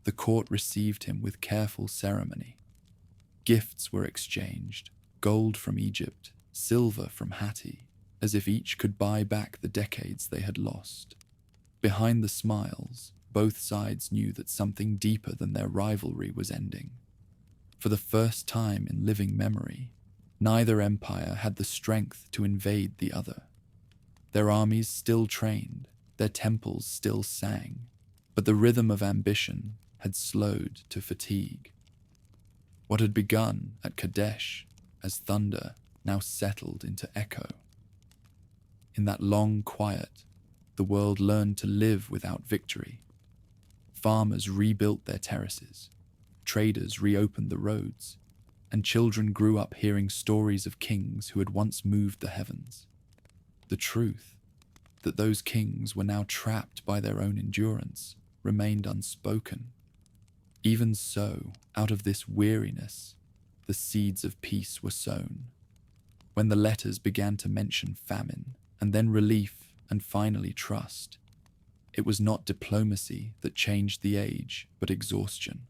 the court received him with careful ceremony. Gifts were exchanged, gold from Egypt, silver from Hatti, as if each could buy back the decades they had lost. Behind the smiles, both sides knew that something deeper than their rivalry was ending. For the first time in living memory, neither empire had the strength to invade the other. Their armies still trained, their temples still sang, but the rhythm of ambition had slowed to fatigue. What had begun at Kadesh as thunder now settled into echo. In that long quiet, the world learned to live without victory. Farmers rebuilt their terraces, traders reopened the roads, and children grew up hearing stories of kings who had once moved the heavens. The truth, that those kings were now trapped by their own endurance remained unspoken. Even so, out of this weariness, the seeds of peace were sown. When the letters began to mention famine, and then relief, and finally trust, it was not diplomacy that changed the age, but exhaustion.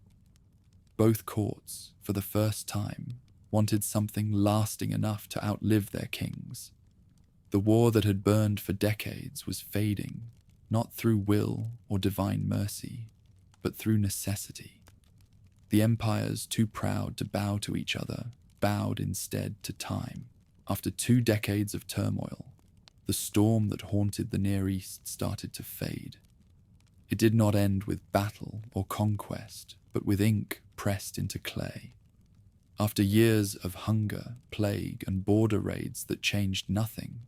Both courts, for the first time, wanted something lasting enough to outlive their kings. The war that had burned for decades was fading, not through will or divine mercy, but through necessity. The empires too proud to bow to each other bowed instead to time. After 2 decades of turmoil, the storm that haunted the Near East started to fade. It did not end with battle or conquest, but with ink pressed into clay. After years of hunger, plague, and border raids that changed nothing,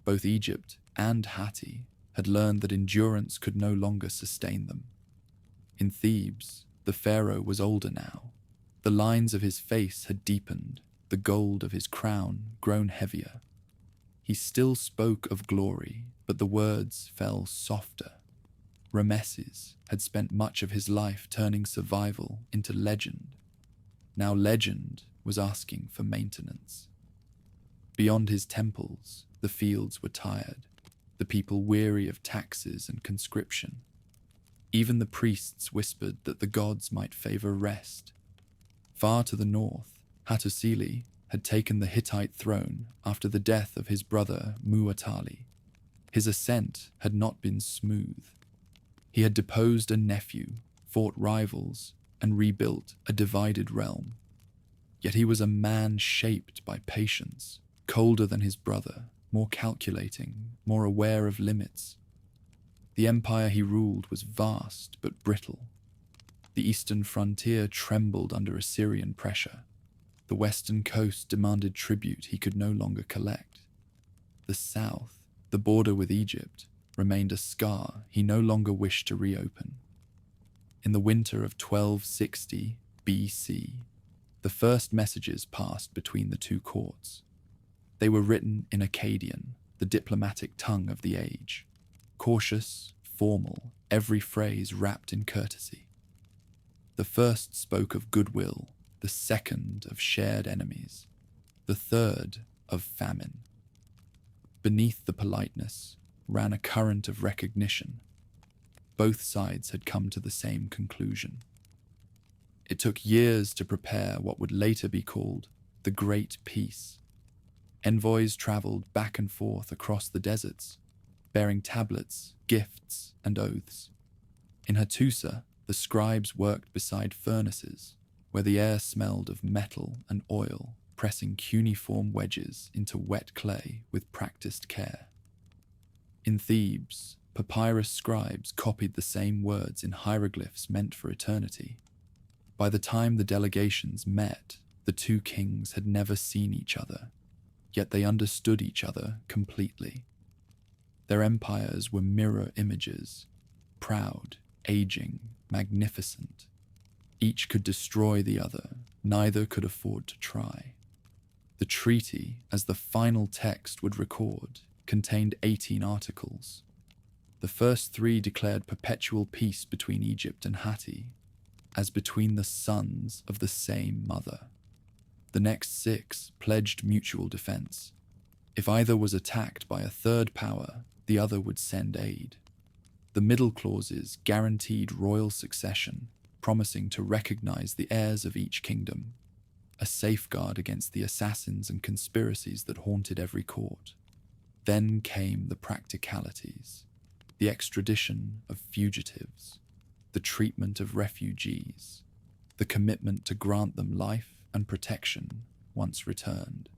both Egypt and Hatti had learned that endurance could no longer sustain them. In Thebes, the pharaoh was older now. The lines of his face had deepened, the gold of his crown grown heavier. He still spoke of glory, but the words fell softer. Ramesses had spent much of his life turning survival into legend. Now legend was asking for maintenance. Beyond his temples, the fields were tired, the people weary of taxes and conscription. Even the priests whispered that the gods might favor rest. Far to the north, Hattusili had taken the Hittite throne after the death of his brother Muwatalli. His ascent had not been smooth. He had deposed a nephew, fought rivals, and rebuilt a divided realm. Yet he was a man shaped by patience, colder than his brother, more calculating, more aware of limits. The empire he ruled was vast but brittle. The eastern frontier trembled under Assyrian pressure. The western coast demanded tribute he could no longer collect. The south, the border with Egypt, remained a scar he no longer wished to reopen. In the winter of 1260 BC, the first messages passed between the two courts. They were written in Akkadian, the diplomatic tongue of the age. Cautious, formal, every phrase wrapped in courtesy. The first spoke of goodwill, the second of shared enemies, the third of famine. Beneath the politeness ran a current of recognition. Both sides had come to the same conclusion. It took years to prepare what would later be called the Great Peace. Envoys traveled back and forth across the deserts, bearing tablets, gifts, and oaths. In Hattusa, the scribes worked beside furnaces, where the air smelled of metal and oil, pressing cuneiform wedges into wet clay with practiced care. In Thebes, papyrus scribes copied the same words in hieroglyphs meant for eternity. By the time the delegations met, the two kings had never seen each other, yet they understood each other completely. Their empires were mirror images, proud, aging, magnificent. Each could destroy the other, neither could afford to try. The treaty, as the final text would record, contained 18 articles. The first 3 declared perpetual peace between Egypt and Hatti, as between the sons of the same mother. The next 6 pledged mutual defense. If either was attacked by a third power, the other would send aid. The middle clauses guaranteed royal succession, promising to recognize the heirs of each kingdom, a safeguard against the assassins and conspiracies that haunted every court. Then came the practicalities, the extradition of fugitives, the treatment of refugees, the commitment to grant them life and protection once returned.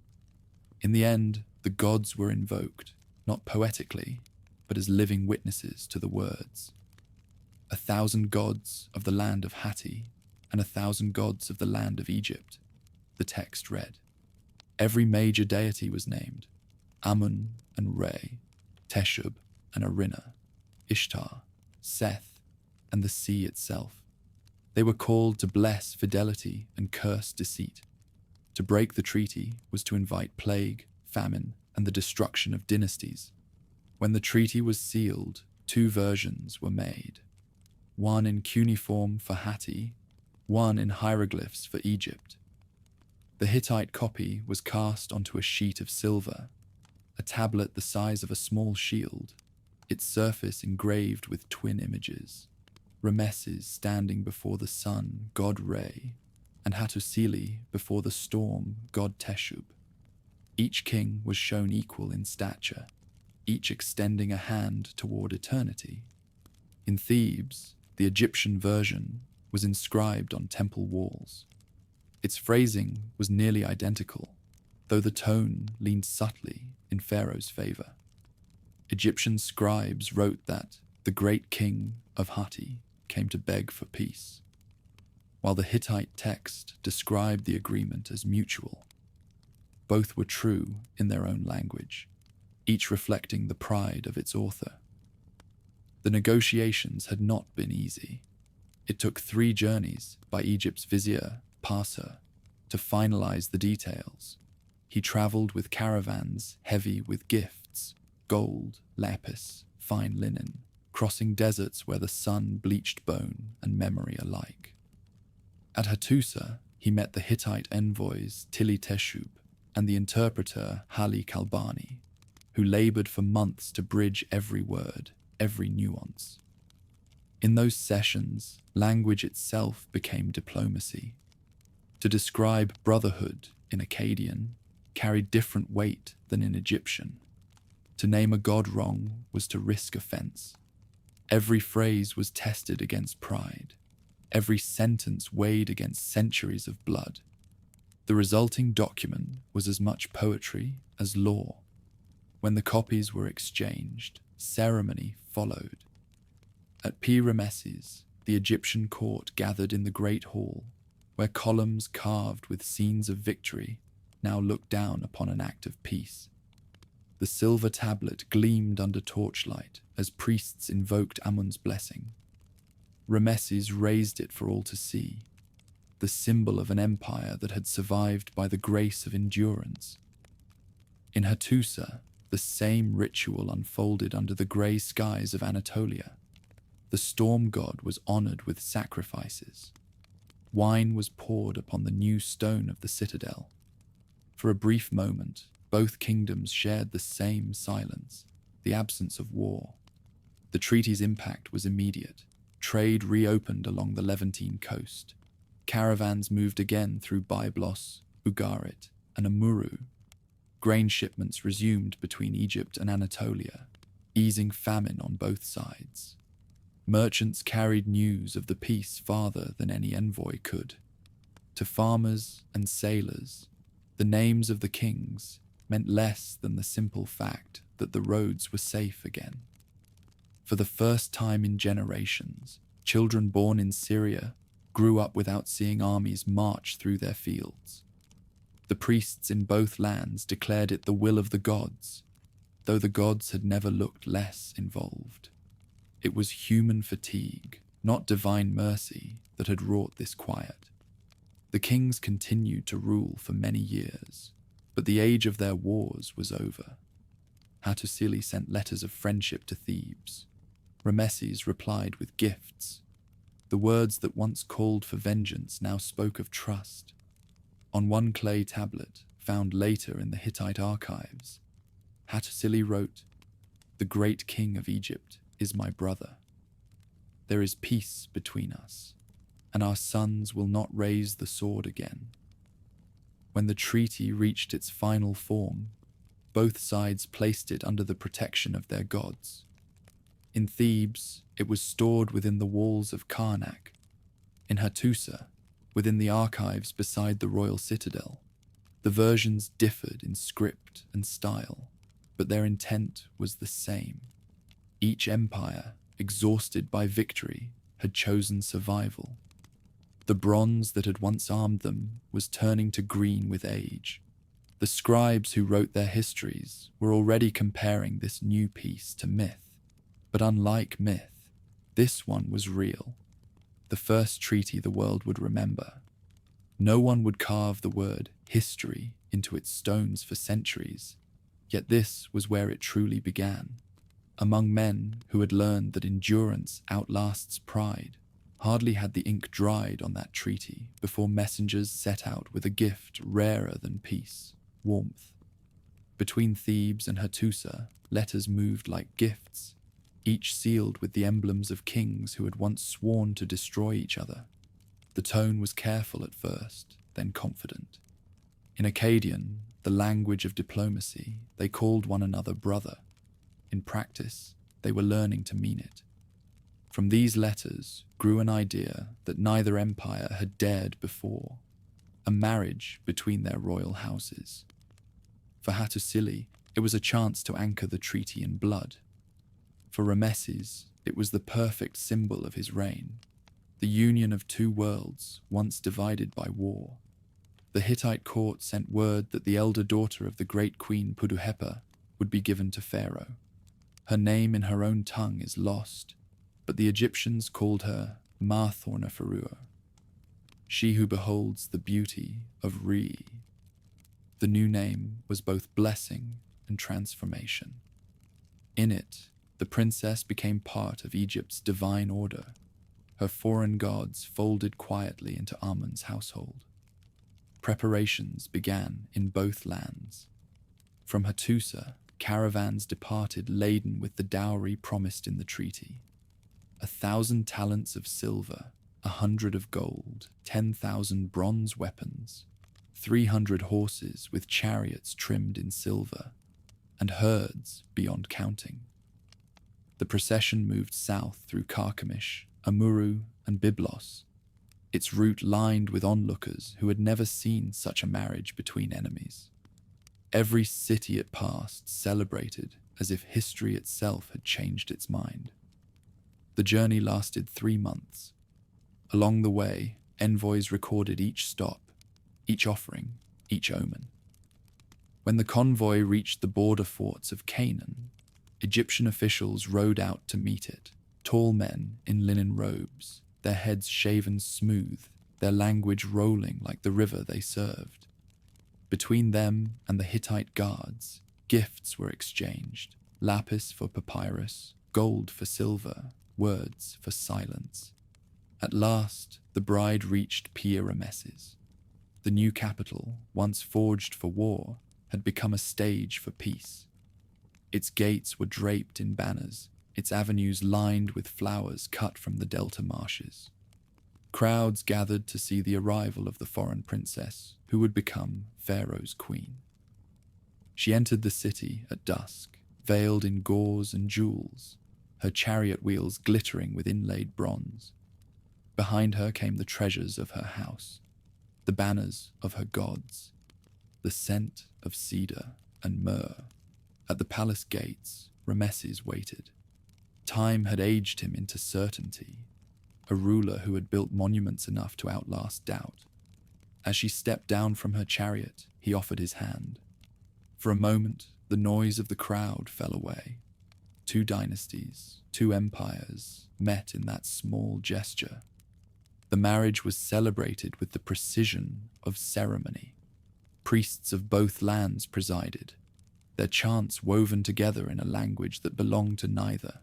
In the end, the gods were invoked, not poetically, but as living witnesses to the words. 1,000 gods of the land of Hatti and 1,000 gods of the land of Egypt, the text read. Every major deity was named: Amun and Re, Teshub and Arina, Ishtar, Seth, and the sea itself. They were called to bless fidelity and curse deceit. To break the treaty was to invite plague, famine, and the destruction of dynasties. When the treaty was sealed, two versions were made, one in cuneiform for Hatti, one in hieroglyphs for Egypt. The Hittite copy was cast onto a sheet of silver, a tablet the size of a small shield, its surface engraved with twin images, Ramesses standing before the sun, god Re, and Hattusili before the storm, god Teshub. Each king was shown equal in stature, each extending a hand toward eternity. In Thebes, the Egyptian version was inscribed on temple walls. Its phrasing was nearly identical, though the tone leaned subtly in Pharaoh's favor. Egyptian scribes wrote that the great king of Hatti came to beg for peace, while the Hittite text described the agreement as mutual. Both were true in their own language, each reflecting the pride of its author. The negotiations had not been easy. It took 3 journeys by Egypt's vizier, Parsa, to finalize the details. He traveled with caravans heavy with gifts, gold, lapis, fine linen, crossing deserts where the sun bleached bone and memory alike. At Hattusa, he met the Hittite envoys Tili Teshub and the interpreter Hali Kalbani, who labored for months to bridge every word, every nuance. In those sessions, language itself became diplomacy. To describe brotherhood in Akkadian carried different weight than in Egyptian. To name a god wrong was to risk offense. Every phrase was tested against pride. Every sentence weighed against centuries of blood. The resulting document was as much poetry as law. When the copies were exchanged, ceremony followed. At Ramesses, the Egyptian court gathered in the Great Hall, where columns carved with scenes of victory now looked down upon an act of peace. The silver tablet gleamed under torchlight as priests invoked Amun's blessing. Ramesses raised it for all to see, the symbol of an empire that had survived by the grace of endurance. In Hattusa, the same ritual unfolded under the grey skies of Anatolia. The storm god was honored with sacrifices. Wine was poured upon the new stone of the citadel. For a brief moment, both kingdoms shared the same silence, the absence of war. The treaty's impact was immediate. Trade reopened along the Levantine coast. Caravans moved again through Byblos, Ugarit, and Amuru. Grain shipments resumed between Egypt and Anatolia, easing famine on both sides. Merchants carried news of the peace farther than any envoy could. To farmers and sailors, the names of the kings meant less than the simple fact that the roads were safe again. For the first time in generations, children born in Syria grew up without seeing armies march through their fields. The priests in both lands declared it the will of the gods, though the gods had never looked less involved. It was human fatigue, not divine mercy, that had wrought this quiet. The kings continued to rule for many years, but the age of their wars was over. Hattusili sent letters of friendship to Thebes. Ramesses replied with gifts. The words that once called for vengeance now spoke of trust. On one clay tablet, found later in the Hittite archives, Hattusili wrote, "The great king of Egypt is my brother. There is peace between us, and our sons will not raise the sword again." When the treaty reached its final form, both sides placed it under the protection of their gods. In Thebes, it was stored within the walls of Karnak. In Hattusa, within the archives beside the royal citadel. The versions differed in script and style, but their intent was the same. Each empire, exhausted by victory, had chosen survival. The bronze that had once armed them was turning to green with age. The scribes who wrote their histories were already comparing this new peace to myth. But unlike myth, this one was real. The first treaty the world would remember. No one would carve the word history into its stones for centuries, yet this was where it truly began. Among men who had learned that endurance outlasts pride, hardly had the ink dried on that treaty before messengers set out with a gift rarer than peace, warmth. Between Thebes and Hattusa, letters moved like gifts, each sealed with the emblems of kings who had once sworn to destroy each other. The tone was careful at first, then confident. In Akkadian, the language of diplomacy, they called one another brother. In practice, they were learning to mean it. From these letters grew an idea that neither empire had dared before, a marriage between their royal houses. For Hattusili, it was a chance to anchor the treaty in blood. For Ramesses, it was the perfect symbol of his reign, the union of two worlds once divided by war. The Hittite court sent word that the elder daughter of the great queen Puduhepa would be given to Pharaoh. Her name in her own tongue is lost, but the Egyptians called her Ma-Thorneferuo, she who beholds the beauty of Re. The new name was both blessing and transformation. In it, the princess became part of Egypt's divine order, her foreign gods folded quietly into Amun's household. Preparations began in both lands. From Hattusa, caravans departed laden with the dowry promised in the treaty. 1,000 talents of silver, 100 of gold, 10,000 bronze weapons, 300 horses with chariots trimmed in silver, and herds beyond counting. The procession moved south through Carchemish, Amuru, and Byblos, its route lined with onlookers who had never seen such a marriage between enemies. Every city it passed celebrated as if history itself had changed its mind. The journey lasted 3 months. Along the way, envoys recorded each stop, each offering, each omen. When the convoy reached the border forts of Canaan, Egyptian officials rode out to meet it, tall men in linen robes, their heads shaven smooth, their language rolling like the river they served. Between them and the Hittite guards, gifts were exchanged, lapis for papyrus, gold for silver, words for silence. At last, the bride reached Pir Ramesses. The new capital, once forged for war, had become a stage for peace. Its gates were draped in banners, its avenues lined with flowers cut from the delta marshes. Crowds gathered to see the arrival of the foreign princess, who would become Pharaoh's queen. She entered the city at dusk, veiled in gauze and jewels, her chariot wheels glittering with inlaid bronze. Behind her came the treasures of her house, the banners of her gods, the scent of cedar and myrrh. At the palace gates, Ramesses waited. Time had aged him into certainty, a ruler who had built monuments enough to outlast doubt. As she stepped down from her chariot, he offered his hand. For a moment, the noise of the crowd fell away. 2 dynasties, 2 empires, met in that small gesture. The marriage was celebrated with the precision of ceremony. Priests of both lands presided, their chants woven together in a language that belonged to neither.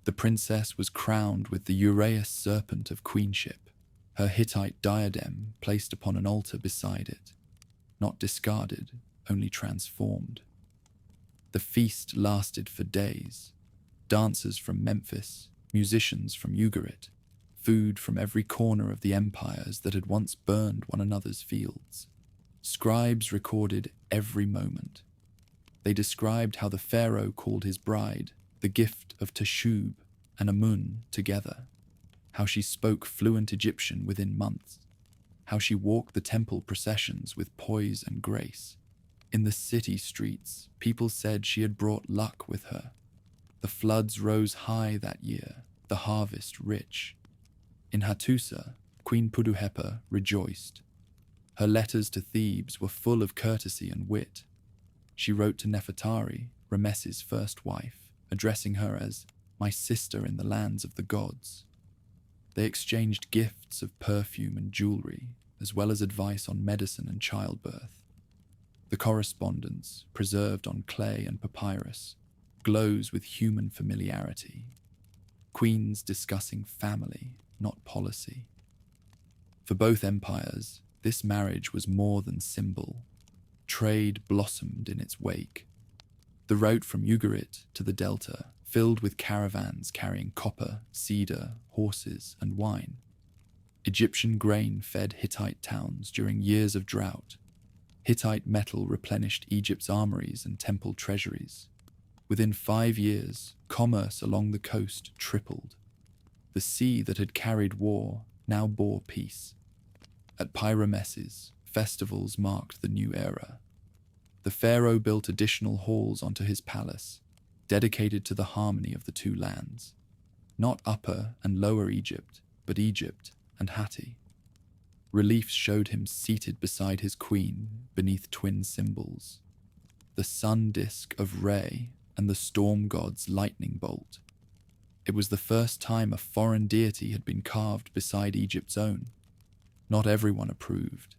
The princess was crowned with the uraeus serpent of queenship, her Hittite diadem placed upon an altar beside it, not discarded, only transformed. The feast lasted for days. Dancers from Memphis, musicians from Ugarit, food from every corner of the empires that had once burned one another's fields. Scribes recorded every moment. They described how the pharaoh called his bride the gift of Teshub and Amun together, how she spoke fluent Egyptian within months, how she walked the temple processions with poise and grace. In the city streets, people said she had brought luck with her. The floods rose high that year, the harvest rich. In Hattusa, Queen Puduhepa rejoiced. Her letters to Thebes were full of courtesy and wit. She wrote to Nefertari, Ramesses' first wife, addressing her as my sister in the lands of the gods. They exchanged gifts of perfume and jewelry, as well as advice on medicine and childbirth. The correspondence, preserved on clay and papyrus, glows with human familiarity. Queens discussing family, not policy. For both empires, this marriage was more than symbol. Trade blossomed in its wake. The route from Ugarit to the delta, filled with caravans carrying copper, cedar, horses, and wine. Egyptian grain fed Hittite towns during years of drought. Hittite metal replenished Egypt's armories and temple treasuries. Within 5 years, commerce along the coast tripled. The sea that had carried war now bore peace. At Ramesses, festivals marked the new era. The pharaoh built additional halls onto his palace, dedicated to the harmony of the two lands. Not Upper and Lower Egypt, but Egypt and Hatti. Reliefs showed him seated beside his queen beneath twin symbols. The sun disk of Re and the storm god's lightning bolt. It was the first time a foreign deity had been carved beside Egypt's own. Not everyone approved.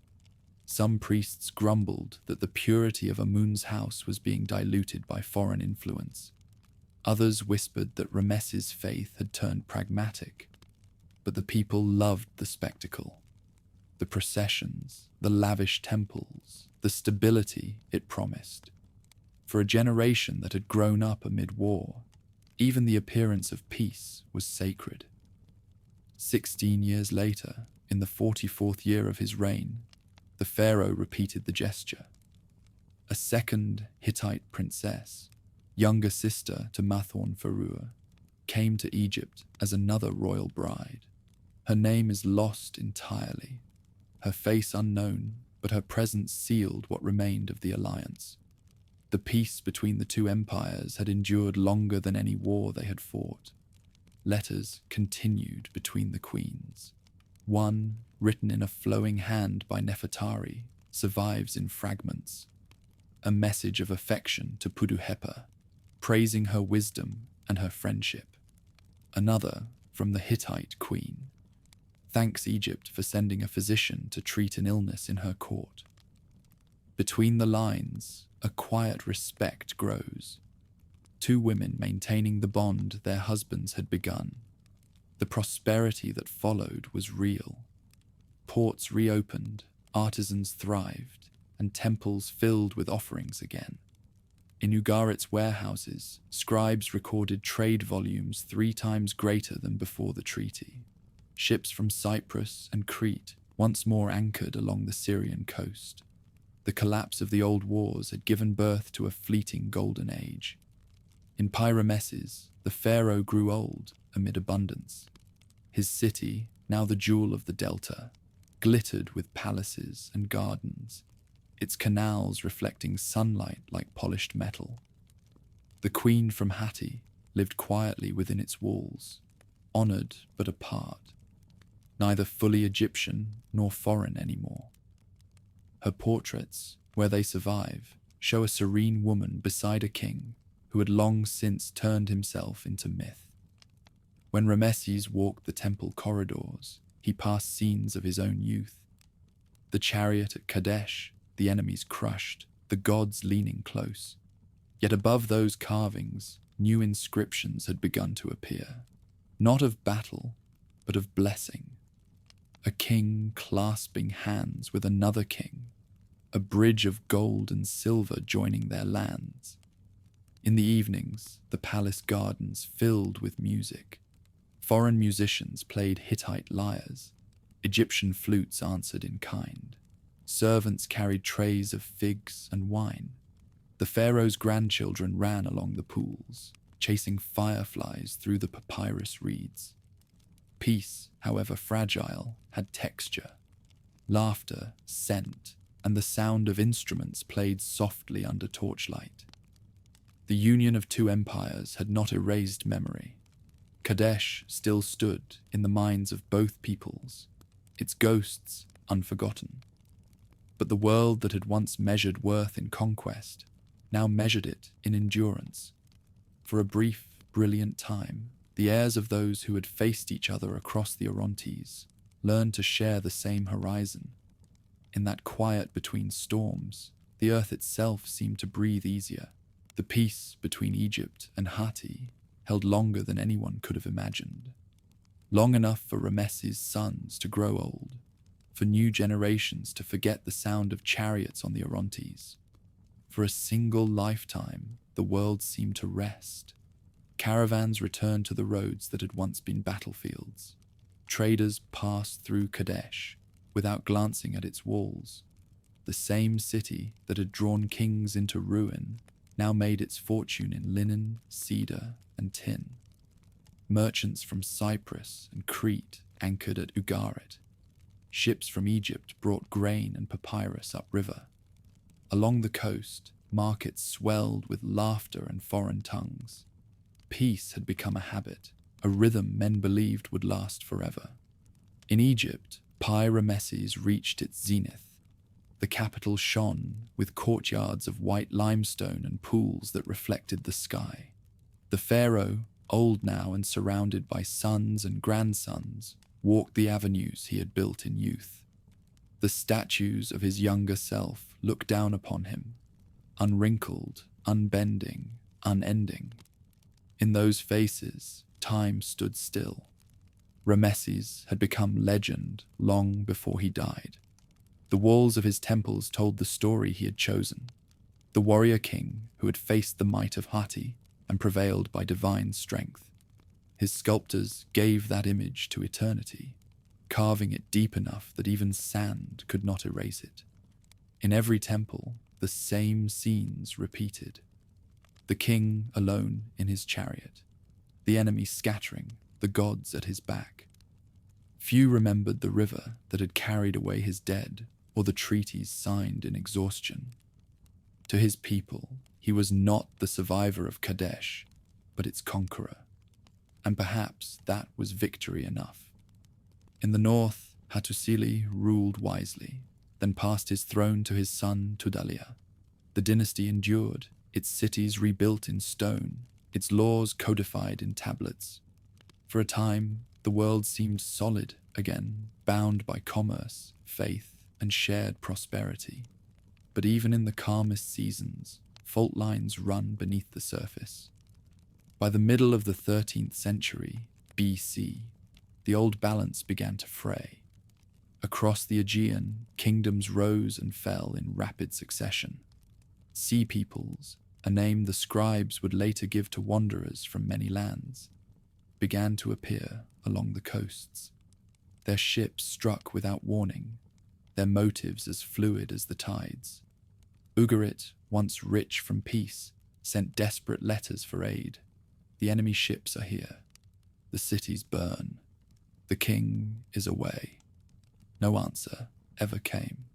Some priests grumbled that the purity of Amun's house was being diluted by foreign influence. Others whispered that Ramesses' faith had turned pragmatic. But the people loved the spectacle. The processions, the lavish temples, the stability it promised. For a generation that had grown up amid war, even the appearance of peace was sacred. 16 years later, in the 44th year of his reign, the pharaoh repeated the gesture. A second Hittite princess, younger sister to Pharaoh, came to Egypt as another royal bride. Her name is lost entirely, her face unknown, but her presence sealed what remained of the alliance. The peace between the two empires had endured longer than any war they had fought. Letters continued between the queens. One, written in a flowing hand by Nefertari, survives in fragments. A message of affection to Puduhepa, praising her wisdom and her friendship. Another, from the Hittite queen, thanks Egypt for sending a physician to treat an illness in her court. Between the lines, a quiet respect grows. Two women maintaining the bond their husbands had begun. The prosperity that followed was real. Ports reopened, artisans thrived, and temples filled with offerings again. In Ugarit's warehouses, scribes recorded trade volumes 3 times greater than before the treaty. Ships from Cyprus and Crete once more anchored along the Syrian coast. The collapse of the old wars had given birth to a fleeting golden age. In Ramesses, the pharaoh grew old amid abundance. His city, now the jewel of the delta, glittered with palaces and gardens, its canals reflecting sunlight like polished metal. The queen from Hatti lived quietly within its walls, honored but apart, neither fully Egyptian nor foreign anymore. Her portraits, where they survive, show a serene woman beside a king who had long since turned himself into myth. When Ramesses walked the temple corridors, he passed scenes of his own youth. The chariot at Kadesh, the enemies crushed, the gods leaning close. Yet above those carvings, new inscriptions had begun to appear, not of battle, but of blessing. A king clasping hands with another king, a bridge of gold and silver joining their lands. In the evenings, the palace gardens filled with music. Foreign musicians played Hittite lyres. Egyptian flutes answered in kind. Servants carried trays of figs and wine. The pharaoh's grandchildren ran along the pools, chasing fireflies through the papyrus reeds. Peace, however fragile, had texture. Laughter, scent, and the sound of instruments played softly under torchlight. The union of two empires had not erased memory. Kadesh still stood in the minds of both peoples, its ghosts unforgotten. But the world that had once measured worth in conquest now measured it in endurance. For a brief, brilliant time, the heirs of those who had faced each other across the Orontes learned to share the same horizon. In that quiet between storms, the earth itself seemed to breathe easier. The peace between Egypt and Hatti held longer than anyone could have imagined. Long enough for Ramesses' sons to grow old, for new generations to forget the sound of chariots on the Orontes. For a single lifetime, the world seemed to rest. Caravans returned to the roads that had once been battlefields. Traders passed through Kadesh without glancing at its walls. The same city that had drawn kings into ruin now made its fortune in linen, cedar, and tin. Merchants from Cyprus and Crete anchored at Ugarit. Ships from Egypt brought grain and papyrus upriver. Along the coast, markets swelled with laughter and foreign tongues. Peace had become a habit, a rhythm men believed would last forever. In Egypt, Ramesses reached its zenith. The capital shone with courtyards of white limestone and pools that reflected the sky. The pharaoh, old now and surrounded by sons and grandsons, walked the avenues he had built in youth. The statues of his younger self looked down upon him, unwrinkled, unbending, unending. In those faces, time stood still. Ramesses had become legend long before he died. The walls of his temples told the story he had chosen. The warrior king who had faced the might of Hatti and prevailed by divine strength. His sculptors gave that image to eternity, carving it deep enough that even sand could not erase it. In every temple, the same scenes repeated. The king alone in his chariot, the enemy scattering, the gods at his back. Few remembered the river that had carried away his dead or the treaties signed in exhaustion. To his people, he was not the survivor of Kadesh, but its conqueror. And perhaps that was victory enough. In the north, Hattusili ruled wisely, then passed his throne to his son Tudalia. The dynasty endured, its cities rebuilt in stone, its laws codified in tablets. For a time, the world seemed solid again, bound by commerce, faith, and shared prosperity. But even in the calmest seasons, fault lines run beneath the surface. By the middle of the 13th century, BC, the old balance began to fray. Across the Aegean, kingdoms rose and fell in rapid succession. Sea peoples, a name the scribes would later give to wanderers from many lands, began to appear along the coasts. Their ships struck without warning, their motives as fluid as the tides. Ugarit, once rich from peace, sent desperate letters for aid. The enemy ships are here. The cities burn. The king is away. No answer ever came.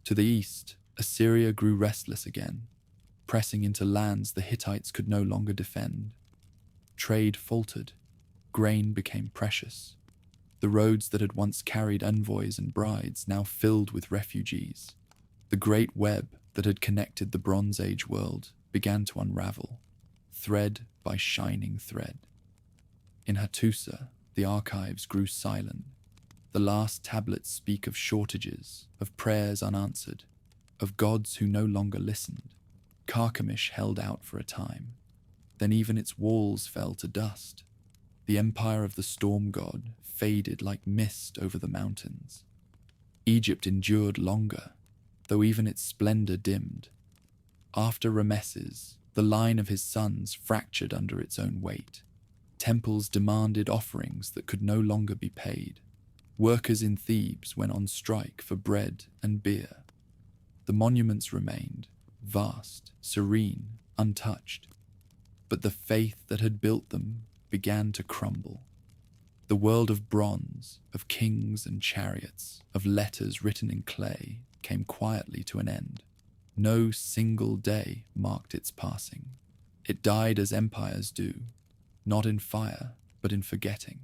To the east, Assyria grew restless again, pressing into lands the Hittites could no longer defend. Trade faltered. Grain became precious. The roads that had once carried envoys and brides now filled with refugees. The great web that had connected the Bronze Age world began to unravel, thread by shining thread. In Hattusa, the archives grew silent. The last tablets speak of shortages, of prayers unanswered, of gods who no longer listened. Carchemish held out for a time. Then even its walls fell to dust. The empire of the storm god faded like mist over the mountains. Egypt endured longer, though even its splendor dimmed. After Ramesses, the line of his sons fractured under its own weight. Temples demanded offerings that could no longer be paid. Workers in Thebes went on strike for bread and beer. The monuments remained, vast, serene, untouched. But the faith that had built them began to crumble. The world of bronze, of kings and chariots, of letters written in clay, came quietly to an end. No single day marked its passing. It died as empires do, not in fire, but in forgetting.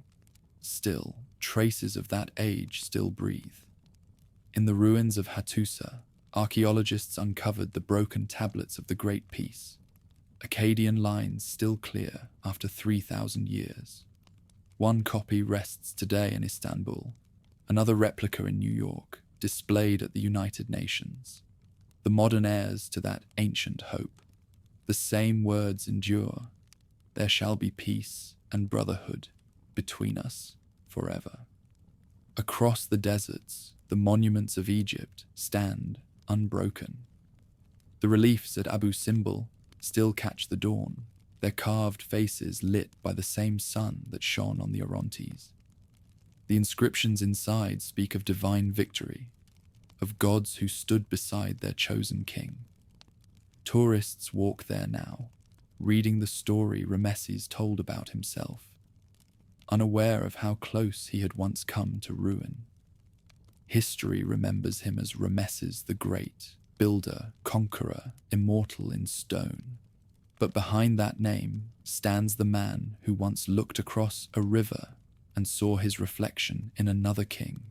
Still, traces of that age still breathe. In the ruins of Hattusa, archaeologists uncovered the broken tablets of the Great Peace. Akkadian lines still clear after 3,000 years. One copy rests today in Istanbul, another replica in New York, displayed at the United Nations. The modern heirs to that ancient hope. The same words endure. There shall be peace and brotherhood between us forever. Across the deserts, the monuments of Egypt stand unbroken. The reliefs at Abu Simbel still catch the dawn, their carved faces lit by the same sun that shone on the Orontes. The inscriptions inside speak of divine victory, of gods who stood beside their chosen king. Tourists walk there now, reading the story Ramesses told about himself, unaware of how close he had once come to ruin. History remembers him as Ramesses the Great, builder, conqueror, immortal in stone. But behind that name stands the man who once looked across a river and saw his reflection in another king,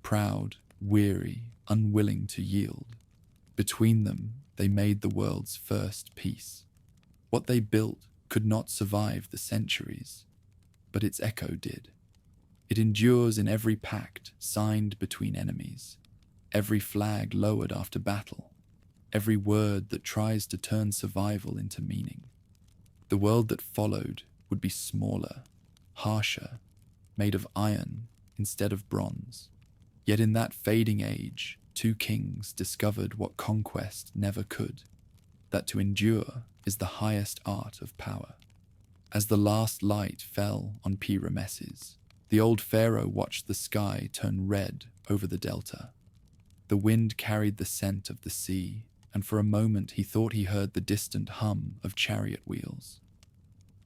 proud, weary, unwilling to yield. Between them, they made the world's first peace. What they built could not survive the centuries, but its echo did. It endures in every pact signed between enemies, every flag lowered after battle, every word that tries to turn survival into meaning. The world that followed would be smaller, harsher, made of iron instead of bronze. Yet in that fading age, two kings discovered what conquest never could, that to endure is the highest art of power. As the last light fell on Ramesses, the old pharaoh watched the sky turn red over the delta. The wind carried the scent of the sea, and for a moment he thought he heard the distant hum of chariot wheels.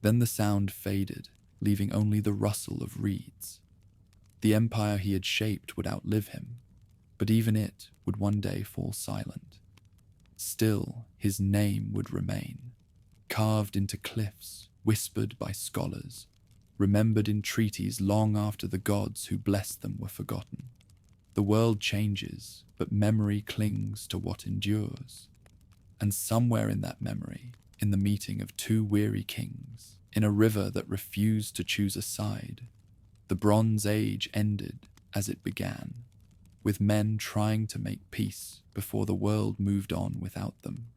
Then the sound faded, leaving only the rustle of reeds. The empire he had shaped would outlive him, but even it would one day fall silent. Still, his name would remain, carved into cliffs, whispered by scholars, remembered in treaties long after the gods who blessed them were forgotten. The world changes, but memory clings to what endures. And somewhere in that memory, in the meeting of two weary kings, in a river that refused to choose a side, the Bronze Age ended as it began, with men trying to make peace before the world moved on without them.